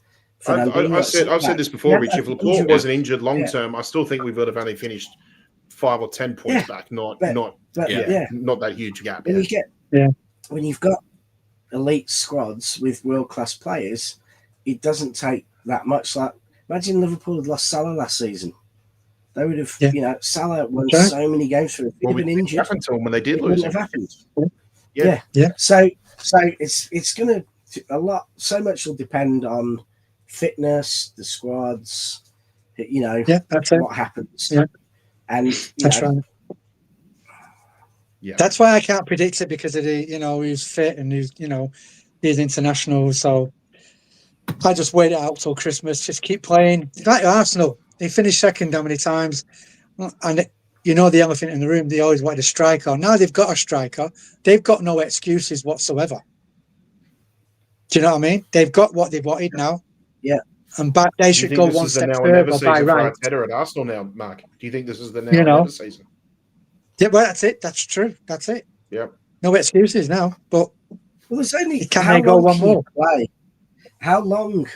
I've said this before, Rich. If Laporte wasn't injured long term, I still think we would have only finished 5 or 10 points back. Not that huge gap. When you've got elite squads with world class players, it doesn't take that much. Like, imagine Liverpool had lost Salah last season. They would have, Salah won so many games for him. He'd have been injured. Happened to him when they did lose. It wouldn't have happened. Yeah. So it's going to so much will depend on fitness, the squads, what happens. Yeah. And that's right. Yeah. That's why I can't predict it, because of the, who's fit and who's, these internationals. So I just wait it out till Christmas. Just keep playing. It's like Arsenal. They finished second how many times? And the elephant in the room, they always wanted a striker. Now they've got a striker. They've got no excuses whatsoever. Do you know what I mean? They've got what they've wanted now. Yeah. And but they Do you should think go this one is the step now or never further by season for right. Arteta at Arsenal now, Mark? Do you think this is the now You or know. never season? Yeah, well, that's it. That's true. That's it. Yep. No excuses now. But there's only can how they go long one can you more? play? How long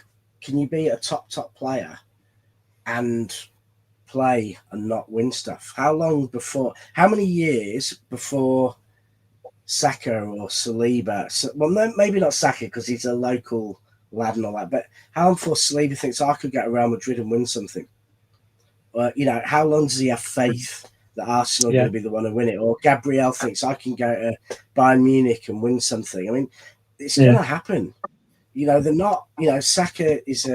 can you be a top player and play and not win stuff? How many years before Saka or Saliba? Well, no, maybe not Saka because he's a local lad and all that, but how long before Saliba thinks I could get Real Madrid and win something? How long does he have faith that Arsenal are going to be the one to win it? Or Gabriel thinks I can go to Bayern Munich and win something. I mean, it's going to happen. They're not, Saka is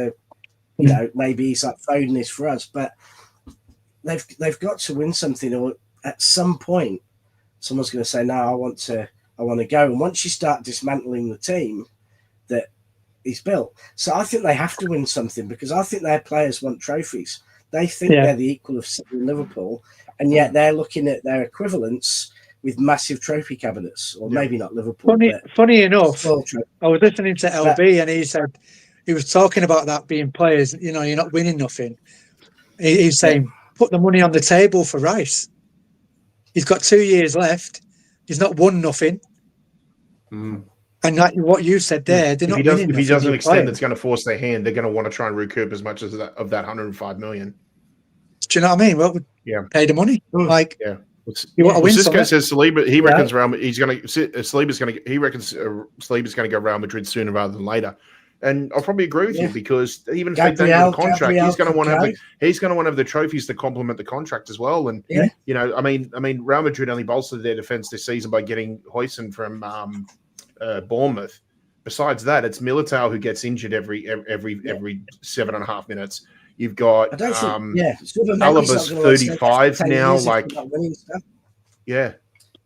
maybe he's like Foden is for us, but they've got to win something, or at some point someone's going to say, no, I want to go. And once you start dismantling the team that is built, so I think they have to win something, because I think their players want trophies. They think they're the equal of City and Liverpool, and yet they're looking at their equivalents with massive trophy cabinets, or maybe not Liverpool. Funny enough, I was listening to LB, and he said he was talking about that being players. You're not winning nothing. He's saying put the money on the table for Rice. He's got 2 years left. He's not won nothing. And like what you said there, they're not winning. If he doesn't extend, it's going to force their hand. They're going to want to try and recoup as much as that 105 million. Do you know what I mean? Well, pay the money. Like, you want to win. Cisco says Saliba. He reckons Saliba's going to go Real Madrid sooner rather than later. And I'll probably agree with you, because even if they don't get a contract, he's going to want to have the trophies to complement the contract as well. And I mean, Real Madrid only bolstered their defense this season by getting Huijsen from Bournemouth. Besides that, it's Militao who gets injured every 7.5 minutes. You've got Alaba's 35 now. Like, they're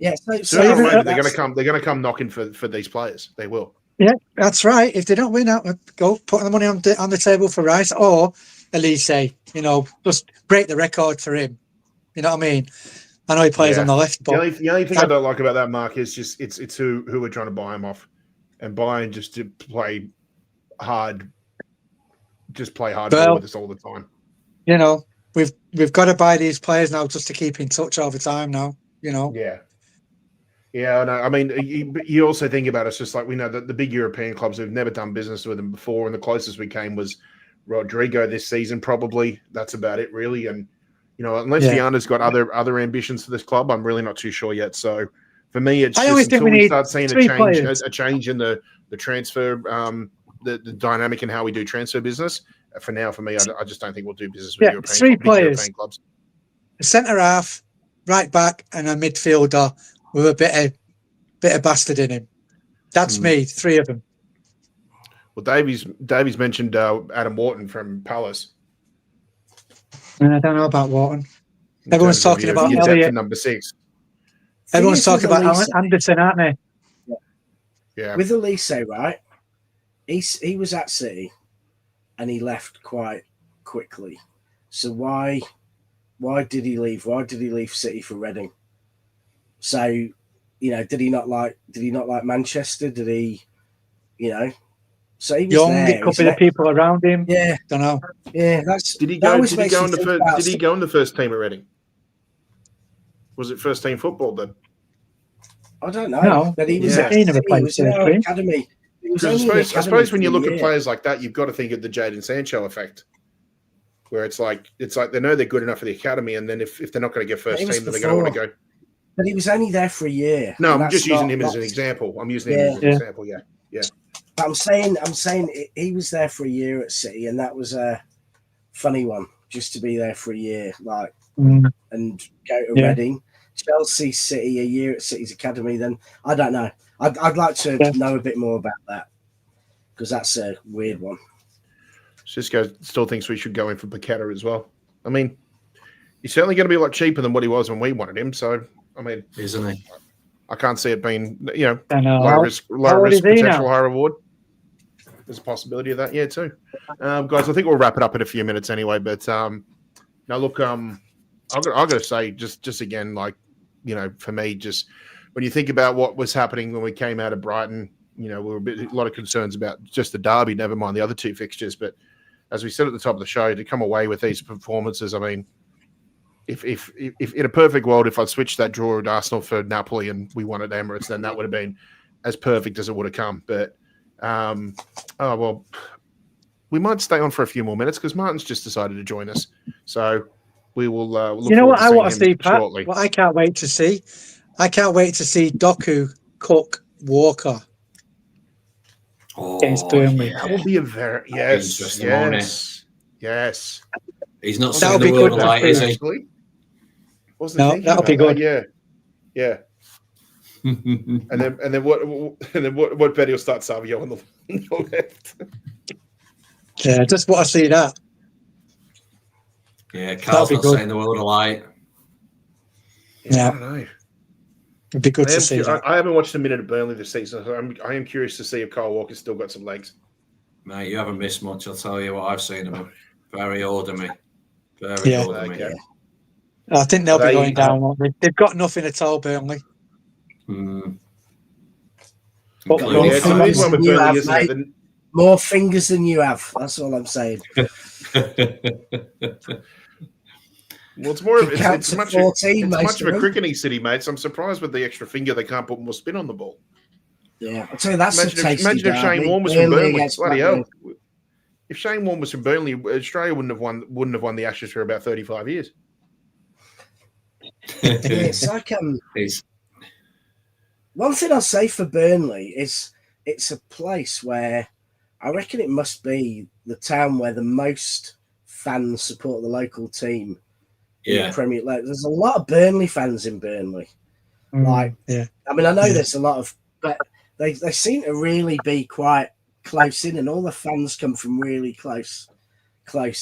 going to come knocking for these players. They will. Yeah, that's right. If they don't win out, go put the money on the table for Rice or Elise. Just break the record for him. You know what I mean? I know he plays on the left, but the only thing I don't like about that, Mark, is just it's who are trying to buy him off, and buy him just to play hard. Just play hard with us all the time. We've got to buy these players now just to keep in touch all the time now. Yeah, no, I mean, you also think about it, it's just like we know that the big European clubs have never done business with them before, and the closest we came was Rodrigo this season, probably. That's about it, really. And, unless Viana's got other ambitions for this club, I'm really not too sure yet. So for me, it's just until we start seeing a change in the transfer, the dynamic in how we do transfer business. For now, for me, I just don't think we'll do business with European clubs. A centre half, right back, and a midfielder with a bit of bastard in him. That's me. 3 of them. Well, Davies mentioned Adam Wharton from Palace. I don't know about Wharton. Everyone's talking about Elliot. Number 6. Everyone's talking about Anderson, aren't they? Yeah. With Elise, right? He was at City, and he left quite quickly. So why did he leave? Why did he leave City for Reading? So, did he not like Manchester? Did he, So he was young, there. a couple of people around him. Yeah, don't know. Yeah, Did he go in the first team at Reading? Was it first team football then? I don't know. No, but he was in our academy. I suppose when you look at players like that, you've got to think of the Jadon Sancho effect, where it's like they know they're good enough for the academy, and then if they're not going to get first team, then they're going to want to go. But he was only there for a year. No, I'm just using him as an example. I'm using him as an example. Yeah. I'm saying he was there for a year at City, and that was a funny one, just to be there for a year, and go to Reading, Chelsea, City, a year at City's academy. Then I don't know. I'd like to know a bit more about that, because that's a weird one. Cisco still thinks we should go in for Paqueta as well. I mean, he's certainly going to be a lot cheaper than what he was when we wanted him. So, I mean, isn't he? I can't see it being, low risk, potential, high reward. There's a possibility of that, too. Guys, I think we'll wrap it up in a few minutes anyway. But now, look, I've got to say, just again, for me, just when you think about what was happening when we came out of Brighton, we were a lot of concerns about just the derby, never mind the other 2 fixtures. But as we said at the top of the show, to come away with these performances. I mean, if in a perfect world, if I'd switched that draw at Arsenal for Napoli and we won at Emirates, then that would have been as perfect as it would have come. But we might stay on for a few more minutes because Martin's just decided to join us. So we will look You know forward what to I seeing want to him see, Pat? shortly. What I can't wait to see? I can't wait to see Doku cook Walker against Burnley. That would be a very Interesting, won't yes. He's not That'll seeing the be world good of light, is he? Actually, wasn't No, thinking that'll be about that. good. Yeah. and then what bet he'll start Savio on the left. Yeah, just want to see that. Yeah, Carl's be not good. saying the world of light. Yeah. I don't know. It'd be good to see that. I haven't watched a minute of Burnley this season. So I am curious to see if Kyle Walker's still got some legs. Mate, you haven't missed much. I'll tell you what I've seen of him. Very orderly. Very Yeah. orderly. Okay. I think they'll be They- going down. Won't they? They've got nothing at all, Burnley. Mm. But Got Yeah, more it's the weird fingers one with than you Burnley, have, isn't it? mate. More fingers than you have. That's all I'm saying. Well, it's more of He counts it's to much 14, it's most much of of a them. cricketing city, mate. So I'm surprised with the extra finger they can't put more spin on the ball. Yeah, I'll tell you, that's Imagine a tasty if Shane derby. Warne was from Burnley. against Bloody Blackburn. hell! If Shane Warne was from Burnley, Australia wouldn't have won the Ashes for about 35 years. Yeah, it's like He's- one thing I'll say for Burnley is it's a place where I reckon it must be the town where the most fans support the local team in the Premier League. There's a lot of Burnley fans in Burnley. Like, yeah. I mean, I know there's a lot of, but they seem to really be quite close in, and all the fans come from really close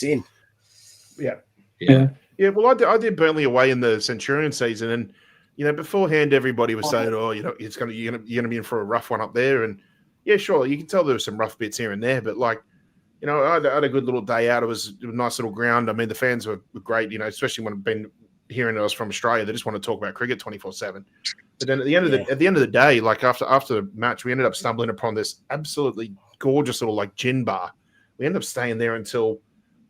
in. Yeah. Well, I did Burnley away in the Centurion season, and beforehand everybody was saying, "Oh, you're gonna be in for a rough one up there." And yeah, sure, you can tell there were some rough bits here and there, but I had a good little day out. It was a nice little ground. I mean, the fans were great, especially when I've been hearing I was from Australia. They just want to talk about cricket 24/7. But then at the end of the day, like after the match, we ended up stumbling upon this absolutely gorgeous little gin bar. We ended up staying there until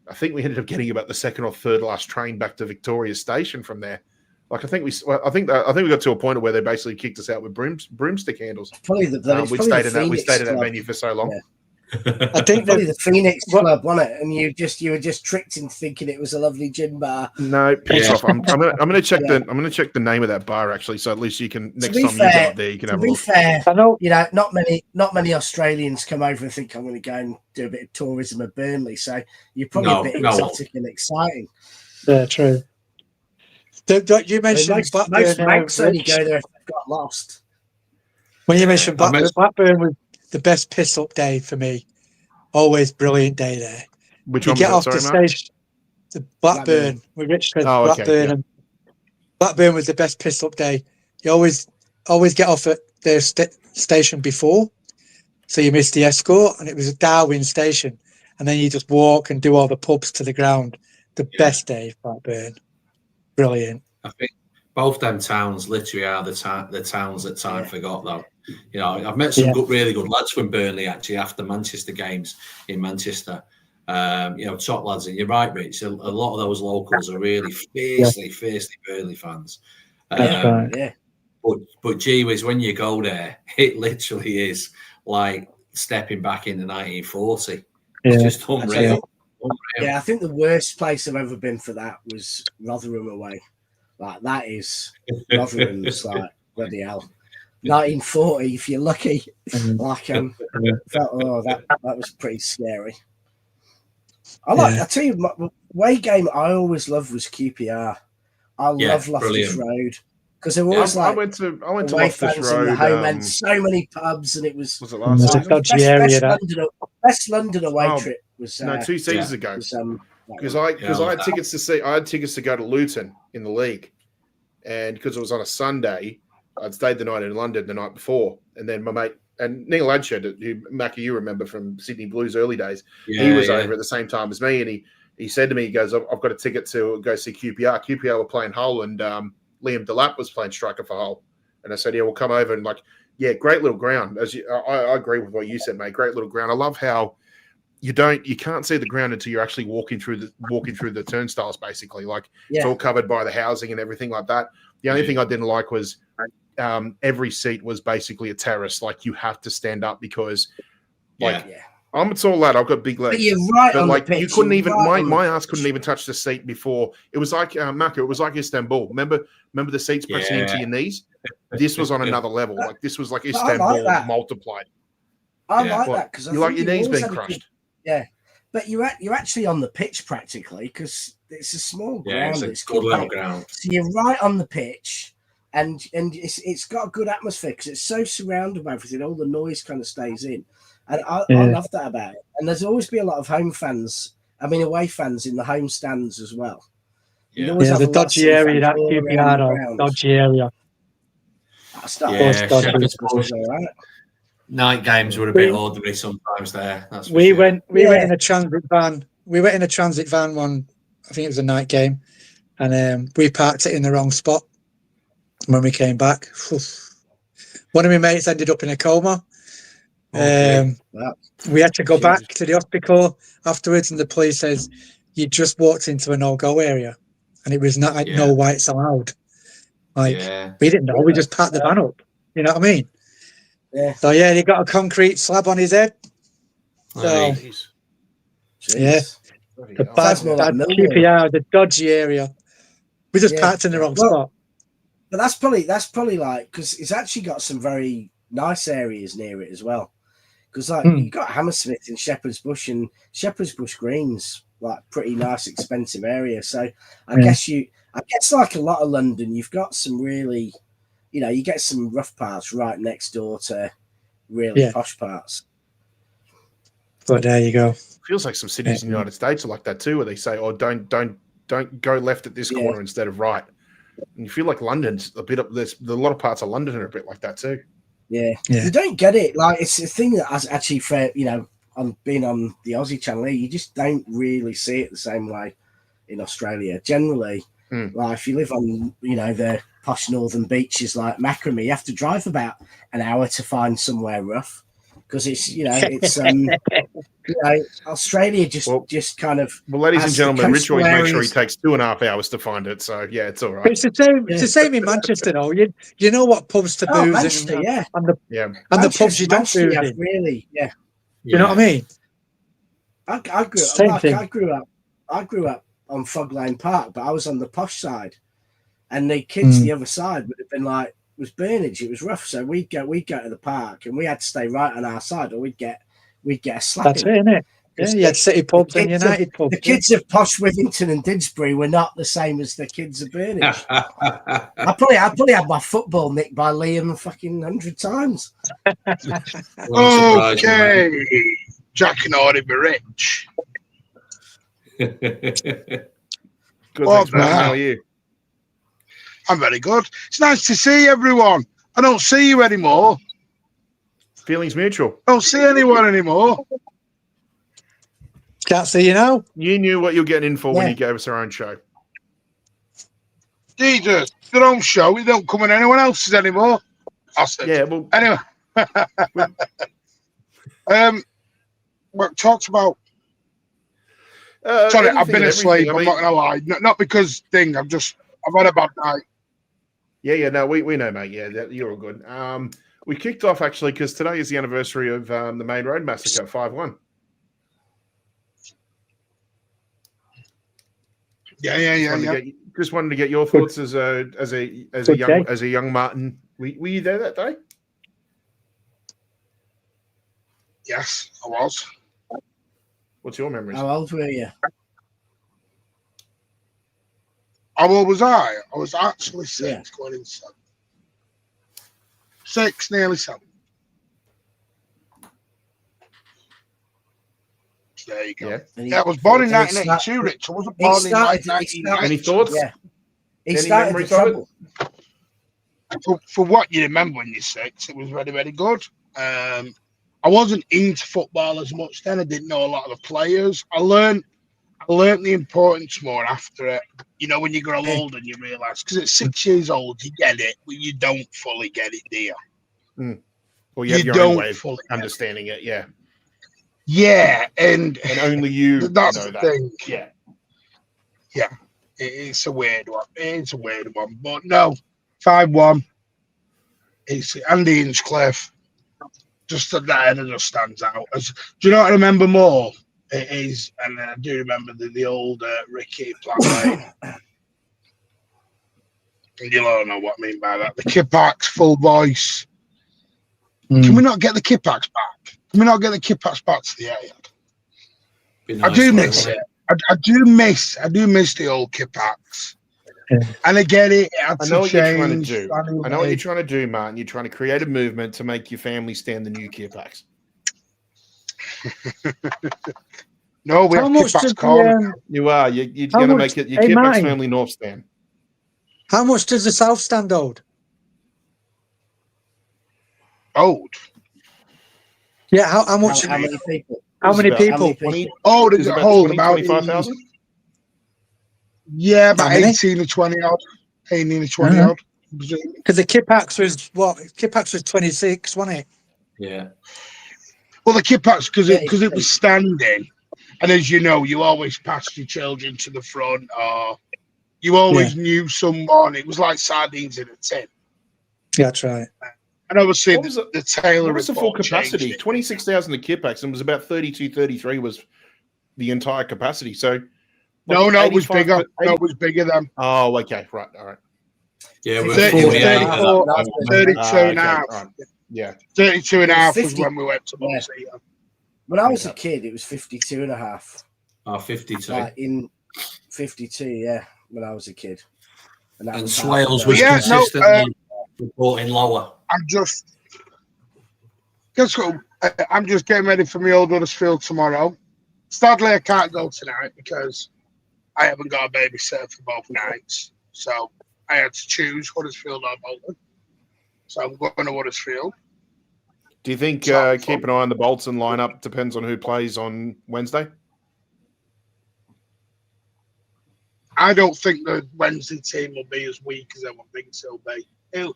I think we ended up getting about the second or third last train back to Victoria Station from there. I think we got to a point where they basically kicked us out with broomstick handles. Probably We stayed in that venue for so long. Yeah. I think Probably the Phoenix Club, wasn't it? And you were just tricked into thinking it was a lovely gin bar. No, piss off. I'm gonna check the name of that bar actually, so at least you can next time you go up there you can have a look. To be fair, I know. not many Australians come over and think I'm going to go and do a bit of tourism at Burnley. So you're probably a bit exotic and exciting. Yeah, true. You mentioned most Blackburn. banks only go there if they've got lost. When you mentioned Blackburn was the best piss up day for me. Always brilliant day there. Which you one get was off that? the Sorry, Mark? station. The Blackburn with Richmond. Oh, okay, Blackburn. yeah. And Blackburn was the best piss up day. You always get off at their station before, so you miss the escort, and it was a Darwin station, and then you just walk and do all the pubs to the ground. The best day, Blackburn. Brilliant. I think both them towns literally are the towns that time forgot, though. I've met some really good lads from Burnley actually after Manchester games in Manchester. Top lads, and you're right, Rich. A lot of those locals are really fiercely Burnley fans. That's right. Yeah. But gee whiz, when you go there, it literally is like stepping back into 1940. It's just unreal. Yeah, I think the worst place I've ever been for that was Rotherham away. Like that is Rotherham's like bloody hell. 1940, if you're lucky. That was pretty scary. I tell you, my away game I always loved was QPR. I love Loftus Road because there was I went to Loftus Road. In the home end, so many pubs, and it was it last season? Dodgy area, best London away trip was 2 seasons ago. Because I had tickets to go to Luton in the league, and because it was on a Sunday, I'd stayed the night in London the night before, and then my mate and Neil Adshed, who Mackie you remember from Sydney Blues early days, he was over at the same time as me, and he said to me, he goes, "I've got a ticket to go see QPR." QPR were playing Hull, and Liam Delap was playing striker for Hull, and I said, "Yeah, we'll come over." And great little ground. I agree with what you said, mate. Great little ground. I love how you can't see the ground until you're actually walking through the turnstiles, basically. Like it's all covered by the housing and everything like that. The only thing I didn't like was every seat was basically a terrace. Like you have to stand up because it's all that. I've got big legs. But you're right but on like the pitch. you couldn't even right my ass couldn't even touch the seat before. It was like Marco, it was like Istanbul. Remember the seats pressing into your knees? This was on another level. Like this was like Istanbul multiplied. I like that because you like your knees being crushed. But you're actually on the pitch practically because it's a small ground. It's a good little ground. So you're right on the pitch, and it's got a good atmosphere because it's so surrounded by everything. All the noise kind of stays in, and I love that about it. And there's always been a lot of away fans in the home stands as well. Yeah, the dodgy area, that QPR dodgy area. Shepherd's Bush. Night games were a bit ordinary sometimes there. We went in a transit van. We went in a transit van one, I think it was a night game, and we parked it in the wrong spot. When we came back, one of my mates ended up in a coma. We had to go back to the hospital afterwards, and the police says you just walked into a no-go area, and it was not like no whites allowed. Like we didn't know. We just packed the van up. You know what I mean? Yeah. So he got a concrete slab on his head. So the bad QPR, the dodgy area. We just parked in the wrong spot. But that's probably like because it's actually got some very nice areas near it as well. Because like you got Hammersmith and Shepherd's Bush, and Shepherd's Bush Green's like pretty nice, expensive area. So I guess like a lot of London, you've got some really. You get some rough parts right next door to really posh parts. But there you go. Feels like some cities in the United States are like that too, where they say, "Oh, don't go left at this corner instead of right." And you feel like London's a bit up. There's a lot of parts of London are a bit like that too. Yeah. You don't get it. Like it's a thing that has actually fair. On being on the Aussie channel, you just don't really see it the same way in Australia. Generally, like if you live on the posh northern beaches like Macramie, you have to drive about an hour to find somewhere rough because it's Australia just kind of. Well, ladies and gentlemen, Rich always makes sure he takes 2.5 hours to find it. So it's all right. It's the same. It's the same in Manchester, though. You know what pubs to booze Manchester, and the pubs you don't booze in. Really, You know what I mean? I grew up on Fog Lane Park, but I was on the posh side. And the kids the other side would have been like, it was burnage, it was rough. So we'd go to the park and we had to stay right on our side or we'd get a slap. That's it, isn't it? Yeah, you had City pubs and United pubs. The kids of posh Withington and Didsbury were not the same as the kids of Burnage. I probably had my football nicked by Liam fucking 100 times. Okay, Jack and Audie be rich. Good, thanks, man. How are you? I'm very good. It's nice to see everyone. I don't see you anymore. Feelings mutual. I don't see anyone anymore. Can't see you now. You knew what you were getting in for when you gave us our own show. Jesus, their own show. We don't come on anyone else's anymore. I said. Yeah, well. Anyway. What talks about? Sorry, I've been asleep. I'm not gonna lie. Not because I've had a bad night. Yeah. No, we know, mate. Yeah, you're all good. We kicked off actually because today is the anniversary of the Main Road Massacre, 5/1. Yeah. Just wanted to get your thoughts as a young Martin. Were you there that day? Yes, I was. What's your memories? How old were you? How old was I? I was actually 6 going in 7. 6, nearly 7. There you go. Yeah, I was born in 1982, Rich. I wasn't born in 1990. Any thoughts? Yeah. Any memories of it? For what you remember when you're 6, it was very, very good. I wasn't into football as much then. I didn't know a lot of the players. I learned the importance more after it. When you grow older and you realise, because at 6 years old, you get it, but you don't fully get it, do you? Well, you have your own way of understanding it, yeah. Yeah, and only you that's know the that. thing. Yeah. It's a weird one. It's a weird one, but no, 5-1. It's Andy Hinchcliffe. Just that header just stands out. Do you know what I remember more? It is, and I do remember the old Ricky Platt. And you'll all know what I mean by that. The Kippax full voice. Can we not get the Kippax back? Can we not get the Kippax back to the A? I do miss it. I do miss the old Kippax. And I get it. I know what you're trying to do. I know what you're trying to do, Martin. You're trying to create a movement to make your family stand the new Kippax. No, we have Kippax corner. You are. You're going to make it your Kippax family North stand. How much does the South stand hold? Old. Yeah, how much? How many people? How many people? Oh, does it hold about 25,000? Yeah, about 18 or 20 odd. 18 or 20 odd. Because the Kippax was what? Kippax was 26, wasn't it? Yeah. Well, the Kippax, because it was standing, and as you know, you always passed your children to the front, or you always knew someone. It was like sardines in a tin. Yeah, that's right. And obviously, the Taylor What was the full capacity? 26,000 the Kippax, and was about 32, 33 was the entire capacity. So, no, it was bigger. No, it was bigger than. Oh, okay, right, all right. Yeah, we're 32 and a half. Right. Yeah, 32 and a half was when we went to Montseater. When I was a kid, it was 52 and a half. Oh, 52. Like in 52, yeah, when I was a kid. And Swales was consistently reporting lower. I'm just getting ready for my old Huddersfield tomorrow. Sadly, I can't go tonight because I haven't got a babysitter for both nights. So I had to choose Huddersfield or Bolton. So I'm going to Huddersfield. Do you think keep an eye on the Bolton lineup depends on who plays on Wednesday? I don't think the Wednesday team will be as weak as everyone thinks it'll be. It'll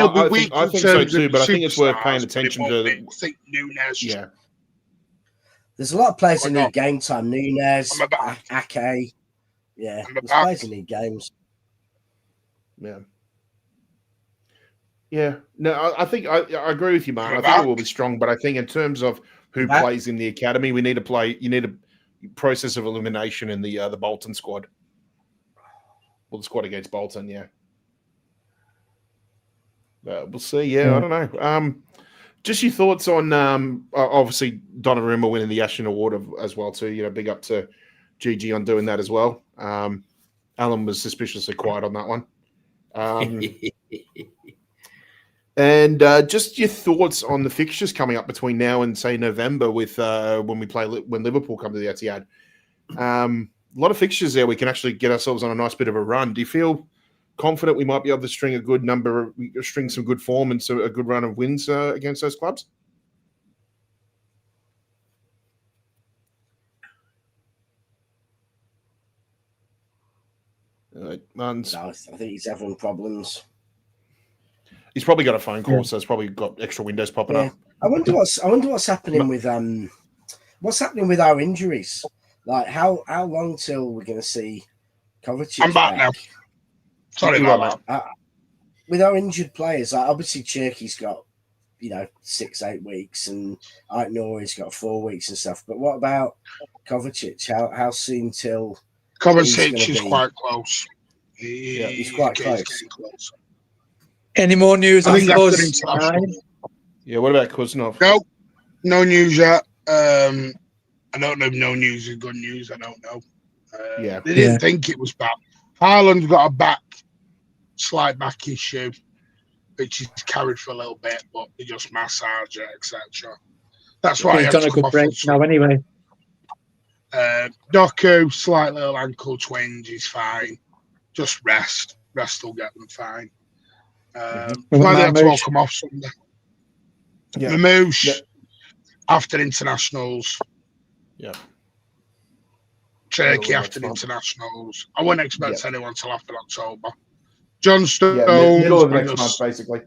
be weak. I think so too, but I think it's worth paying attention to. I think Nunes. Yeah. There's a lot of players who need game time. Nunes, Ake. Yeah, there's players who need games. Yeah. Yeah. No, I think I agree with you, Mark. I think it will be strong, but I think in terms of who plays in the academy, we need to play. You need a process of elimination in the Bolton squad. Well, the squad against Bolton, yeah. We'll see. Yeah, I don't know. Just your thoughts on obviously Donnarumma winning the Ashen Award as well too. You know, big up to Gigi on doing that as well. Alan was suspiciously quiet on that one. And just your thoughts on the fixtures coming up between now and say November with when Liverpool come to the Etihad. A lot of fixtures there. We can actually get ourselves on a nice bit of a run. Do you feel confident we might be able to string some good form and a good run of wins against those clubs? No, I think he's having problems. He's probably got a phone call, so it's probably got extra windows popping up. I wonder what's happening with our injuries. Like how long till we're going to see Kovacic? I'm back now. Sorry about that. With our injured players, like obviously Cherky's got 6-8 weeks, and Ike Nouri's got 4 weeks and stuff. But what about Kovacic? How soon till Kovacic is quite close. He's quite close. Any more news on Kuz? Yeah, what about Kuznov? No news yet. I don't know if no news is good news. I don't know. They didn't think it was bad. Haaland's got a slight back issue, which is carried for a little bit, but they just massage it, etc. That's why he's done a good break now anyway. Doku, slight little ankle twinge, he's fine. Just rest. Rest will get them fine. Might have to come off Sunday. Mamouche, after internationals. Yeah. Turkey after internationals. I wouldn't expect anyone till after October. John Stones. Middle of next month, basically.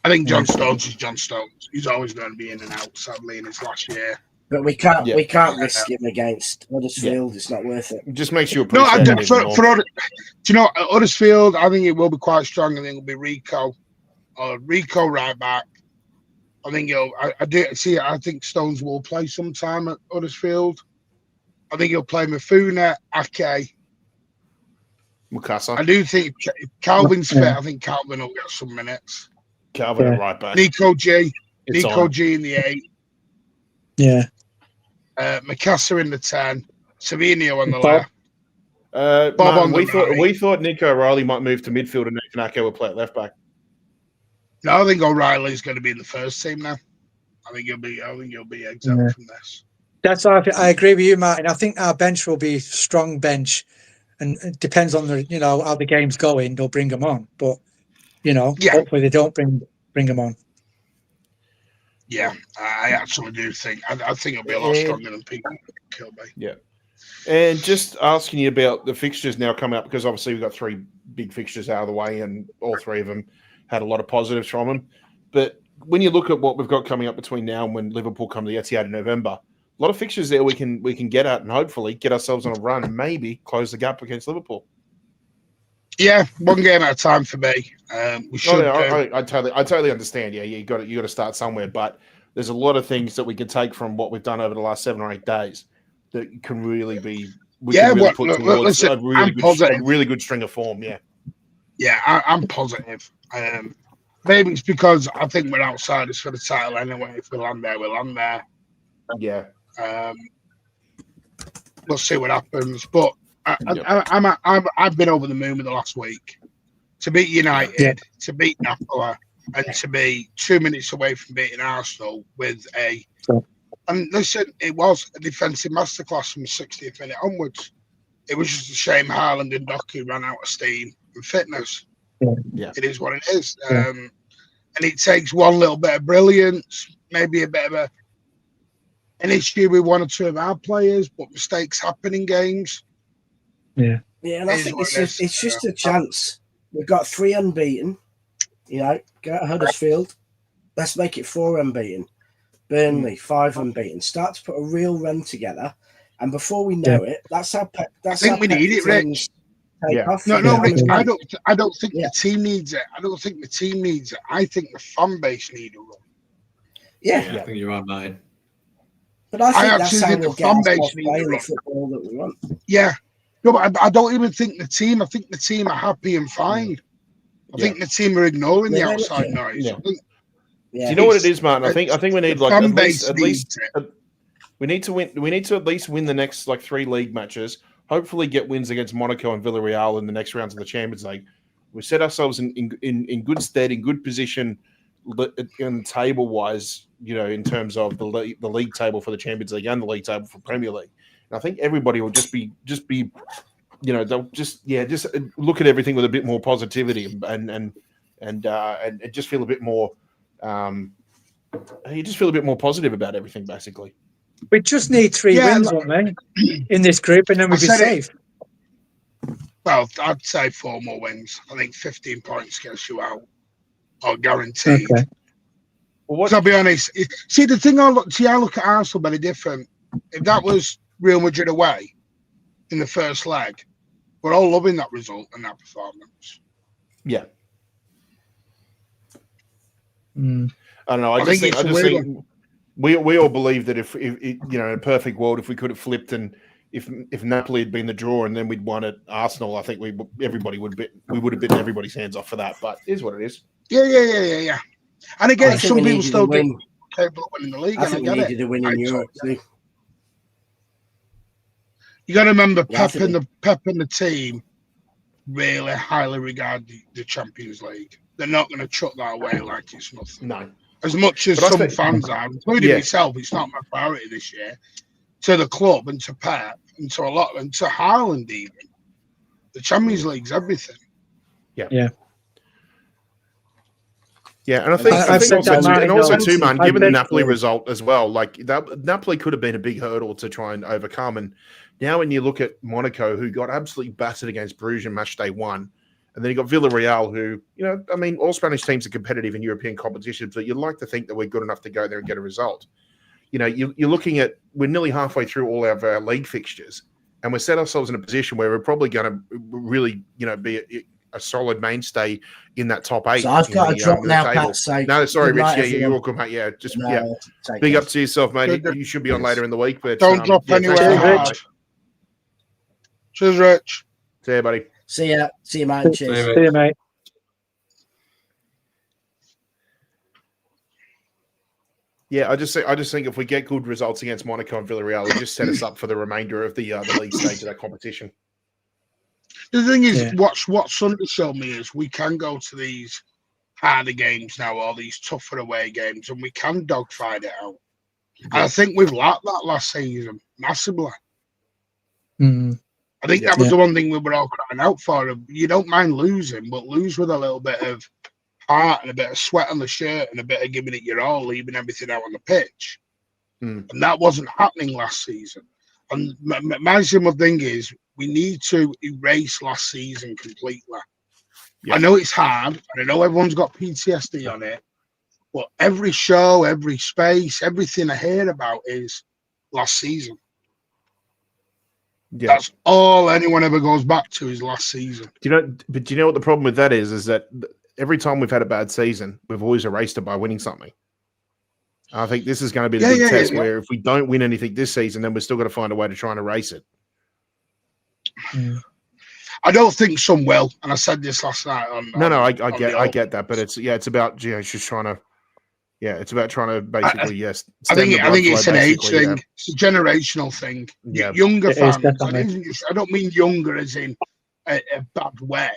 I think John Stones is John Stones. He's always going to be in and out, sadly, in his last year. But we can't risk him against Huddersfield. Yeah. It's not worth it. It just makes you appreciate it even more. Do you know, Huddersfield, I think it will be quite strong. I think it'll be Rico right back. I think I think Stones will play sometime at Huddersfield. I think he'll play Mifuna, Ake, Mukasa. I do think if Calvin's fit, I think Calvin will get some minutes. Calvin right back. Nico G in the 8. Yeah. Mukasa in the 10. Savinio on the left. Bob Martin, we thought Nico O'Reilly might move to midfield and Nathan Ake will play at left back. No, I think O'Reilly's going to be in the first team now. I think he'll be exempt from this. That's why I agree with you, Martin. I think our bench will be strong bench, and it depends on how the game's going. They'll bring them on, but hopefully they don't bring them on. Yeah, I actually do think. I think it'll be a lot stronger than people kill me. Yeah, and just asking you about the fixtures now coming up, because obviously we've got 3 big fixtures out of the way, and all 3 of them had a lot of positives from them. But when you look at what we've got coming up between now and when Liverpool come to the Etihad in November, a lot of fixtures there we can get at and hopefully get ourselves on a run and maybe close the gap against Liverpool. Yeah, one game at a time for me. We should. I totally understand. Yeah, you got to start somewhere, but there's a lot of things that we can take from what we've done over the last 7 or 8 days that can really be. Put towards a really good string of form. Yeah. Yeah, I'm positive. Maybe it's because I think we're outsiders for the title anyway. If we land there, we'll land there. Yeah. We'll see what happens. But I've been over the moon with the last week. To beat United, to beat Napoli, and to be 2 minutes away from beating Arsenal with and listen, it was a defensive masterclass from the 60th minute onwards. It was just a shame Haaland and Doku ran out of steam and fitness. Yeah. It is what it is. And it takes one little bit of brilliance, maybe a bit of an issue with 1 or 2 of our players, but mistakes happen in games. Yeah. Yeah, and I think it's just a chance. We've got 3 unbeaten. Go at Huddersfield. Let's make it 4 unbeaten. Burnley, 5 unbeaten. Start to put a real run together. And before we know it, that's how I think we need it, Rich. No, Rich, I don't think the team needs it. I don't think the team needs it. I think the fan base need a run. Yeah, I think you're right, mate. But I think that's how we'll get playing the football that we want. Yeah. No, but I don't even think the team. I think the team are happy and fine. I think the team are ignoring the outside noise. Yeah. Do you know what it is, Martin? I think we need at least we need to win. We need to at least win the next 3 league matches. Hopefully, get wins against Monaco and Villarreal in the next rounds of the Champions League. We set ourselves in good stead, in good position, in table wise. In terms of the league table for the Champions League and the league table for Premier League. And I think everybody will just be. They'll just look at everything with a bit more positivity and just feel a bit more. You just feel a bit more positive about everything, basically. We just need 3 wins, won't we, in this group, and then we'll be safe. Well, I'd say 4 more wins. I think 15 points gets you out, or guaranteed. Okay. Well, I'll be honest. See, the thing I look at Arsenal very different. If that was Real Madrid away in the first leg, we're all loving that result and that performance. Yeah. I don't know. I just think we all believe that if in a perfect world, if we could have flipped and if Napoli had been the draw and then we'd won at Arsenal, I think we would have bitten everybody's hands off for that. But it is what it is. Yeah. And again, some people still think capable of winning the league. I think we needed a win in Europe too. You got to remember, Pep and the team really highly regard the Champions League. They're not going to chuck that away like it's nothing. No. As much as some fans are, including myself, it's not my priority this year. To the club and to Pep and to Haaland even. The Champions League's everything. Yeah. Yeah, and I think also too, man, given the Napoli result as well, Napoli could have been a big hurdle to try and overcome. And now when you look at Monaco, who got absolutely battered against Bruges in match day 1, and then you got Villarreal, who, all Spanish teams are competitive in European competitions, but you'd like to think that we're good enough to go there and get a result. you know, you're looking at, we're nearly halfway through all of our league fixtures, and we've set ourselves in a position where we're probably going to really, you know, be a solid mainstay in that top 8. So I've got to drop now, table. Pat. So no, sorry, good Rich. night, Yeah, everyone. you're welcome, mate. Yeah, just No, big care. up to yourself, mate. You should be on later in the week, but Don't drop anywhere thanks for hard. Cheers, Rich. See you, buddy. See ya, mate. Cheers. See you, mate. Yeah, I just think if we get good results against Monaco and Villarreal, it'll just set us up for the remainder of the league stage of that competition. The thing is, what Sunday showed me is we can go to these harder games now, or these tougher away games, and we can dogfight it out. And I think we've lacked that last season massively. I think that was the one thing we were all crying out for. You don't mind losing, but lose with a little bit of heart and a bit of sweat on the shirt and a bit of giving it your all, leaving everything out on the pitch. And that wasn't happening last season. And my simple thing is, we need to erase last season completely. I know it's hard, and I know everyone's got PTSD on it, but every show, every space, everything I hear about is last season. Yeah. That's all anyone ever goes back to is last season. Do you know what the problem with that is that every time we've had a bad season, we've always erased it by winning something. I think this is going to be the big test where if we don't win anything this season, then we're still going to find a way to try and erase it. I don't think some will, and I said this last night on. I get that, but it's about just trying to. Yeah, it's about trying to basically I think it's an age thing. It's a generational thing. Yeah. Younger fans. I don't mean younger as in a bad way.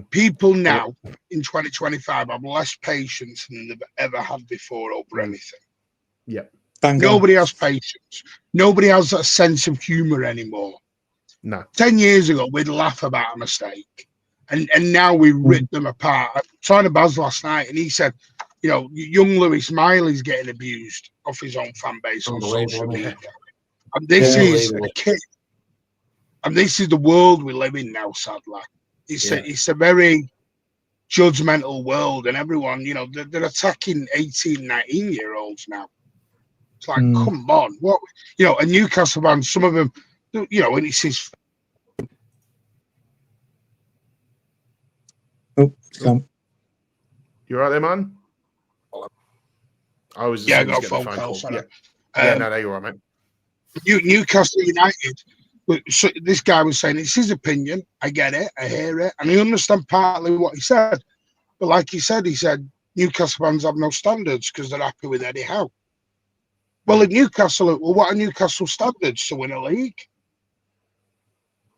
People now in 2025 have less patience than they've ever had before over anything. Yeah. Nobody has patience. Nobody has a sense of humor anymore. No. 10 years ago, we'd laugh about a mistake. And now we rip them apart. I was talking to Baz last night, and he said, you know, young Lewis Miley's getting abused off his own fan base on social media. And this is a kid. And this is the world we live in now, sadly. It's a very judgmental world, and everyone, you know, they're attacking 18, 19-year-olds now. It's like, come on. What, you know, a Newcastle fan, some of them, you know, and it's his. You right there, man? I was I got a phone call. No, you're right, mate. Newcastle United. So this guy was saying it's his opinion. I get it. I hear it, and I understand partly what he said. But like he said Newcastle fans have no standards because they're happy with Eddie Howe. Well, in Newcastle, what are Newcastle standards to win a league?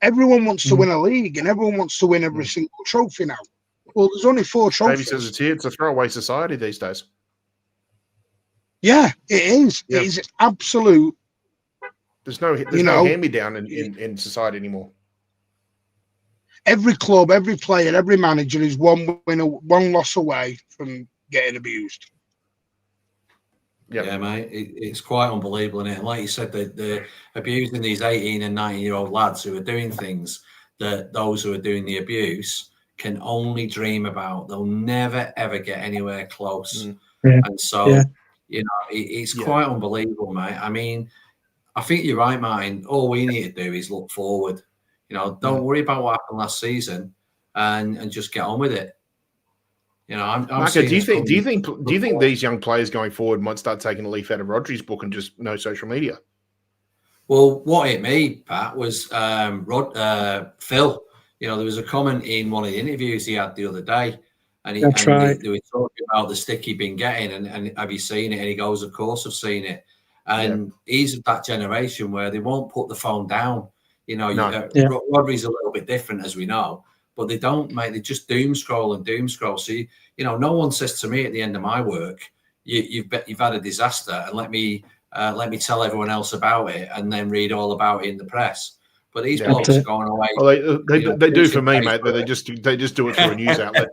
Everyone wants to win a league, and everyone wants to win every single trophy now. Well, there's only 4 trophies. Maybe says it's a throwaway society these days. Yeah, it is. Yeah. It is absolute. There's no hand-me-down in society anymore. Every club, every player, every manager is one loss away from getting abused. Yeah, mate, it's quite unbelievable, isn't it? And like you said, they're abusing these 18 and 19-year-old lads who are doing things that those who are doing the abuse can only dream about. They'll never, ever get anywhere close. And so, you know, it's quite unbelievable, mate. I mean, I think you're right, Martin. All we need to do is look forward. You know, don't worry about what happened last season, and just get on with it. You know, I'm Marco, do you think these young players going forward might start taking a leaf out of Rodri's book and just no social media? Well, what hit me, Pat, was Phil. You know, there was a comment in one of the interviews he had the other day, and they were talking about the stick he'd been getting, and have you seen it? And he goes, "Of course, I've seen it." And he's of that generation where they won't put the phone down. You know, Rodri's a little bit different, as we know, but they don't, mate. They just doom scroll. So, you know, no one says to me at the end of my work, you've had a disaster, and let me tell everyone else about it, and then read all about it in the press. But these blokes are going away. Well, they do for me, mate. But they just do it for a news outlet.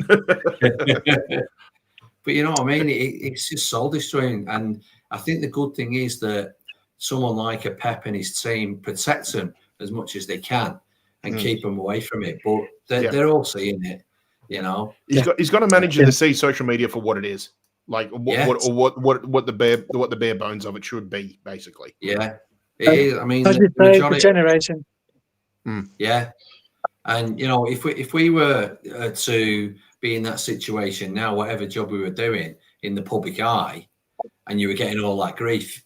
But you know what I mean? It's just soul destroying. And I think the good thing is that someone like a Pep and his team protects them as much as they can and keep them away from it. But they're all seeing it, you know. He's got to manage to see social media for what it is. Like what the bare bones of it should be, basically. Yeah, it is. I mean, As the you say, the majority. generation. Yeah, and you know, if we were to be in that situation now, whatever job we were doing in the public eye, and you were getting all that grief,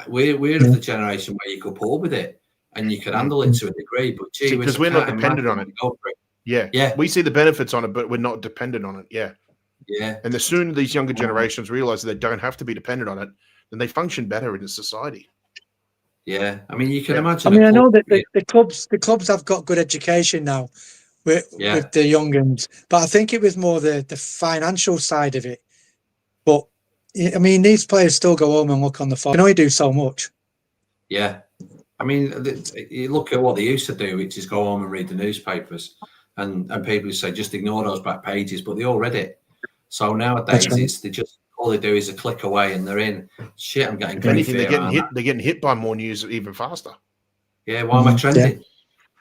we're of the generation where you could put up with it and you could handle it to a degree. But gee, because we're not dependent on it. Yeah, we see the benefits on it, but we're not dependent on it. Yeah. And the sooner these younger generations realize that they don't have to be dependent on it, then they function better in a society. Yeah, I mean, you can imagine. I mean, I know that the clubs have got good education now with the young ones, but I think it was more the financial side of it. But I mean, these players still go home and look on the phone. They only do so much. Yeah, I mean, you look at what they used to do, which is go home and read the newspapers, and people say just ignore those back pages, but they all read it. So nowadays, right. All they do is a click away and they're in. Shit, I'm getting. If anything, they're getting hit. They're getting hit by more news even faster. Yeah, why am I trending?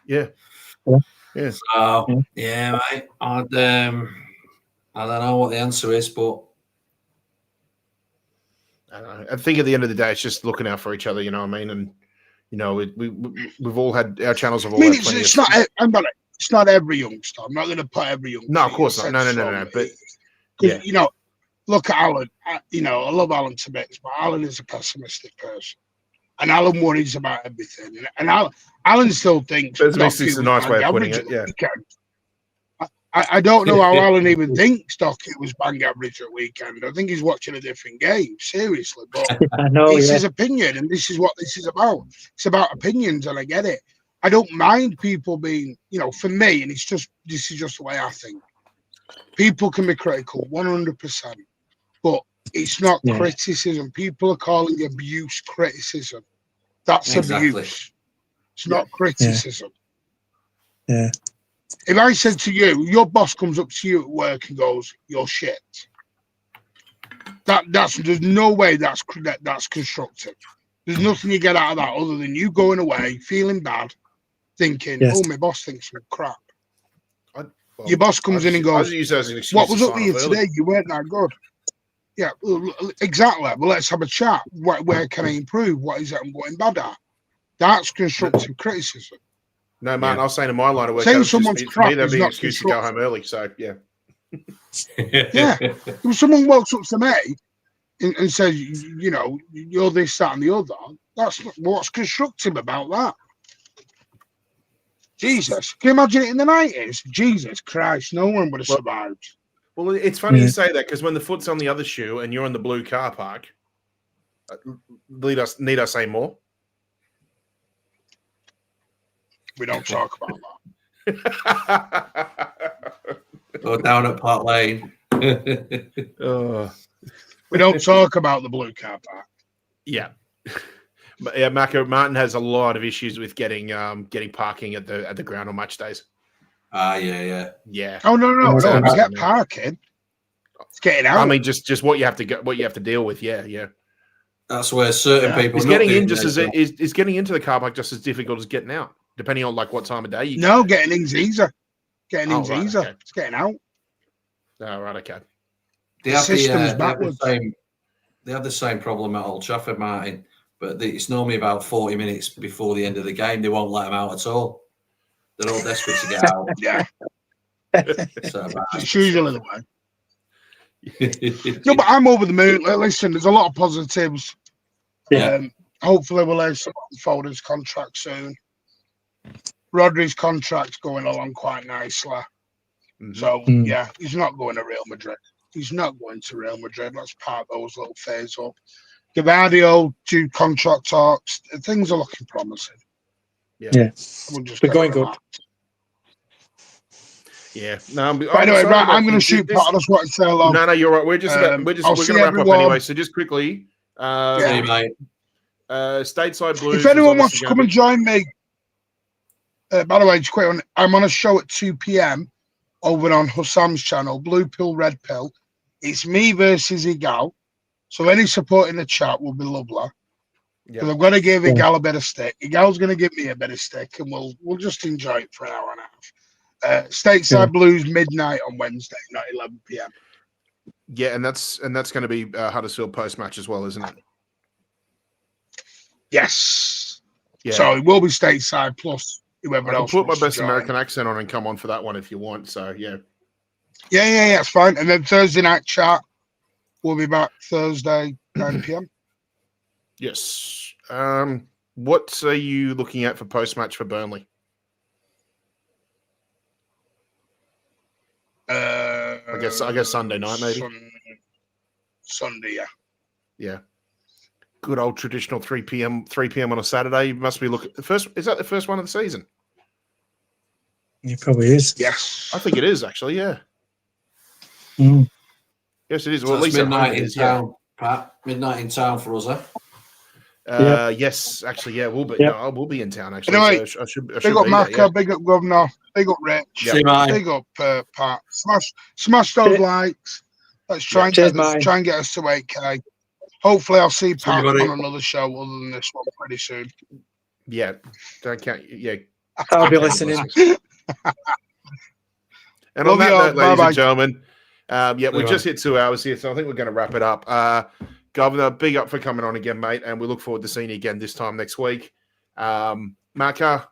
Yeah. So yeah, mate. I don't know what the answer is, but I think at the end of the day, it's just looking out for each other. You know what I mean? And you know, we've all had our channels. Have all had plenty it's not. It's not every youngster. I'm not going to put every youngster. No, of course not. No. But you know. Look at Alan. You know, I love Alan to bits, but Alan is a pessimistic person, and Alan worries about everything. And Alan still thinks. Pessimistic is a nice way of putting it. Yeah. I don't know how Alan even thinks Dockett was bang average at weekend. I think he's watching a different game, seriously. But it's his opinion, and this is what this is about. It's about opinions, and I get it. I don't mind people being, you know, for me, and this is just the way I think. People can be critical, 100%. But it's not criticism. People are calling abuse criticism. That's abuse. It's not criticism. Yeah. If I said to you, your boss comes up to you at work and goes, "You're shit," there's no way that's constructive. There's nothing you get out of that other than you going away feeling bad, thinking, "Oh, my boss thinks I'm crap." Your boss comes in and goes, "What was up with you today? You weren't that good." Yeah, exactly. Well, let's have a chat. Where can I improve? What is it I'm going bad at? That's constructive criticism. No, man, I was saying in my line of work, saying someone's crap that'd be an excuse to go home early. So, yeah. Yeah. If someone walks up to me and says, you know, you're this, that, and the other, that's what's constructive about that. Jesus. Can you imagine it in the 90s? Jesus Christ, no one would have survived. Well, it's funny you say that because when the foot's on the other shoe and you're in the blue car park, need I say more? We don't talk about that. Go down at Park Lane. We don't talk about the blue car park. Yeah. Yeah, Martin has a lot of issues with getting parking at the ground on match days. Yeah. Oh no! Get parking. It's getting out. I mean, just what you have to deal with. Yeah. That's where certain people. Is getting in is getting into the car park just as difficult as getting out, depending on like what time of day you. No, getting in's easier. Okay. It's getting out. Oh, right, okay. They have the same problem at Old Trafford, Martin. But it's normally about 40 minutes before the end of the game. They won't let them out at all. They're all desperate to get out. Yeah. So it's usually the way. No, but I'm over the moon. Listen, there's a lot of positives. Yeah. Hopefully we'll have some Foden's contract soon. Rodri's contract's going along quite nicely. Mm-hmm. So, yeah, he's not going to Real Madrid. He's not going to Real Madrid. Let's park those little phase up. Gavardio, due contract talks. Things are looking promising. Yeah. We're going good. Yeah. No, anyway, right, I'm going to shoot part. I just want to say hello. No, you're right. We're going to wrap up anyway. So just quickly, mate. Stateside Blues. If anyone wants to come and join me, by the way, just quick, I'm on a show at 2 p.m. over on Hussam's channel, Blue Pill, Red Pill. It's me versus Igal. So any support in the chat will be lovely. Because I'm going to give Igal a bit of stick. Igal's going to give me a bit of stick, and we'll just enjoy it for an hour and a half. Stateside Blues midnight on Wednesday, not 11 p.m. Yeah, and that's going to be Huddersfield post match as well, isn't it? Yes. Yeah. So it will be stateside plus whoever I can else put my wants to best join. American accent on and come on for that one if you want. So yeah. Yeah, it's fine. And then Thursday night chat, we'll be back Thursday 9 p.m. Yes. What are you looking at for post match for Burnley? I guess Sunday night maybe. Sunday, yeah. Yeah. Good old traditional 3 p.m. on a Saturday. You must be looking first. Is that the first one of the season? It probably is. Yes. I think it is actually. Yeah. Mm. Yes, it is. So Well, at it's least at home midnight it in is. town, Pat. Midnight in town for us, eh? Yeah. Yes, actually, yeah, we'll be. Yep. No, I will be in town actually. Anyway, So I should Big be up there. Macca, Yeah. big up Governor, big up Rich, Yep. See, mate. big up Pat. Smash those likes. Let's try and Cheers, get us to 8K. Hopefully, I'll see Pat buddy. on another show other than this one pretty soon. Yeah. Don't count. Yeah. I'll be listening. And Love on that you all. note, ladies Bye-bye. and gentlemen, we Bye-bye. just hit 2 hours here, so I think we're going to wrap it up. Governor, big up for coming on again, mate, and we look forward to seeing you again this time next week. Macca,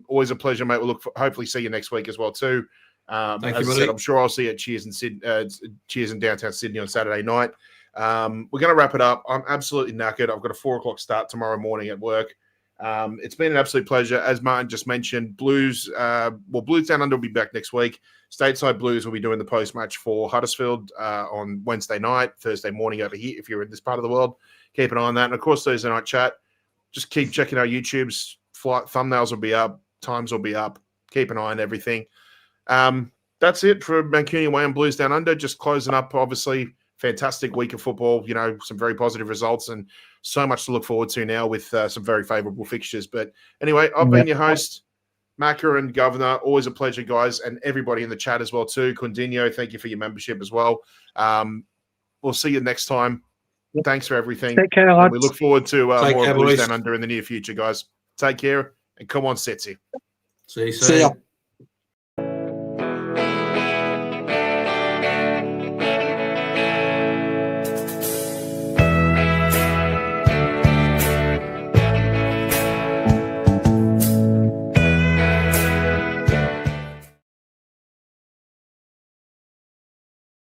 always a pleasure, mate. We'll hopefully see you next week as well too. Thank as you, I said, buddy. I'm sure I'll see you at Cheers in downtown Sydney on Saturday night. We're going to wrap it up. I'm absolutely knackered. I've got a 4:00 start tomorrow morning at work. It's been an absolute pleasure. As Martin just mentioned, Blues Down Under will be back next week. Stateside Blues will be doing the post-match for Huddersfield on Wednesday night, Thursday morning over here. If you're in this part of the world, keep an eye on that. And of course, Thursday night chat. Just keep checking our YouTubes. Thumbnails will be up. Times will be up. Keep an eye on everything. That's it for Mancunian Way and Blues Down Under. Just closing up, obviously. Fantastic week of football, some very positive results and so much to look forward to now with some very favourable fixtures. But anyway, I've been your host, Macca and Governor. Always a pleasure, guys, and everybody in the chat as well too. Condinho, thank you for your membership as well. We'll see you next time. Thanks for everything. Take care, and lads. we look forward to Take more care, Blues boys. Down Under in the near future, guys. Take care and come on, Setsy. See you soon. See ya.